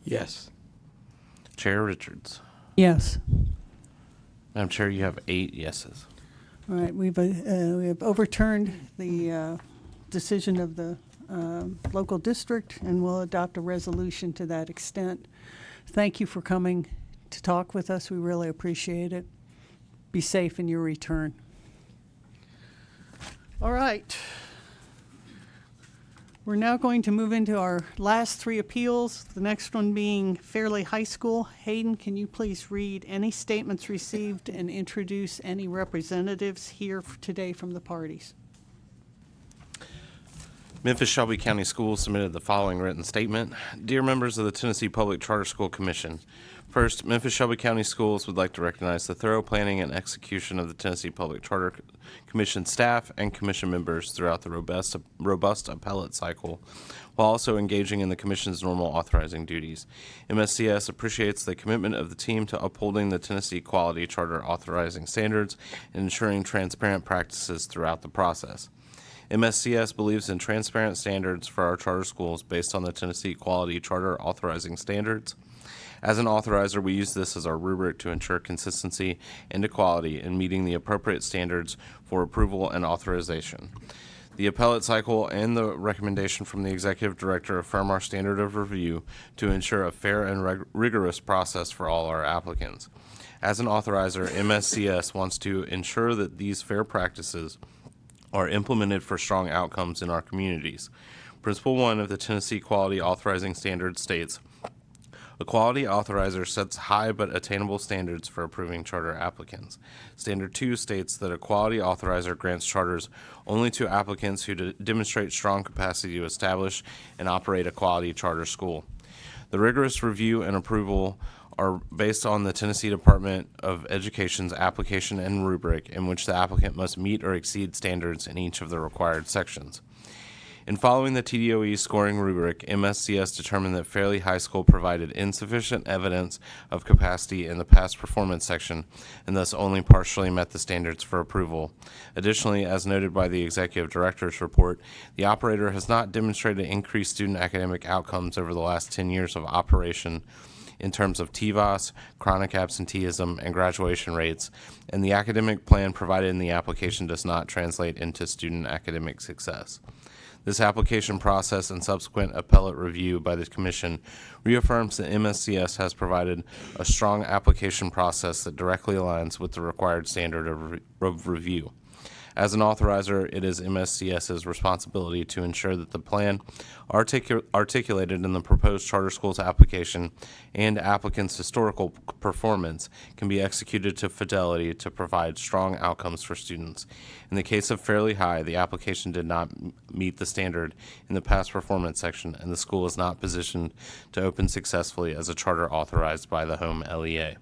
Yes. Chair Richards. Yes. Madam Chair, you have 8 yeses. All right, we have overturned the decision of the local district, and we'll adopt a resolution to that extent. Thank you for coming to talk with us. We really appreciate it. Be safe in your return. All right. We're now going to move into our last 3 appeals, the next one being Fairleigh High School. Hayden, can you please read any statements received and introduce any representatives here today from the parties? Memphis Shelby County Schools submitted the following written statement. Dear members of the Tennessee Public Charter School Commission, first, Memphis Shelby County Schools would like to recognize the thorough planning and execution of the Tennessee Public Charter Commission staff and commission members throughout the robust appellate cycle, while also engaging in the Commission's normal authorizing duties. MSCS appreciates the commitment of the team to upholding the Tennessee Quality Charter authorizing standards and ensuring transparent practices throughout the process. MSCS believes in transparent standards for our charter schools based on the Tennessee Quality Charter authorizing standards. As an authorizer, we use this as our rubric to ensure consistency and equality in meeting the appropriate standards for approval and authorization. The appellate cycle and the recommendation from the executive director affirm our standard of review to ensure a fair and rigorous process for all our applicants. As an authorizer, MSCS wants to ensure that these fair practices are implemented for strong outcomes in our communities. Principle 1 of the Tennessee Quality Authorizing Standards states, a quality authorizer sets high but attainable standards for approving charter applicants. Standard 2 states that a quality authorizer grants charters only to applicants who demonstrate strong capacity to establish and operate a quality charter school. The rigorous review and approval are based on the Tennessee Department of Education's application and rubric in which the applicant must meet or exceed standards in each of the required sections. In following the TDOE scoring rubric, MSCS determined that Fairleigh High School provided insufficient evidence of capacity in the past performance section and thus only partially met the standards for approval. Additionally, as noted by the Executive Director's report, the operator has not demonstrated increased student academic outcomes over the last 10 years of operation in terms of TVOS, chronic absenteeism, and graduation rates, and the academic plan provided in the application does not translate into student academic success. This application process and subsequent appellate review by the Commission reaffirms that MSCS has provided a strong application process that directly aligns with the required standard of review. As an authorizer, it is MSCS's responsibility to ensure that the plan articulated in the proposed charter schools application and applicants' historical performance can be executed to fidelity to provide strong outcomes for students. In the case of Fairleigh High, the application did not meet the standard in the past performance section, and the school is not positioned to open successfully as a charter authorized by the home LEA.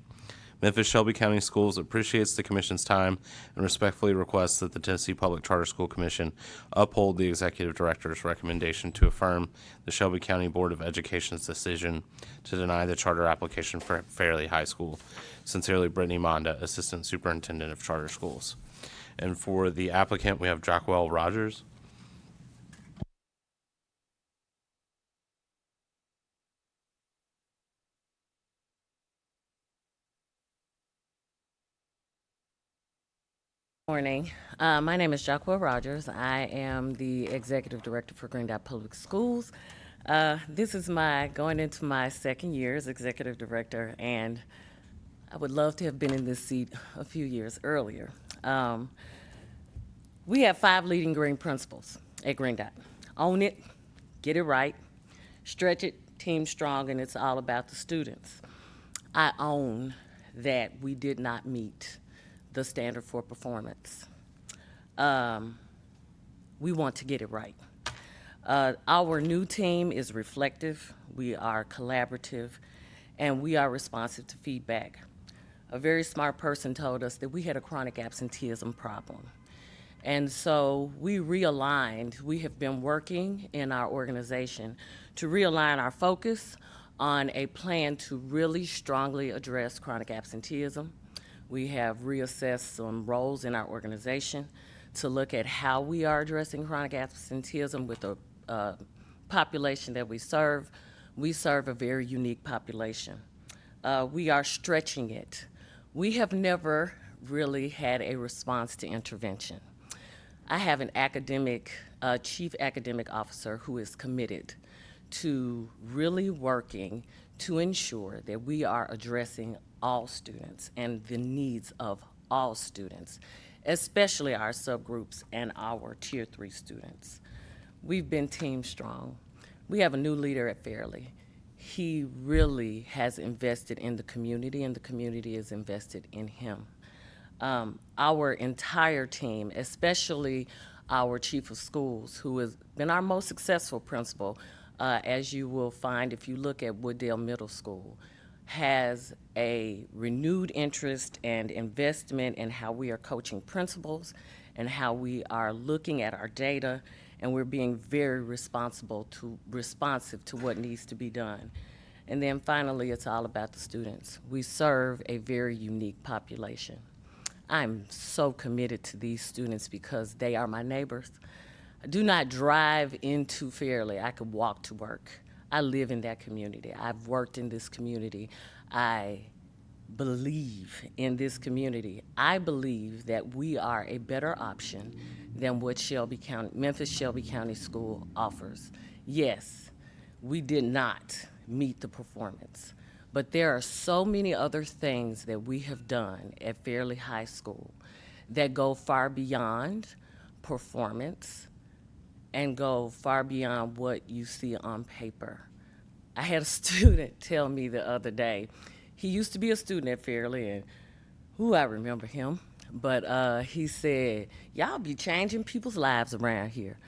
Memphis Shelby County Schools appreciates the Commission's time and respectfully requests that the Tennessee Public Charter School Commission uphold the Executive Director's recommendation to affirm the Shelby County Board of Education's decision to deny the charter application for Fairleigh High School. Sincerely, Brittany Monda, Assistant Superintendent of Charter Schools. And for the applicant, we have Jacquel Rogers. Morning. My name is Jacquel Rogers. I am the Executive Director for Greendale Public Schools. This is going into my second year as Executive Director, and I would love to have been in this seat a few years earlier. We have 5 leading green principles at Greendale. Own it, get it right, stretch it, team strong, and it's all about the students. I own that we did not meet the standard for performance. We want to get it right. Our new team is reflective, we are collaborative, and we are responsive to feedback. A very smart person told us that we had a chronic absenteeism problem. And so we realigned, we have been working in our organization to realign our focus on a plan to really strongly address chronic absenteeism. We have reassessed some roles in our organization to look at how we are addressing chronic absenteeism with the population that we serve. We serve a very unique population. We are stretching it. We have never really had a response to intervention. I have an chief academic officer who is committed to really working to ensure that we are addressing all students and the needs of all students, especially our subgroups and our Tier 3 students. We've been team strong. We have a new leader at Fairleigh. He really has invested in the community, and the community is invested in him. Our entire team, especially our chief of schools, who has been our most successful principal, as you will find if you look at Wooddale Middle School, has a renewed interest and investment in how we are coaching principals and how we are looking at our data, and we're being very responsive to what needs to be done. And then finally, it's all about the students. We serve a very unique population. I'm so committed to these students because they are my neighbors. I do not drive into Fairleigh. I could walk to work. I live in that community. I've worked in this community. I believe in this community. I believe that we are a better option than what Memphis Shelby County School offers. Yes, we did not meet the performance, but there are so many other things that we have done at Fairleigh High School that go far beyond performance and go far beyond what you see on paper. I had a student tell me the other day, he used to be a student at Fairleigh, and I remember him, but he said, y'all be changing people's lives around here.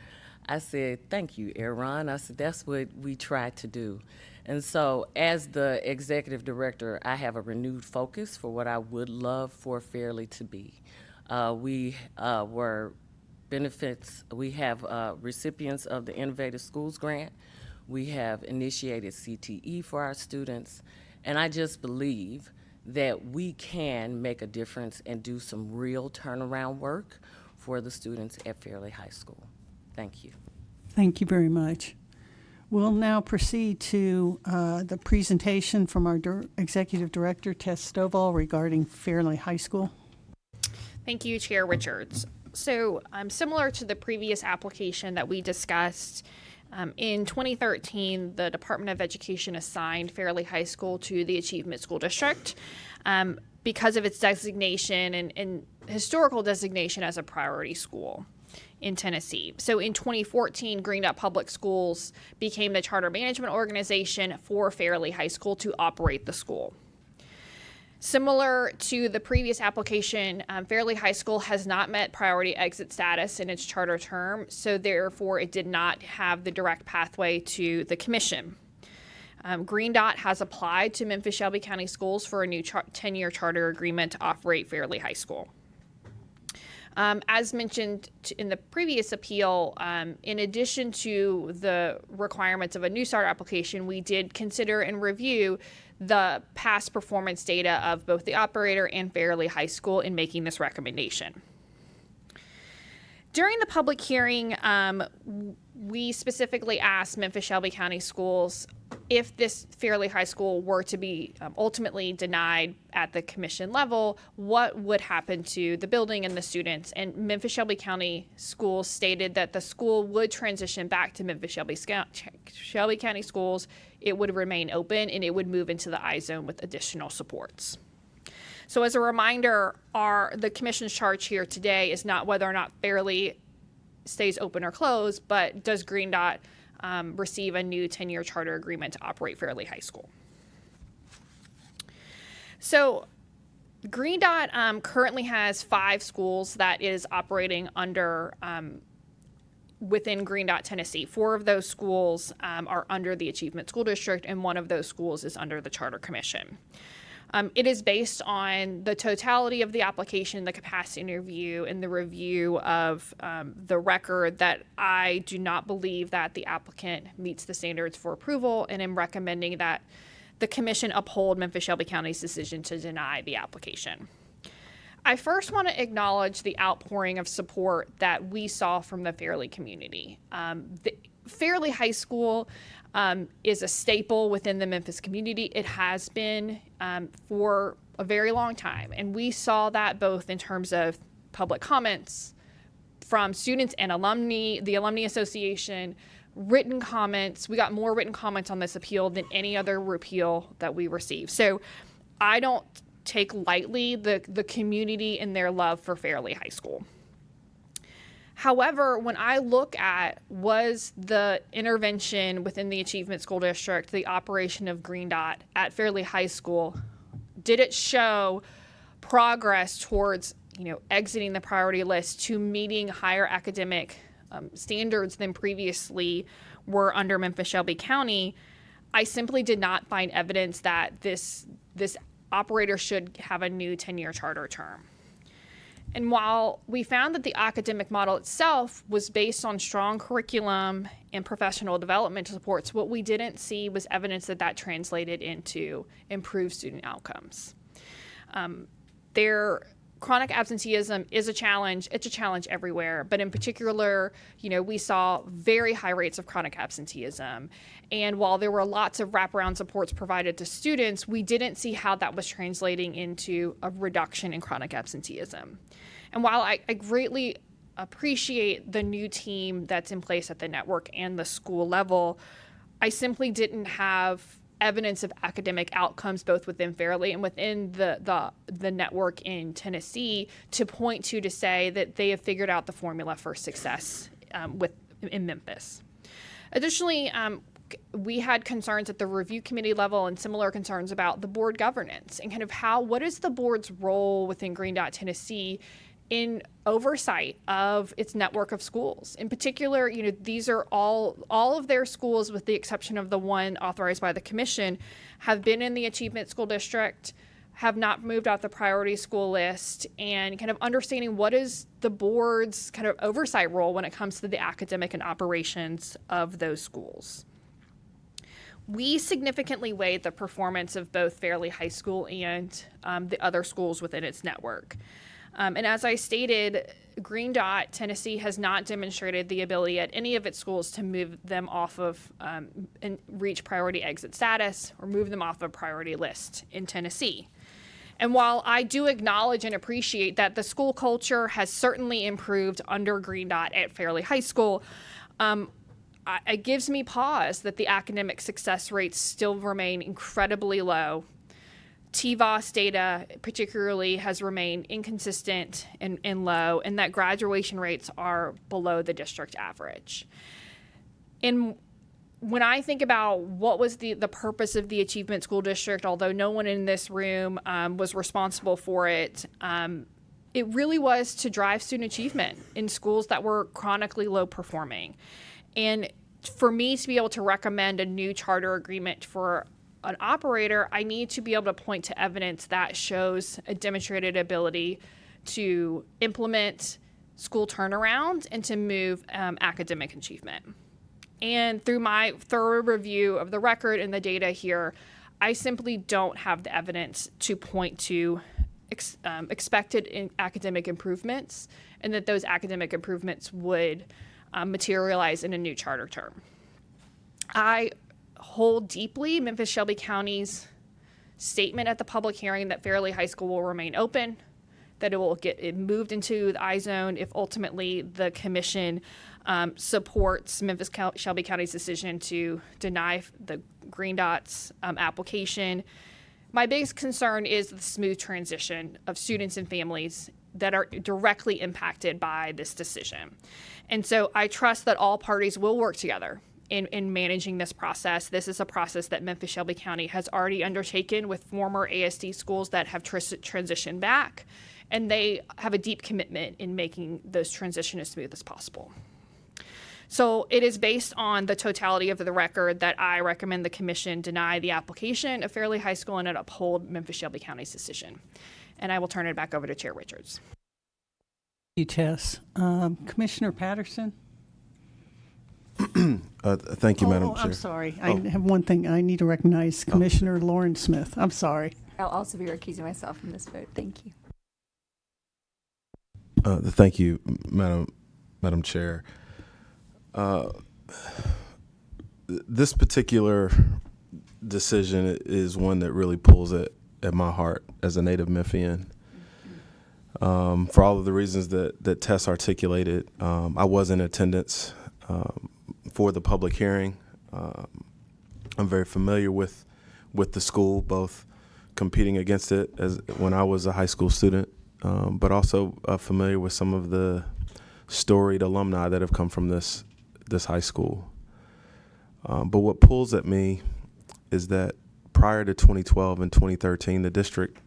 I said, thank you, Aaron. I said, that's what we try to do. And so as the executive director, I have a renewed focus for what I would love for Fairleigh to be. We were benefits, we have recipients of the Innovative Schools Grant. We have initiated CTE for our students. And I just believe that we can make a difference and do some real turnaround work for the students at Fairleigh High School. Thank you. Thank you very much. We'll now proceed to the presentation from our Executive Director, Tess Stovall, regarding Fairleigh High School. Thank you, Chair Richards. So similar to the previous application that we discussed, in 2013, the Department of Education assigned Fairleigh High School to the Achievement School District because of its designation and historical designation as a priority school in Tennessee. So in 2014, Green Dot Public Schools became the charter management organization for Fairleigh High School to operate the school. Similar to the previous application, Fairleigh High School has not met priority exit status in its charter term, so therefore it did not have the direct pathway to the commission. Green Dot has applied to Memphis Shelby County Schools for a new 10-year charter agreement to operate Fairleigh High School. As mentioned in the previous appeal, in addition to the requirements of a new starter application, we did consider and review the past performance data of both the operator and Fairleigh High School in making this recommendation. During the public hearing, we specifically asked Memphis Shelby County Schools if this Fairleigh High School were to be ultimately denied at the commission level, what would happen to the building and the students? And Memphis Shelby County Schools stated that the school would transition back to Memphis Shelby County Schools. It would remain open and it would move into the I-zone with additional supports. So as a reminder, the commission's charge here today is not whether or not Fairleigh stays open or closed, but does Green Dot receive a new 10-year charter agreement to operate Fairleigh High School. So Green Dot currently has 5 schools that is operating under within Green Dot, Tennessee. 4 of those schools are under the Achievement School District, and 1 of those schools is under the Charter Commission. It is based on the totality of the application, the capacity interview, and the review of the record that I do not believe that the applicant meets the standards for approval, and am recommending that the commission uphold Memphis Shelby County's decision to deny the application. I first want to acknowledge the outpouring of support that we saw from the Fairleigh community. The Fairleigh High School is a staple within the Memphis community. It has been for a very long time. And we saw that both in terms of public comments from students and alumni, the Alumni Association, written comments. We got more written comments on this appeal than any other repeal that we received. So I don't take lightly the community and their love for Fairleigh High School. However, when I look at was the intervention within the Achievement School District, the operation of Green Dot at Fairleigh High School, did it show progress towards, exiting the priority list to meeting higher academic standards than previously were under Memphis Shelby County? I simply did not find evidence that this operator should have a new 10-year charter term. And while we found that the academic model itself was based on strong curriculum and professional development supports, what we didn't see was evidence that translated into improved student outcomes. Their chronic absenteeism is a challenge. It's a challenge everywhere, but in particular, we saw very high rates of chronic absenteeism. And while there were lots of wraparound supports provided to students, we didn't see how that was translating into a reduction in chronic absenteeism. And while I greatly appreciate the new team that's in place at the network and the school level, I simply didn't have evidence of academic outcomes both within Fairleigh and within the network in Tennessee to point to say that they have figured out the formula for success in Memphis. Additionally, we had concerns at the review committee level and similar concerns about the board governance and kind of what is the board's role within Green Dot Tennessee in oversight of its network of schools. In particular, these are all of their schools, with the exception of the one authorized by the commission, have been in the Achievement School District, have not moved out the priority school list, and kind of understanding what is the board's kind of oversight role when it comes to the academic and operations of those schools. We significantly weighed the performance of both Fairleigh High School and the other schools within its network. And as I stated, Green Dot Tennessee has not demonstrated the ability at any of its schools to move them off of and reach priority exit status or move them off a priority list in Tennessee. And while I do acknowledge and appreciate that the school culture has certainly improved under Green Dot at Fairleigh High School, it gives me pause that the academic success rates still remain incredibly low. TVOS data particularly has remained inconsistent and low, and that graduation rates are below the district average. And when I think about what was the purpose of the Achievement School District, although no one in this room was responsible for it, it really was to drive student achievement in schools that were chronically low performing. And for me to be able to recommend a new charter agreement for an operator, I need to be able to point to evidence that shows a demonstrated ability to implement school turnaround and to move academic achievement. And through my thorough review of the record and the data here, I simply don't have the evidence to point to expected academic improvements, and that those academic improvements would materialize in a new charter term. I hold deeply Memphis Shelby County's statement at the public hearing that Fairleigh High School will remain open, that it will get moved into the I-zone if ultimately the commission supports Memphis Shelby County's decision to deny the Green Dot's application. My biggest concern is the smooth transition of students and families that are directly impacted by this decision. And so I trust that all parties will work together in managing this process. This is a process that Memphis Shelby County has already undertaken with former ASD schools that have transitioned back, and they have a deep commitment in making those transitions as smooth as possible. So it is based on the totality of the record that I recommend the commission deny the application of Fairleigh High School and uphold Memphis-Shelby County's decision. And I will turn it back over to Chair Richards. Thank you, Tess. Commissioner Patterson? Thank you, Madam Chair. I'm sorry. I have one thing. I need to recognize Commissioner Lauren Smith. I'm sorry. I'll also be recusing myself from this vote. Thank you. Thank you, Madam Chair. This particular decision is one that really pulls at my heart as a native Memphian. For all of the reasons that Tess articulated, I was in attendance for the public hearing. I'm very familiar with the school, both competing against it as when I was a high school student, but also familiar with some of the storied alumni that have come from this high school. But what pulls at me is that prior to 2012 and 2013, the district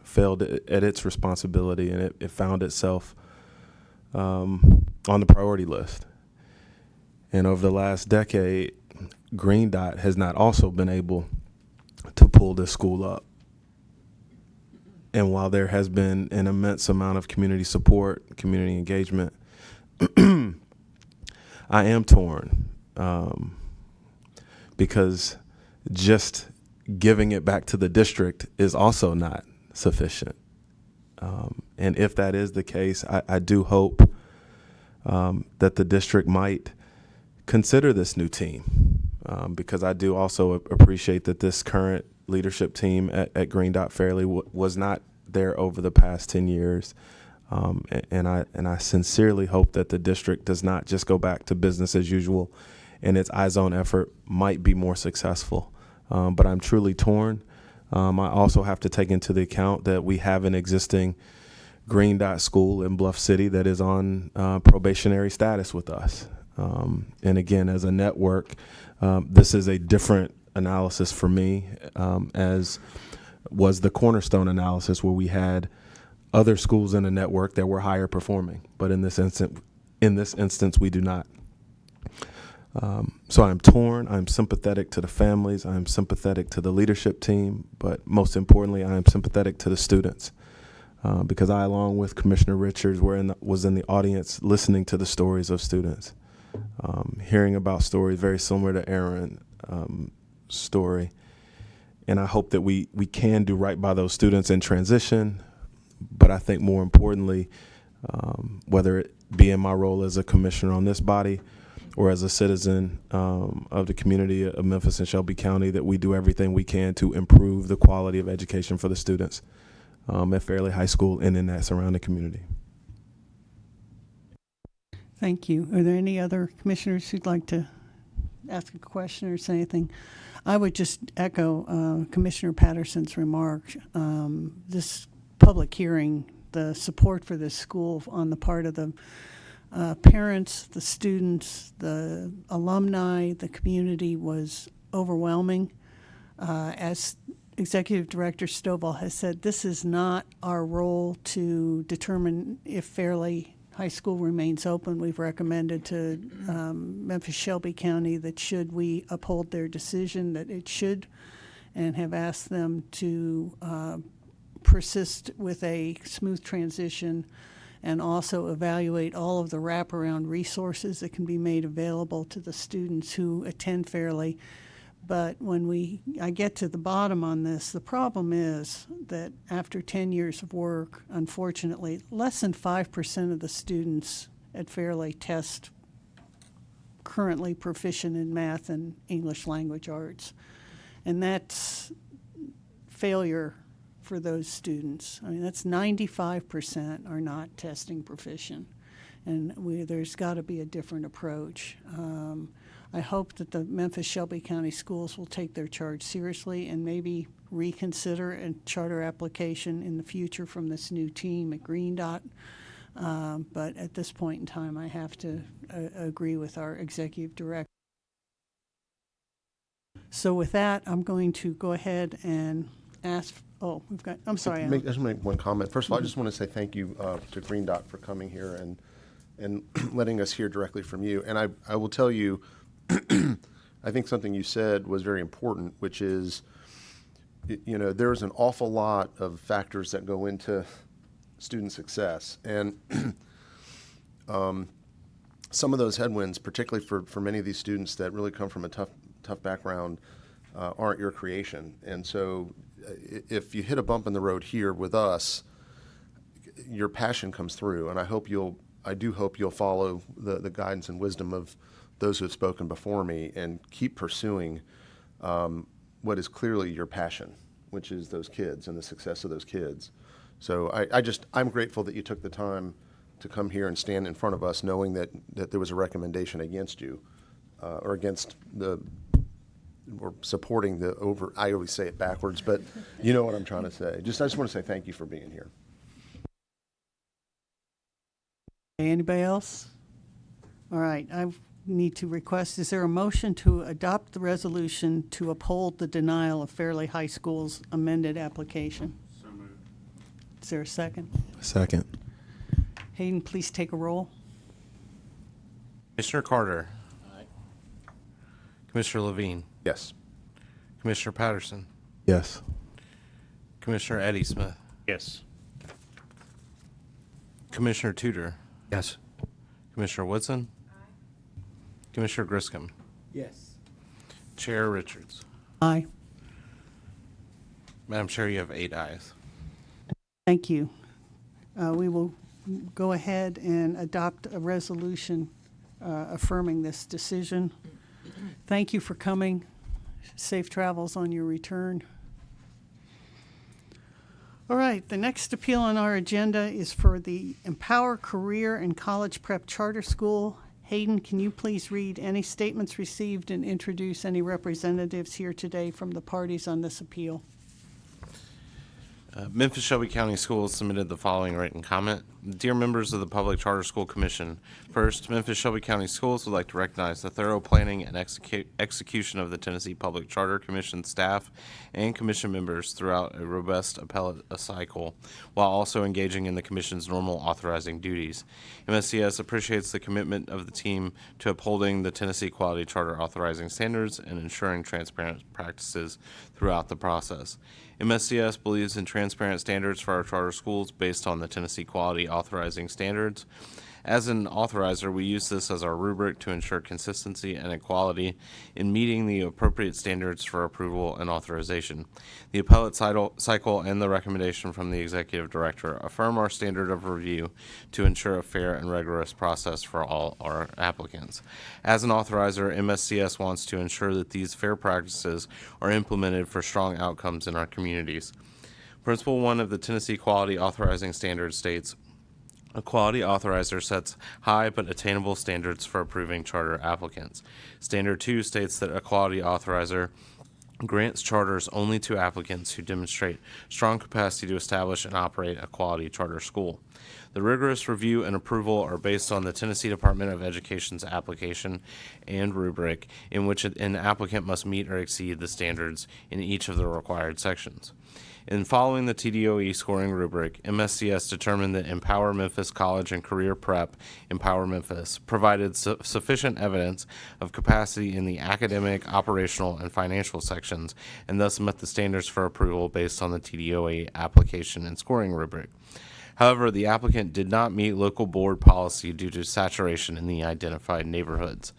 failed at its responsibility, and it found itself on the priority list. And over the last decade, Green Dot has not also been able to pull this school up. And while there has been an immense amount of community support, community engagement, I am torn because just giving it back to the district is also not sufficient. And if that is the case, I do hope that the district might consider this new team, because I do also appreciate that this current leadership team at Green Dot Fairleigh was not there over the past 10 years. And I sincerely hope that the district does not just go back to business as usual, and its iZone effort might be more successful. But I'm truly torn. I also have to take into the account that we have an existing Green Dot school in Bluff City that is on probationary status with us. And again, as a network, this is a different analysis for me, as was the Cornerstone analysis, where we had other schools in the network that were higher performing. But in this instance, we do not. So I'm torn. I'm sympathetic to the families. I'm sympathetic to the leadership team. But most importantly, I am sympathetic to the students, because I, along with Commissioner Richards, was in the audience listening to the stories of students, hearing about stories very similar to Aaron's story. And I hope that we can do right by those students in transition. But I think more importantly, whether it be in my role as a commissioner on this body or as a citizen of the community of Memphis and Shelby County, that we do everything we can to improve the quality of education for the students at Fairleigh High School and in that surrounding community. Thank you. Are there any other commissioners who'd like to ask a question or say anything? I would just echo Commissioner Patterson's remark. This public hearing, the support for this school on the part of the parents, the students, the alumni, the community was overwhelming. As Executive Director Stovall has said, this is not our role to determine if Fairleigh High School remains open. We've recommended to Memphis-Shelby County that should we uphold their decision, that it should, and have asked them to persist with a smooth transition and also evaluate all of the wraparound resources that can be made available to the students who attend Fairleigh. But when I get to the bottom on this, the problem is that after 10 years of work, unfortunately, less than 5% of the students at Fairleigh test currently proficient in math and English language arts. And that's failure for those students. I mean, that's 95% are not testing proficient. And there's got to be a different approach. I hope that the Memphis-Shelby County schools will take their charge seriously and maybe reconsider a charter application in the future from this new team at Green Dot. But at this point in time, I have to agree with our executive director. So with that, I'm going to go ahead and ask. I'm sorry. I just make one comment. First of all, I just want to say thank you to Green Dot for coming here and and letting us hear directly from you. And I will tell you, I think something you said was very important, which is, you know, there's an awful lot of factors that go into student success. And some of those headwinds, particularly for many of these students that really come from a tough background, aren't your creation. And so if you hit a bump in the road here with us, your passion comes through. And I do hope you'll follow the guidance and wisdom of those who have spoken before me and keep pursuing what is clearly your passion, which is those kids and the success of those kids. So I'm grateful that you took the time to come here and stand in front of us knowing that there was a recommendation against you or against or supporting I always say it backwards, but you know what I'm trying to say. I just want to say thank you for being here. Anybody else? All right, I need to request, is there a motion to adopt the resolution to uphold the denial of Fairleigh High School's amended application? So moved. Is there a second? Second. Hayden, please take a roll. Commissioner Carter. Commissioner Levine. Yes. Commissioner Patterson. Yes. Commissioner Eddie Smith. Yes. Commissioner Tudor. Yes. Commissioner Woodson. Commissioner Griscom. Yes. Chair Richards. Aye. Madam Chair, you have 8 ayes. Thank you. We will go ahead and adopt a resolution affirming this decision. Thank you for coming. Safe travels on your return. All right, the next appeal on our agenda is for the Empower Career and College Prep Charter School. Hayden, can you please read any statements received and introduce any representatives here today from the parties on this appeal? Memphis-Shelby County Schools submitted the following written comment. Dear members of the Public Charter School Commission, first, Memphis-Shelby County Schools would like to recognize the thorough planning and execution of the Tennessee Public Charter Commission staff and commission members throughout a robust appellate cycle, while also engaging in the Commission's normal authorizing duties. MSCS appreciates the commitment of the team to upholding the Tennessee Quality Charter authorizing standards and ensuring transparent practices throughout the process. MSCS believes in transparent standards for our charter schools based on the Tennessee Quality Authorizing Standards. As an authorizer, we use this as our rubric to ensure consistency and equality in meeting the appropriate standards for approval and authorization. The appellate cycle and the recommendation from the executive director affirm our standard of review to ensure a fair and rigorous process for all our applicants. As an authorizer, MSCS wants to ensure that these fair practices are implemented for strong outcomes in our communities. Principle 1 of the Tennessee Quality Authorizing Standards states, a quality authorizer sets high but attainable standards for approving charter applicants. Standard 2 states that a quality authorizer grants charters only to applicants who demonstrate strong capacity to establish and operate a quality charter school. The rigorous review and approval are based on the Tennessee Department of Education's application and rubric, in which an applicant must meet or exceed the standards in each of the required sections. In following the TDOE scoring rubric, MSCS determined that Empower Memphis College and Career Prep, Empower Memphis, provided sufficient evidence of capacity in the academic, operational, and financial sections, and thus met the standards for approval based on the TDOE application and scoring rubric. However, the applicant did not meet local board policy due to saturation in the identified neighborhoods.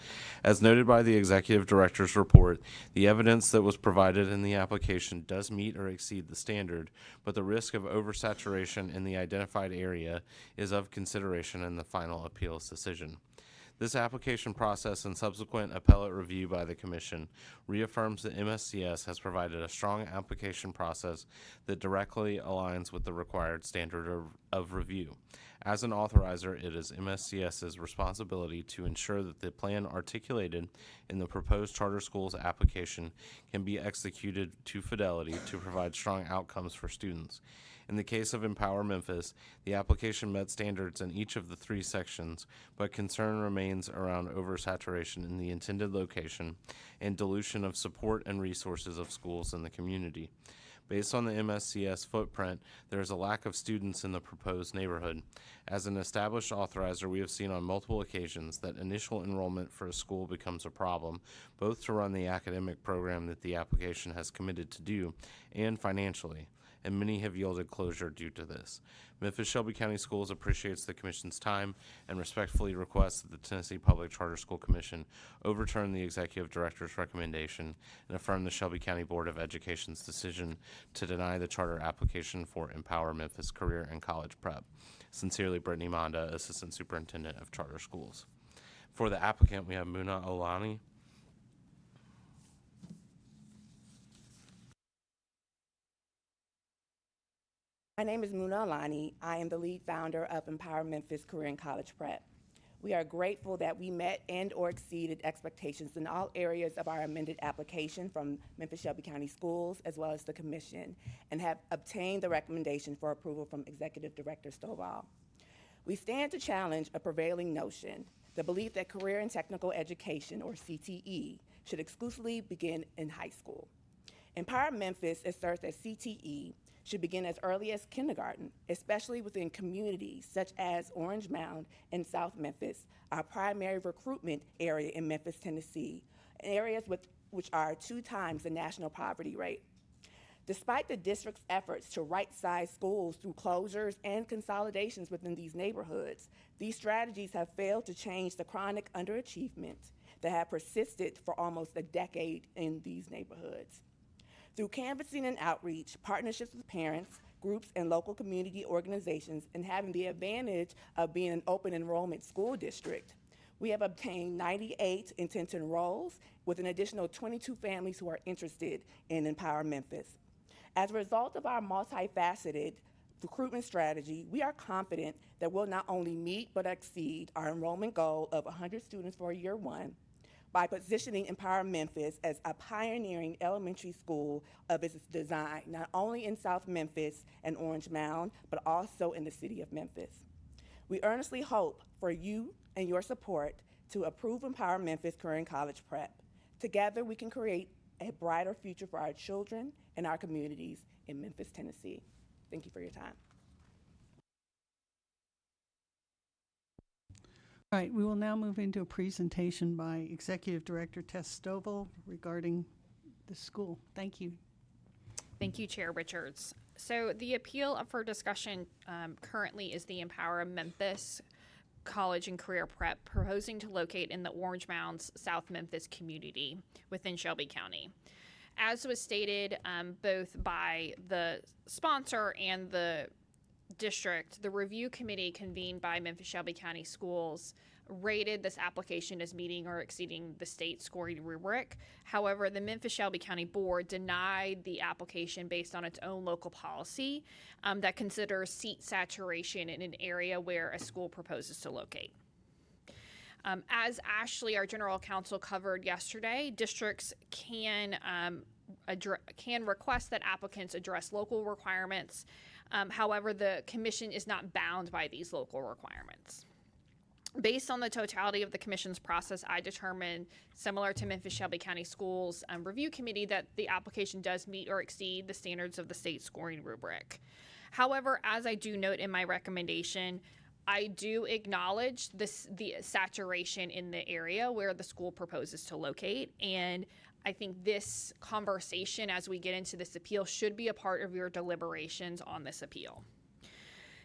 As noted by the executive director's report, the evidence that was provided in the application does meet or exceed the standard, but the risk of oversaturation in the identified area is of consideration in the final appeals decision. This application process and subsequent appellate review by the Commission reaffirms that MSCS has provided a strong application process that directly aligns with the required standard of review. As an authorizer, it is MSCS's responsibility to ensure that the plan articulated in the proposed charter school's application can be executed to fidelity to provide strong outcomes for students. In the case of Empower Memphis, the application met standards in each of the 3 sections, but concern remains around oversaturation in the intended location and dilution of support and resources of schools in the community. Based on the MSCS footprint, there is a lack of students in the proposed neighborhood. As an established authorizer, we have seen on multiple occasions that initial enrollment for a school becomes a problem, both to run the academic program that the application has committed to do and financially, and many have yielded closure due to this. Memphis Shelby County Schools appreciates the Commission's time and respectfully requests that the Tennessee Public Charter School Commission overturn the Executive Director's recommendation and affirm the Shelby County Board of Education's decision to deny the charter application for Empower Memphis Career and College Prep. Sincerely, Brittany Monda, Assistant Superintendent of Charter Schools. For the applicant, we have Muna Olani. My name is Muna Alani. I am the lead founder of Empower Memphis Career and College Prep. We are grateful that we met and or exceeded expectations in all areas of our amended application from Memphis Shelby County Schools as well as the Commission, and have obtained the recommendation for approval from Executive Director Stovall. We stand to challenge a prevailing notion, the belief that career and technical education, or CTE, should exclusively begin in high school. Empower Memphis asserts that CTE should begin as early as kindergarten, especially within communities such as Orange Mound and South Memphis, our primary recruitment area in Memphis, Tennessee, areas which are 2 times the national poverty rate. Despite the district's efforts to right-size schools through closures and consolidations within these neighborhoods, these strategies have failed to change the chronic underachievement that have persisted for almost a decade in these neighborhoods. Through canvassing and outreach, partnerships with parents, groups, and local community organizations, and having the advantage of being an open enrollment school district, we have obtained 98 intent to enrolls with an additional 22 families who are interested in Empower Memphis. As a result of our multifaceted recruitment strategy, we are confident that we'll not only meet but exceed our enrollment goal of 100 students for year 1, by positioning Empower Memphis as a pioneering elementary school of its design, not only in South Memphis and Orange Mound, but also in the city of Memphis. We earnestly hope for you and your support to approve Empower Memphis Career and College Prep. Together, we can create a brighter future for our children and our communities in Memphis, Tennessee. Thank you for your time. All right, we will now move into a presentation by Executive Director Tess Stovall regarding the school. Thank you. Thank you, Chair Richards. So the appeal up for discussion currently is the Empower Memphis College and Career Prep, proposing to locate in the Orange Mounds, South Memphis community within Shelby County. As was stated both by the sponsor and the district, the review committee convened by Memphis Shelby County Schools rated this application as meeting or exceeding the state scoring rubric. However, the Memphis Shelby County Board denied the application based on its own local policy that considers seat saturation in an area where a school proposes to locate. As Ashley, our general counsel, covered yesterday, districts can request that applicants address local requirements. However, the commission is not bound by these local requirements. Based on the totality of the commission's process, I determined, similar to Memphis Shelby County Schools review committee, that the application does meet or exceed the standards of the state scoring rubric. However, as I do note in my recommendation, I do acknowledge the saturation in the area where the school proposes to locate, and I think this conversation as we get into this appeal should be a part of your deliberations on this appeal.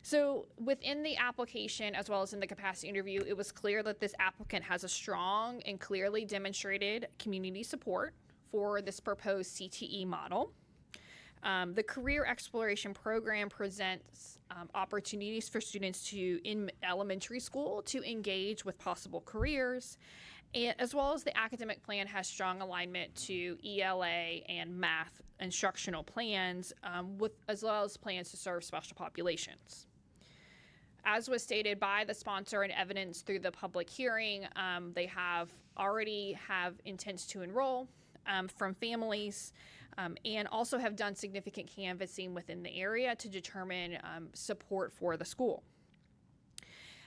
So within the application, as well as in the capacity interview, it was clear that this applicant has a strong and clearly demonstrated community support for this proposed CTE model. The Career Exploration Program presents opportunities for students in elementary school to engage with possible careers, and as well as the academic plan has strong alignment to ELA and math instructional plans, as well as plans to serve special populations. As was stated by the sponsor and evidence through the public hearing, they already have intents to enroll from families, and also have done significant canvassing within the area to determine support for the school.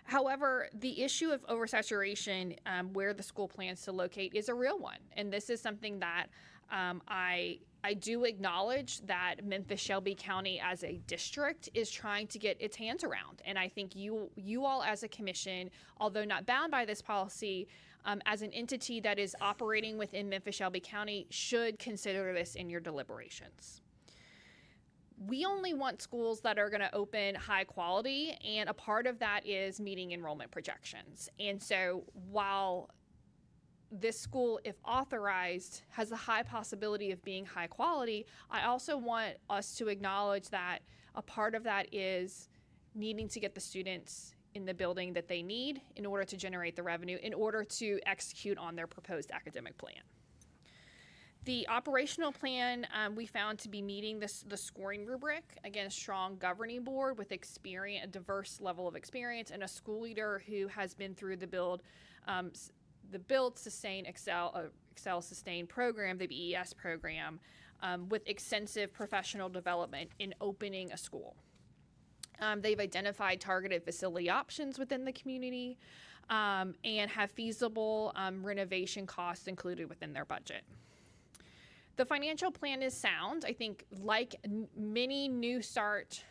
However, the issue of oversaturation where the school plans to locate is a real one, and this is something that I do acknowledge that Memphis Shelby County as a district is trying to get its hands around, and I think you all as a commission, although not bound by this policy, as an entity that is operating within Memphis Shelby County, should consider this in your deliberations. We only want schools that are going to open high quality, and a part of that is meeting enrollment projections. And so while this school, if authorized, has a high possibility of being high quality, I also want us to acknowledge that a part of that is needing to get the students in the building that they need in order to generate the revenue, in order to execute on their proposed academic plan. The operational plan we found to be meeting the scoring rubric. Again, a strong governing board with experience, a diverse level of experience, and a school leader who has been through the Build, Sustain, Excel, Sustain program, the BES program, with extensive professional development in opening a school. They've identified targeted facility options within the community and have feasible renovation costs included within their budget. The financial plan is sound. I think, like many new start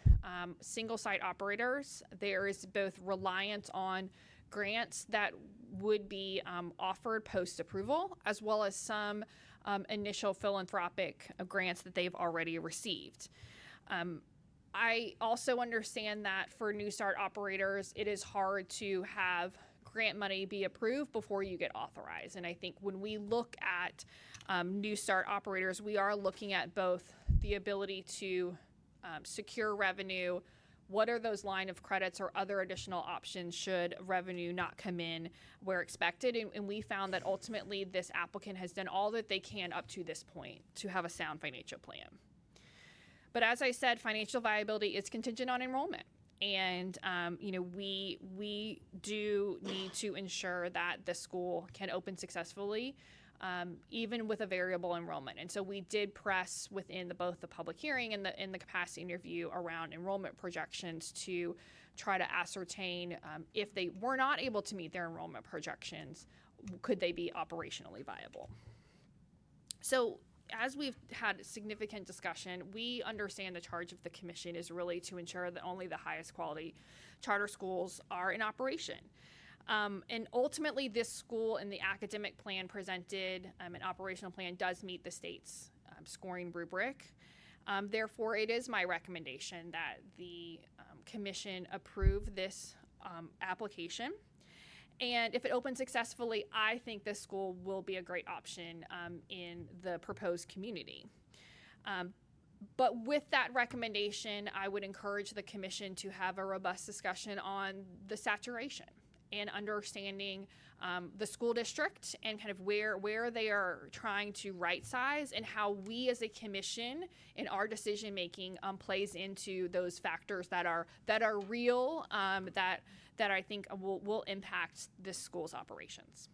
single site operators, there is both reliance on grants that would be offered post approval, as well as some initial philanthropic grants that they've already received. I also understand that for new start operators, it is hard to have grant money be approved before you get authorized. And I think when we look at new start operators, we are looking at both the ability to secure revenue, what are those line of credits or other additional options should revenue not come in where expected. And we found that ultimately this applicant has done all that they can up to this point to have a sound financial plan. But as I said, financial viability is contingent on enrollment. And, we do need to ensure that the school can open successfully, even with a variable enrollment. And so we did press within both the public hearing and the capacity interview around enrollment projections to try to ascertain if they were not able to meet their enrollment projections, could they be operationally viable? So as we've had significant discussion, we understand the charge of the commission is really to ensure that only the highest quality charter schools are in operation. And ultimately, this school and the academic plan presented, an operational plan, does meet the state's scoring rubric. Therefore, it is my recommendation that the commission approve this application. And if it opens successfully, I think this school will be a great option in the proposed community. But with that recommendation, I would encourage the commission to have a robust discussion on the saturation and understanding the school district and kind of where they are trying to right size, and how we as a commission in our decision making plays into those factors that are real, that I think will impact this school's operations.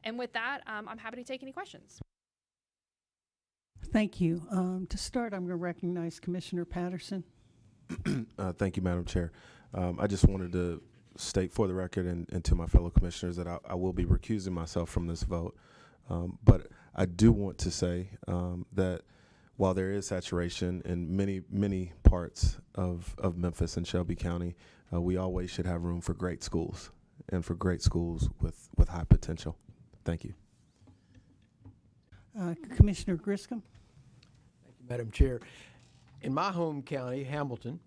And with that, I'm happy to take any questions. Thank you. To start, I'm going to recognize Commissioner Patterson. Thank you, Madam Chair. I just wanted to state for the record and to my fellow commissioners that I will be recusing myself from this vote. But I do want to say that while there is saturation in many parts of Memphis and Shelby County, we always should have room for great schools and for great schools with high potential. Thank you. Commissioner Griscom. Thank you, Madam Chair. In my home county, Hamilton,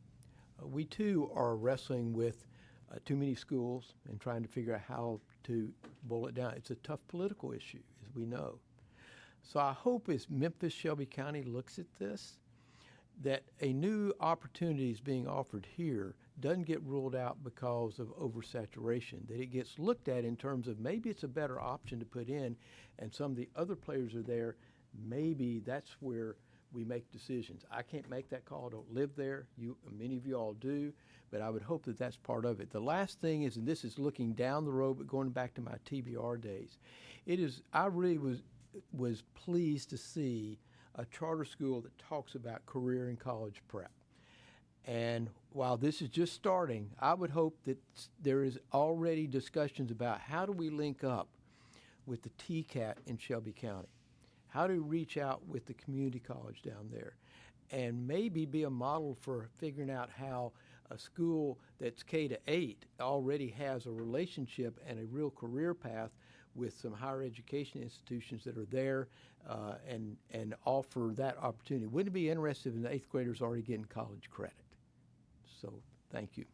we too are wrestling with too many schools and trying to figure out how to boil it down. It's a tough political issue, as we know. So I hope as Memphis Shelby County looks at this, that a new opportunity is being offered here doesn't get ruled out because of oversaturation, that it gets looked at in terms of maybe it's a better option to put in, and some of the other players are there, maybe that's where we make decisions. I can't make that call. I don't live there. Many of you all do, but I would hope that that's part of it. The last thing is, and this is looking down the road, but going back to my TBR days, I really was pleased to see a charter school that talks about career and college prep. And while this is just starting, I would hope that there is already discussions about how do we link up with the TCAT in Shelby County. how to reach out with the community college down there, and maybe be a model for figuring out how a school that's K-8 already has a relationship and a real career path with some higher education institutions that are there and offer that opportunity. Wouldn't it be interesting if the 8th graders already getting college credit? So thank you.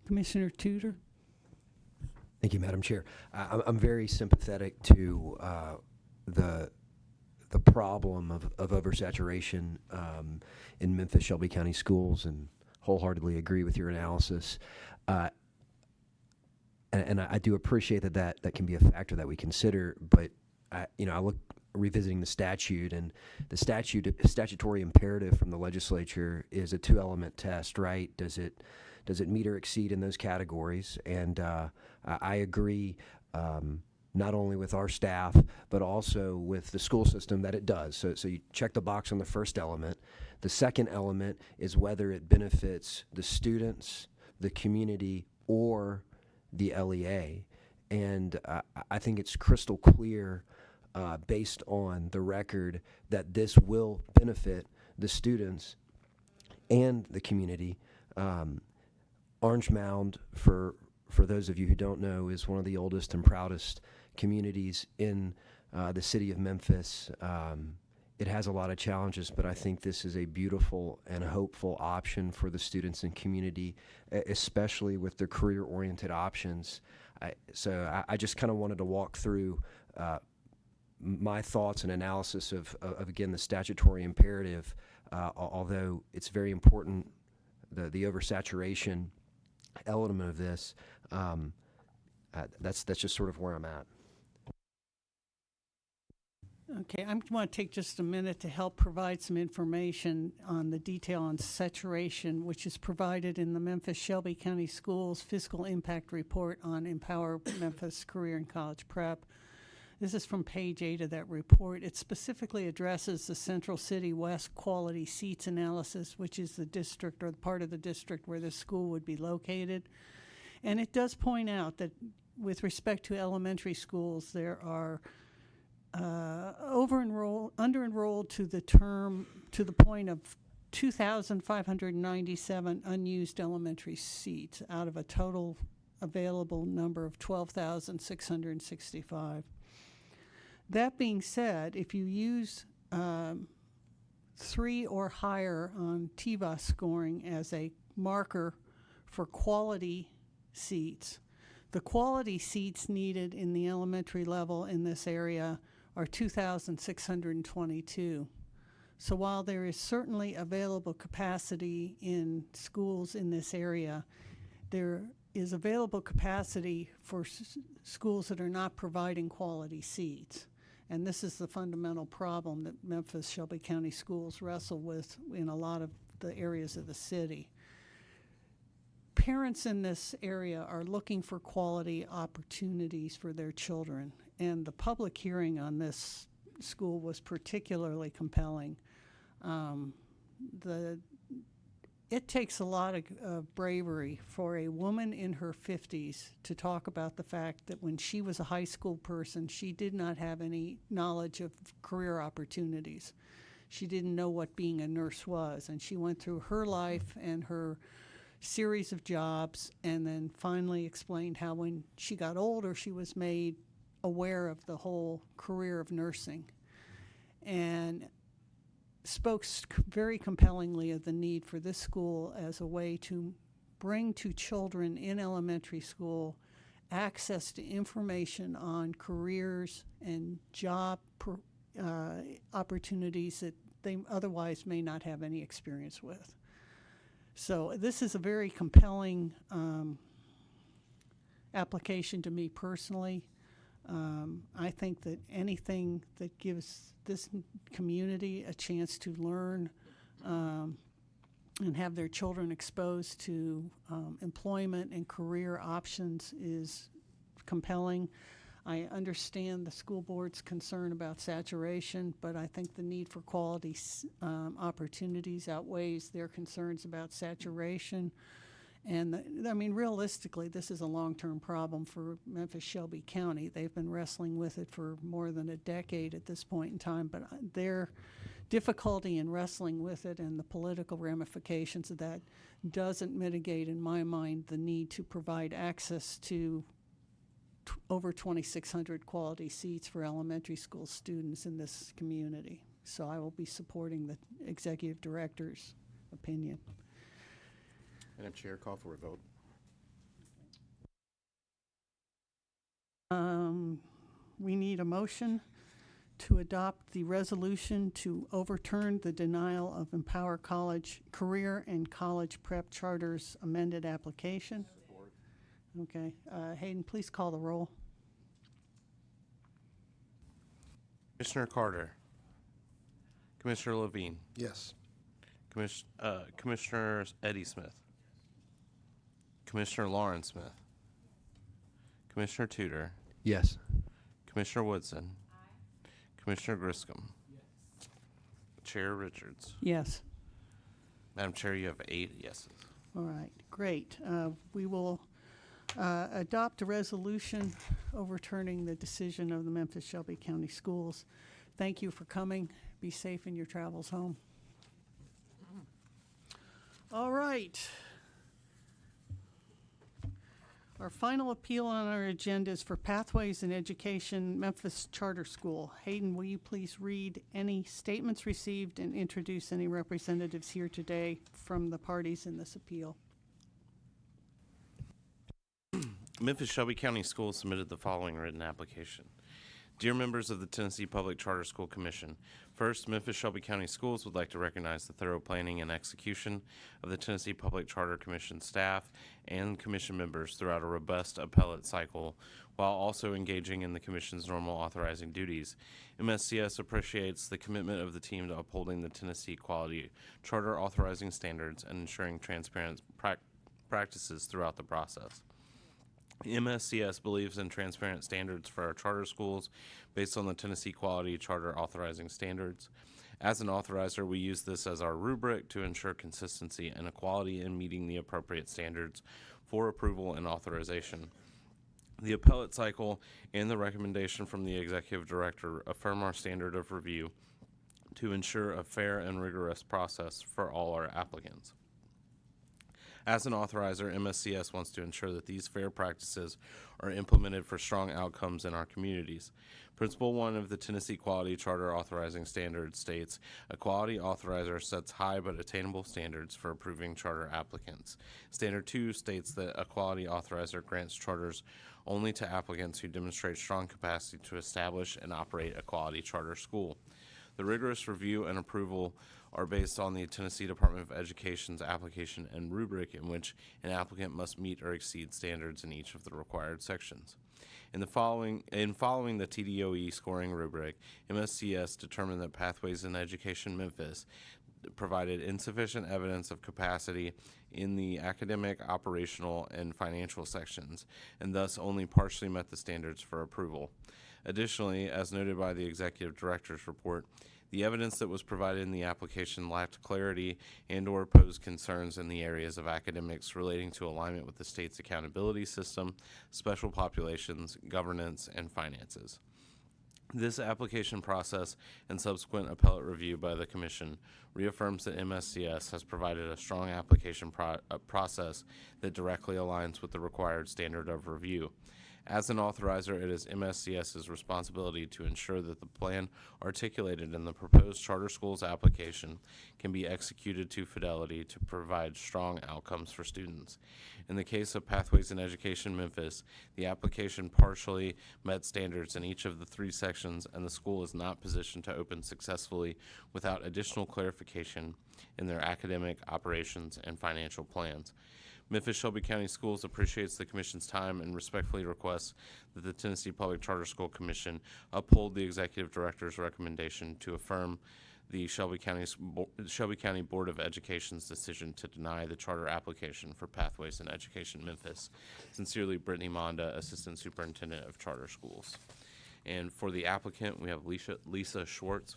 Commissioner Tudor? Thank you, Madam Chair. I'm very sympathetic to the problem of oversaturation in Memphis Shelby County schools, and wholeheartedly agree with your analysis. And I do appreciate that can be a factor that we consider, but I look revisiting the statute, and the statutory imperative from the legislature is a 2-element test, right? Does it meet or exceed in those categories? And I agree, not only with our staff, but also with the school system that it does. So you check the box on the first element. The second element is whether it benefits the students, the community, or the LEA. And I think it's crystal clear, based on the record, that this will benefit the students and the community. Orange Mound, for those of you who don't know, is one of the oldest and proudest communities in the city of Memphis. It has a lot of challenges, but I think this is a beautiful and hopeful option for the students and community, especially with their career-oriented options. So I just kind of wanted to walk through my thoughts and analysis of again, the statutory imperative, although it's very important, the oversaturation element of this, that's just sort of where I'm at. Okay, I want to take just a minute to help provide some information on the detail on saturation, which is provided in the Memphis Shelby County Schools Fiscal Impact Report on Empower Memphis Career and College Prep. This is from page 8 of that report. It specifically addresses the Central City West quality seats analysis, which is the district or the part of the district where the school would be located. And it does point out that with respect to elementary schools, there are under-enrolled to the point of 2,597 unused elementary seats out of a total available number of 12,665. That being said, if you use 3 or higher on TVAS scoring as a marker for quality seats, the quality seats needed in the elementary level in this area are 2,622. So while there is certainly available capacity in schools in this area, there is available capacity for schools that are not providing quality seats. And this is the fundamental problem that Memphis Shelby County schools wrestle with in a lot of the areas of the city. Parents in this area are looking for quality opportunities for their children, and the public hearing on this school was particularly compelling. It takes a lot of bravery for a woman in her 50s to talk about the fact that when she was a high school person, she did not have any knowledge of career opportunities. She didn't know what being a nurse was, and she went through her life and her series of jobs, and then finally explained how when she got older, she was made aware of the whole career of nursing, and spoke very compellingly of the need for this school as a way to bring to children in elementary school access to information on careers and job opportunities that they otherwise may not have any experience with. So this is a very compelling application to me personally. I think that anything that gives this community a chance to learn and have their children exposed to employment and career options is compelling. I understand the school board's concern about saturation, but I think the need for quality opportunities outweighs their concerns about saturation. And, I mean, realistically, this is a long-term problem for Memphis-Shelby County. They've been wrestling with it for more than a decade at this point in time, but their difficulty in wrestling with it and the political ramifications of that doesn't mitigate, in my mind, the need to provide access to over 2,600 quality seats for elementary school students in this community. So I will be supporting the executive director's opinion. Madam Chair, call for a vote. We need a motion to adopt the resolution to overturn the denial of Empower College Career and College Prep Charter's amended application. Support. Okay, Hayden, please call the roll. Commissioner Carter. Commissioner Levine. Yes. Commissioner Eddie Smith. Commissioner Lauren Smith. Commissioner Tudor. Yes. Commissioner Woodson. Commissioner Griscom. Chair Richards. Yes. Madam Chair, you have 8 yeses. All right, great. We will adopt a resolution overturning the decision of the Memphis-Shelby County Schools. Thank you for coming. Be safe in your travels home. All right. Our final appeal on our agenda is for Pathways in Education Memphis Charter School. Hayden, will you please read any statements received and introduce any representatives here today from the parties in this appeal? Memphis-Shelby County Schools submitted the following written application. Dear members of the Tennessee Public Charter School Commission, first, Memphis-Shelby County Schools would like to recognize the thorough planning and execution of the Tennessee Public Charter Commission staff and commission members throughout a robust appellate cycle, while also engaging in the commission's normal authorizing duties. MSCS appreciates the commitment of the team to upholding the Tennessee Quality Charter authorizing standards and ensuring transparent practices throughout the process. MSCS believes in transparent standards for our charter schools based on the Tennessee Quality Charter authorizing standards. As an authorizer, we use this as our rubric to ensure consistency and equality in meeting the appropriate standards for approval and authorization. The appellate cycle and the recommendation from the executive director affirm our standard of review to ensure a fair and rigorous process for all our applicants. As an authorizer, MSCS wants to ensure that these fair practices are implemented for strong outcomes in our communities. Principle 1 of the Tennessee Quality Charter authorizing standards states, a quality authorizer sets high but attainable standards for approving charter applicants. Standard 2 states that a quality authorizer grants charters only to applicants who demonstrate strong capacity to establish and operate a quality charter school. The rigorous review and approval are based on the Tennessee Department of Education's application and rubric in which an applicant must meet or exceed standards in each of the required sections. In following the TDOE scoring rubric, MSCS determined that Pathways in Education Memphis provided insufficient evidence of capacity in the academic, operational, and financial sections, and thus only partially met the standards for approval. Additionally, as noted by the executive director's report, the evidence that was provided in the application lacked clarity and/or posed concerns in the areas of academics relating to alignment with the state's accountability system, special populations, governance, and finances. This application process and subsequent appellate review by the Commission reaffirms that MSCS has provided a strong application process that directly aligns with the required standard of review. As an authorizer, it is MSCS's responsibility to ensure that the plan articulated in the proposed charter schools application can be executed to fidelity to provide strong outcomes for students. In the case of Pathways in Education Memphis, the application partially met standards in each of the 3 sections, and the school is not positioned to open successfully without additional clarification in their academic, operations, and financial plans. Memphis-Shelby County Schools appreciates the Commission's time and respectfully requests that the Tennessee Public Charter School Commission uphold the Executive Director's recommendation to affirm the Shelby County Board of Education's decision to deny the charter application for Pathways in Education Memphis. Sincerely, Brittany Monda, Assistant Superintendent of Charter Schools. And for the applicant, we have Lisa Schwartz.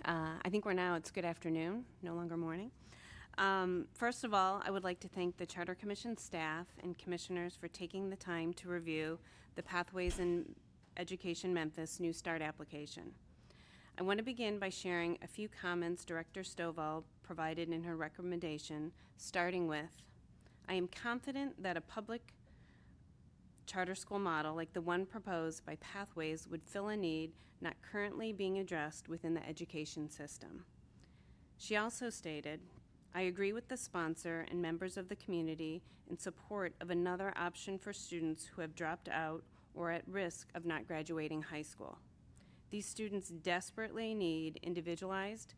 I think it's good afternoon, no longer morning. First of all, I would like to thank the Charter Commission staff and commissioners for taking the time to review the Pathways in Education Memphis New Start application. I want to begin by sharing a few comments Director Stovall provided in her recommendation, starting with, I am confident that a public charter school model like the one proposed by Pathways would fill a need not currently being addressed within the education system. She also stated, I agree with the sponsor and members of the community in support of another option for students who have dropped out or at risk of not graduating high school. These students desperately need individualized,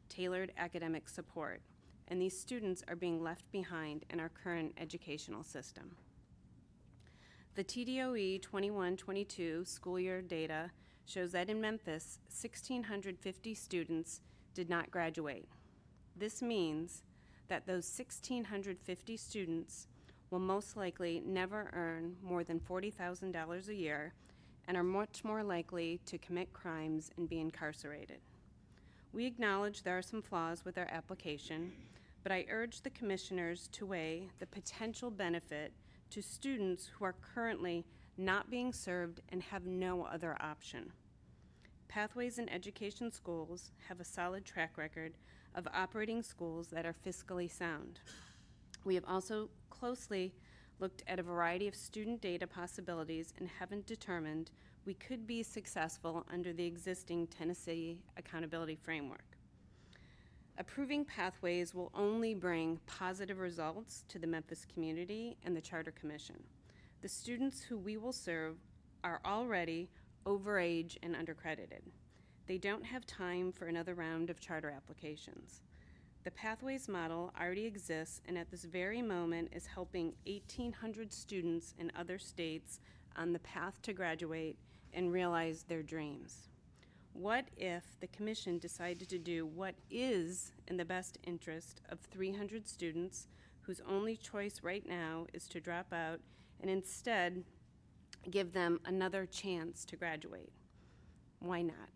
tailored academic support, and these students are being left behind in our current educational system. The TDOE 21-22 school year data shows that in Memphis, 1,650 students did not graduate. This means that those 1,650 students will most likely never earn more than $40,000 a year and are much more likely to commit crimes and be incarcerated. We acknowledge there are some flaws with our application, but I urge the commissioners to weigh the potential benefit to students who are currently not being served and have no other option. Pathways in Education schools have a solid track record of operating schools that are fiscally sound. We have also closely looked at a variety of student data possibilities and haven't determined we could be successful under the existing Tennessee Accountability Framework. Approving Pathways will only bring positive results to the Memphis community and the Charter Commission. The students who we will serve are already overage and undercredited. They don't have time for another round of charter applications. The Pathways model already exists and at this very moment is helping 1,800 students in other states on the path to graduate and realize their dreams. What if the commission decided to do what is in the best interest of 300 students whose only choice right now is to drop out and instead give them another chance to graduate? Why not?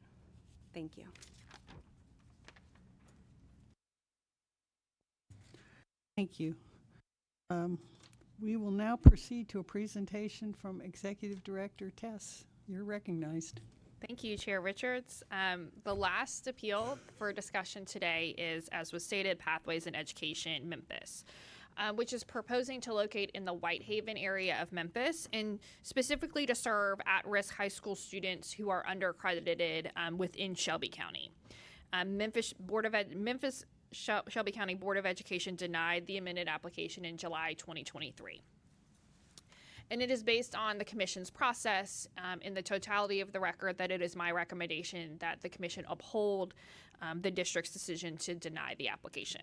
Thank you. Thank you. We will now proceed to a presentation from Executive Director Tess. You're recognized. Thank you, Chair Richards. The last appeal for discussion today is, as was stated, Pathways in Education Memphis, which is proposing to locate in the Whitehaven area of Memphis and specifically to serve at-risk high school students who are undercredited within Shelby County. Shelby County Board of Education denied the amended application in July 2023. And it is based on the Commission's process in the totality of the record that it is my recommendation that the Commission uphold the district's decision to deny the application.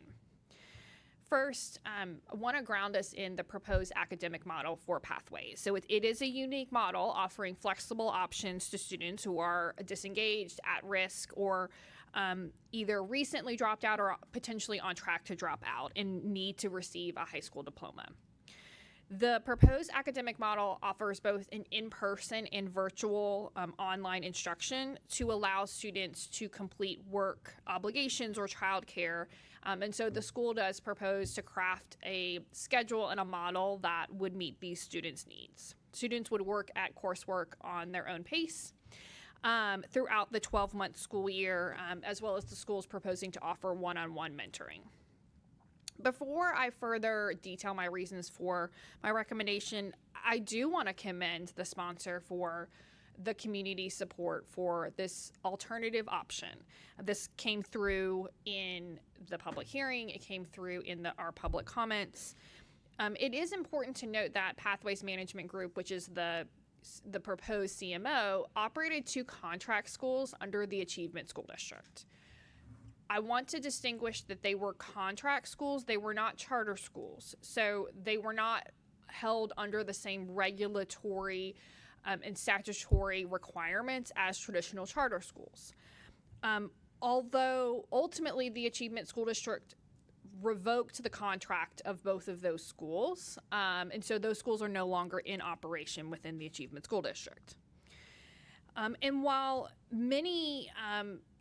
First, I want to ground us in the proposed academic model for Pathways. So it is a unique model offering flexible options to students who are disengaged, at risk, or either recently dropped out or potentially on track to drop out and need to receive a high school diploma. The proposed academic model offers both an in-person and virtual online instruction to allow students to complete work obligations or childcare. And so the school does propose to craft a schedule and a model that would meet these students' needs. Students would work at coursework on their own pace throughout the 12-month school year, as well as the school is proposing to offer one-on-one mentoring. Before I further detail my reasons for my recommendation, I do want to commend the sponsor for the community support for this alternative option. This came through in the public hearing. It came through in our public comments. It is important to note that Pathways Management Group, which is the proposed CMO, operated 2 contract schools under the Achievement School District. I want to distinguish that they were contract schools. They were not charter schools. So they were not held under the same regulatory and statutory requirements as traditional charter schools. Although ultimately the Achievement School District revoked the contract of both of those schools. And so those schools are no longer in operation within the Achievement School District. And while many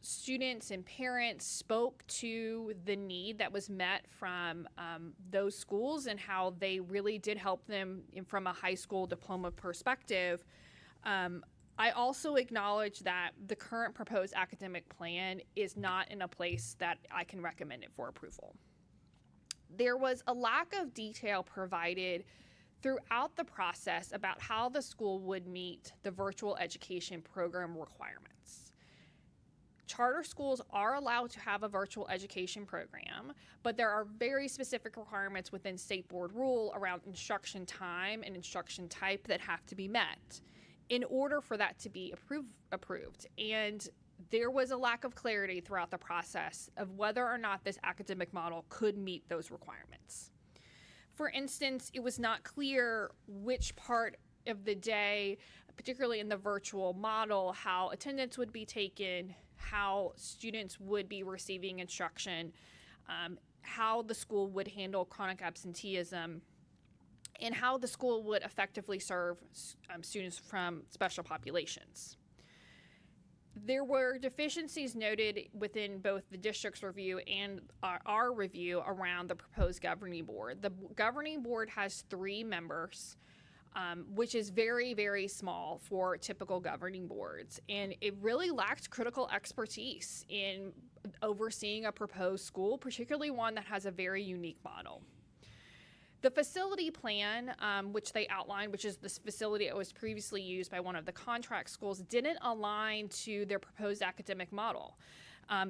students and parents spoke to the need that was met from those schools and how they really did help them from a high school diploma perspective. I also acknowledge that the current proposed academic plan is not in a place that I can recommend it for approval. There was a lack of detail provided throughout the process about how the school would meet the virtual education program requirements. Charter schools are allowed to have a virtual education program, but there are very specific requirements within state board rule around instruction time and instruction type that have to be met in order for that to be approved. And there was a lack of clarity throughout the process of whether or not this academic model could meet those requirements. For instance, it was not clear which part of the day, particularly in the virtual model, how attendance would be taken, how students would be receiving instruction, how the school would handle chronic absenteeism, and how the school would effectively serve students from special populations. There were deficiencies noted within both the district's review and our review around the proposed governing board. The governing board has 3 members, which is very, very small for typical governing boards. And it really lacked critical expertise in overseeing a proposed school, particularly one that has a very unique model. The facility plan, which they outlined, which is this facility that was previously used by one of the contract schools, didn't align to their proposed academic model.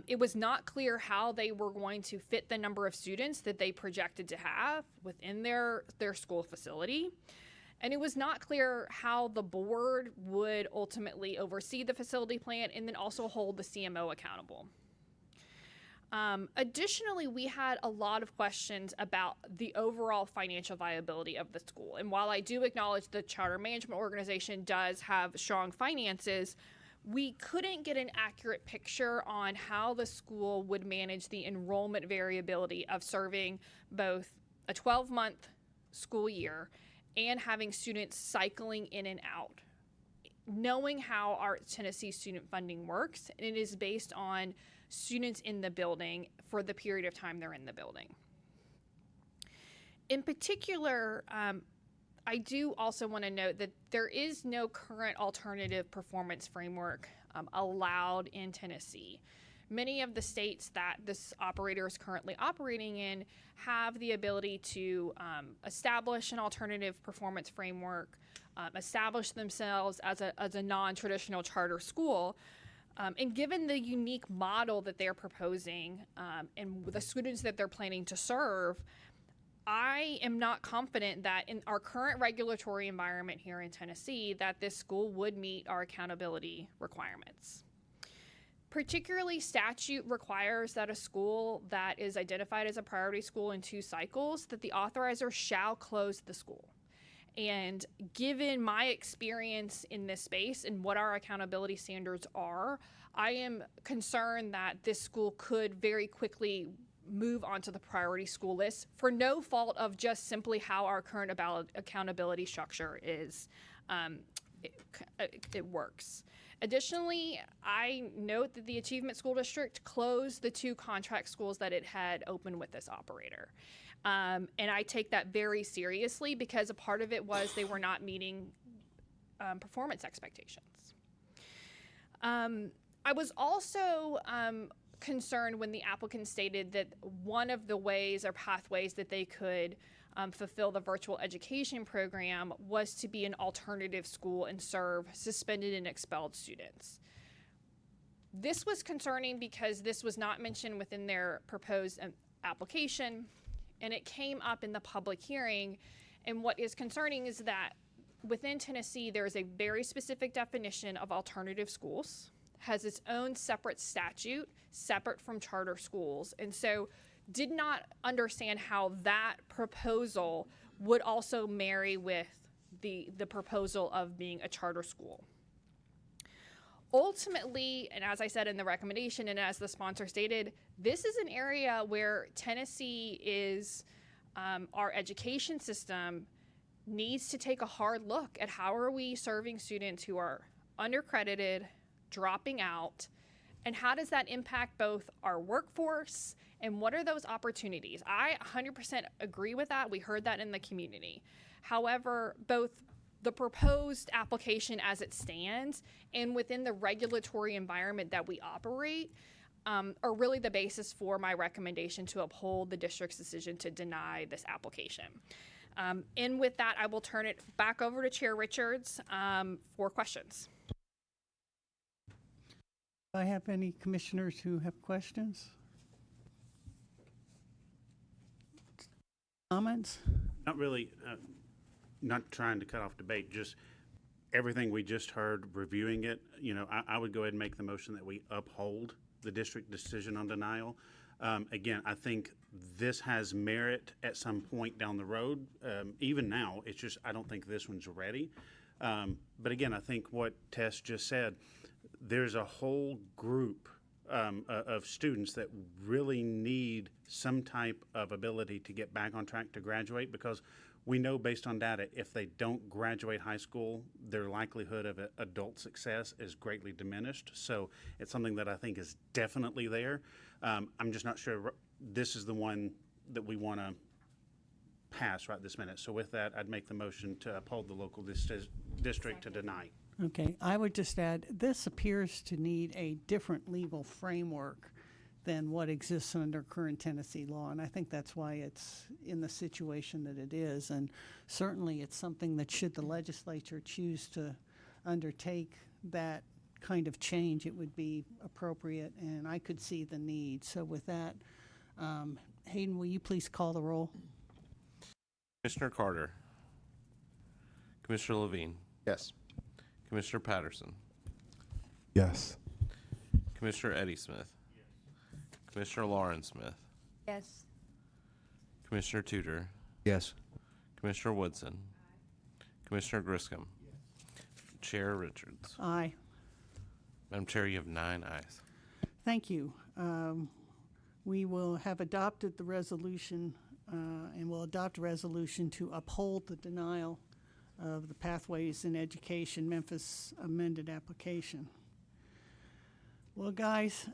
It was not clear how they were going to fit the number of students that they projected to have within their school facility. And it was not clear how the board would ultimately oversee the facility plan and then also hold the CMO accountable. Additionally, we had a lot of questions about the overall financial viability of the school. And while I do acknowledge the Charter Management Organization does have strong finances, we couldn't get an accurate picture on how the school would manage the enrollment variability of serving both a 12-month school year and having students cycling in and out. Knowing how our Tennessee student funding works, and it is based on students in the building for the period of time they're in the building. In particular, I do also want to note that there is no current alternative performance framework allowed in Tennessee. Many of the states that this operator is currently operating in have the ability to establish an alternative performance framework, establish themselves as a non-traditional charter school. And given the unique model that they're proposing and the students that they're planning to serve, I am not confident that in our current regulatory environment here in Tennessee that this school would meet our accountability requirements. Particularly, statute requires that a school that is identified as a priority school in 2 cycles, that the authorizer shall close the school. And given my experience in this space and what our accountability standards are, I am concerned that this school could very quickly move onto the priority school list for no fault of just simply how our current accountability structure is. It works. Additionally, I note that the Achievement School District closed the 2 contract schools that it had opened with this operator. And I take that very seriously because a part of it was they were not meeting performance expectations. I was also concerned when the applicant stated that one of the ways or pathways that they could fulfill the virtual education program was to be an alternative school and serve suspended and expelled students. This was concerning because this was not mentioned within their proposed application, and it came up in the public hearing. And what is concerning is that within Tennessee, there is a very specific definition of alternative schools, has its own separate statute, separate from charter schools, and so did not understand how that proposal would also marry with the proposal of being a charter school. Ultimately, and as I said in the recommendation and as the sponsor stated, this is an area where Tennessee is, our education system needs to take a hard look at how are we serving students who are undercredited, dropping out, And how does that impact both our workforce and what are those opportunities? I 100% agree with that. We heard that in the community. However, both the proposed application as it stands and within the regulatory environment that we operate are really the basis for my recommendation to uphold the district's decision to deny this application. And with that, I will turn it back over to Chair Richards for questions. Do I have any commissioners who have questions? Comments? Not really, not trying to cut off debate, just everything we just heard, reviewing it, I would go ahead and make the motion that we uphold the district decision on denial. Again, I think this has merit at some point down the road. Even now, it's just, I don't think this one's ready. But again, I think what Tess just said, there's a whole group of students that really need some type of ability to get back on track to graduate, because we know based on data, if they don't graduate high school, their likelihood of adult success is greatly diminished. So it's something that I think is definitely there. I'm just not sure this is the one that we want to pass right this minute. So with that, I'd make the motion to uphold the local district to deny. Okay, I would just add, this appears to need a different legal framework than what exists under current Tennessee law, and I think that's why it's in the situation that it is. And certainly it's something that, should the legislature choose to undertake that kind of change, it would be appropriate, and I could see the need. So with that, Hayden, will you please call the roll? Commissioner Carter. Commissioner Levine. Yes. Commissioner Patterson. Yes. Commissioner Eddie Smith. Commissioner Lauren Smith. Yes. Commissioner Tudor. Yes. Commissioner Woodson. Commissioner Griscom. Chair Richards. Aye. Madam Chair, you have 9 ayes. Thank you. We will have adopted the resolution, and will adopt a resolution to uphold the denial of the Pathways in Education Memphis amended application. Well, guys,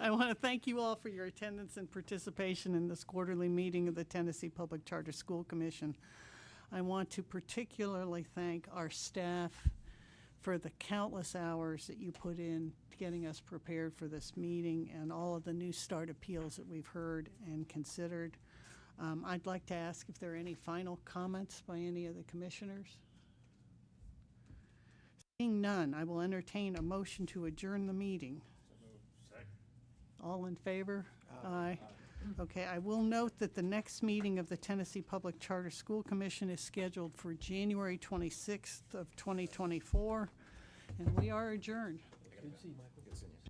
I want to thank you all for your attendance and participation in this quarterly meeting of the Tennessee Public Charter School Commission. I want to particularly thank our staff for the countless hours that you put in to getting us prepared for this meeting and all of the New Start appeals that we've heard and considered. I'd like to ask if there are any final comments by any of the commissioners. Seeing none, I will entertain a motion to adjourn the meeting. All in favor? Aye. Okay, I will note that the next meeting of the Tennessee Public Charter School Commission is scheduled for January 26th of 2024, and we are adjourned. Good to see you, Michael. Good seeing you.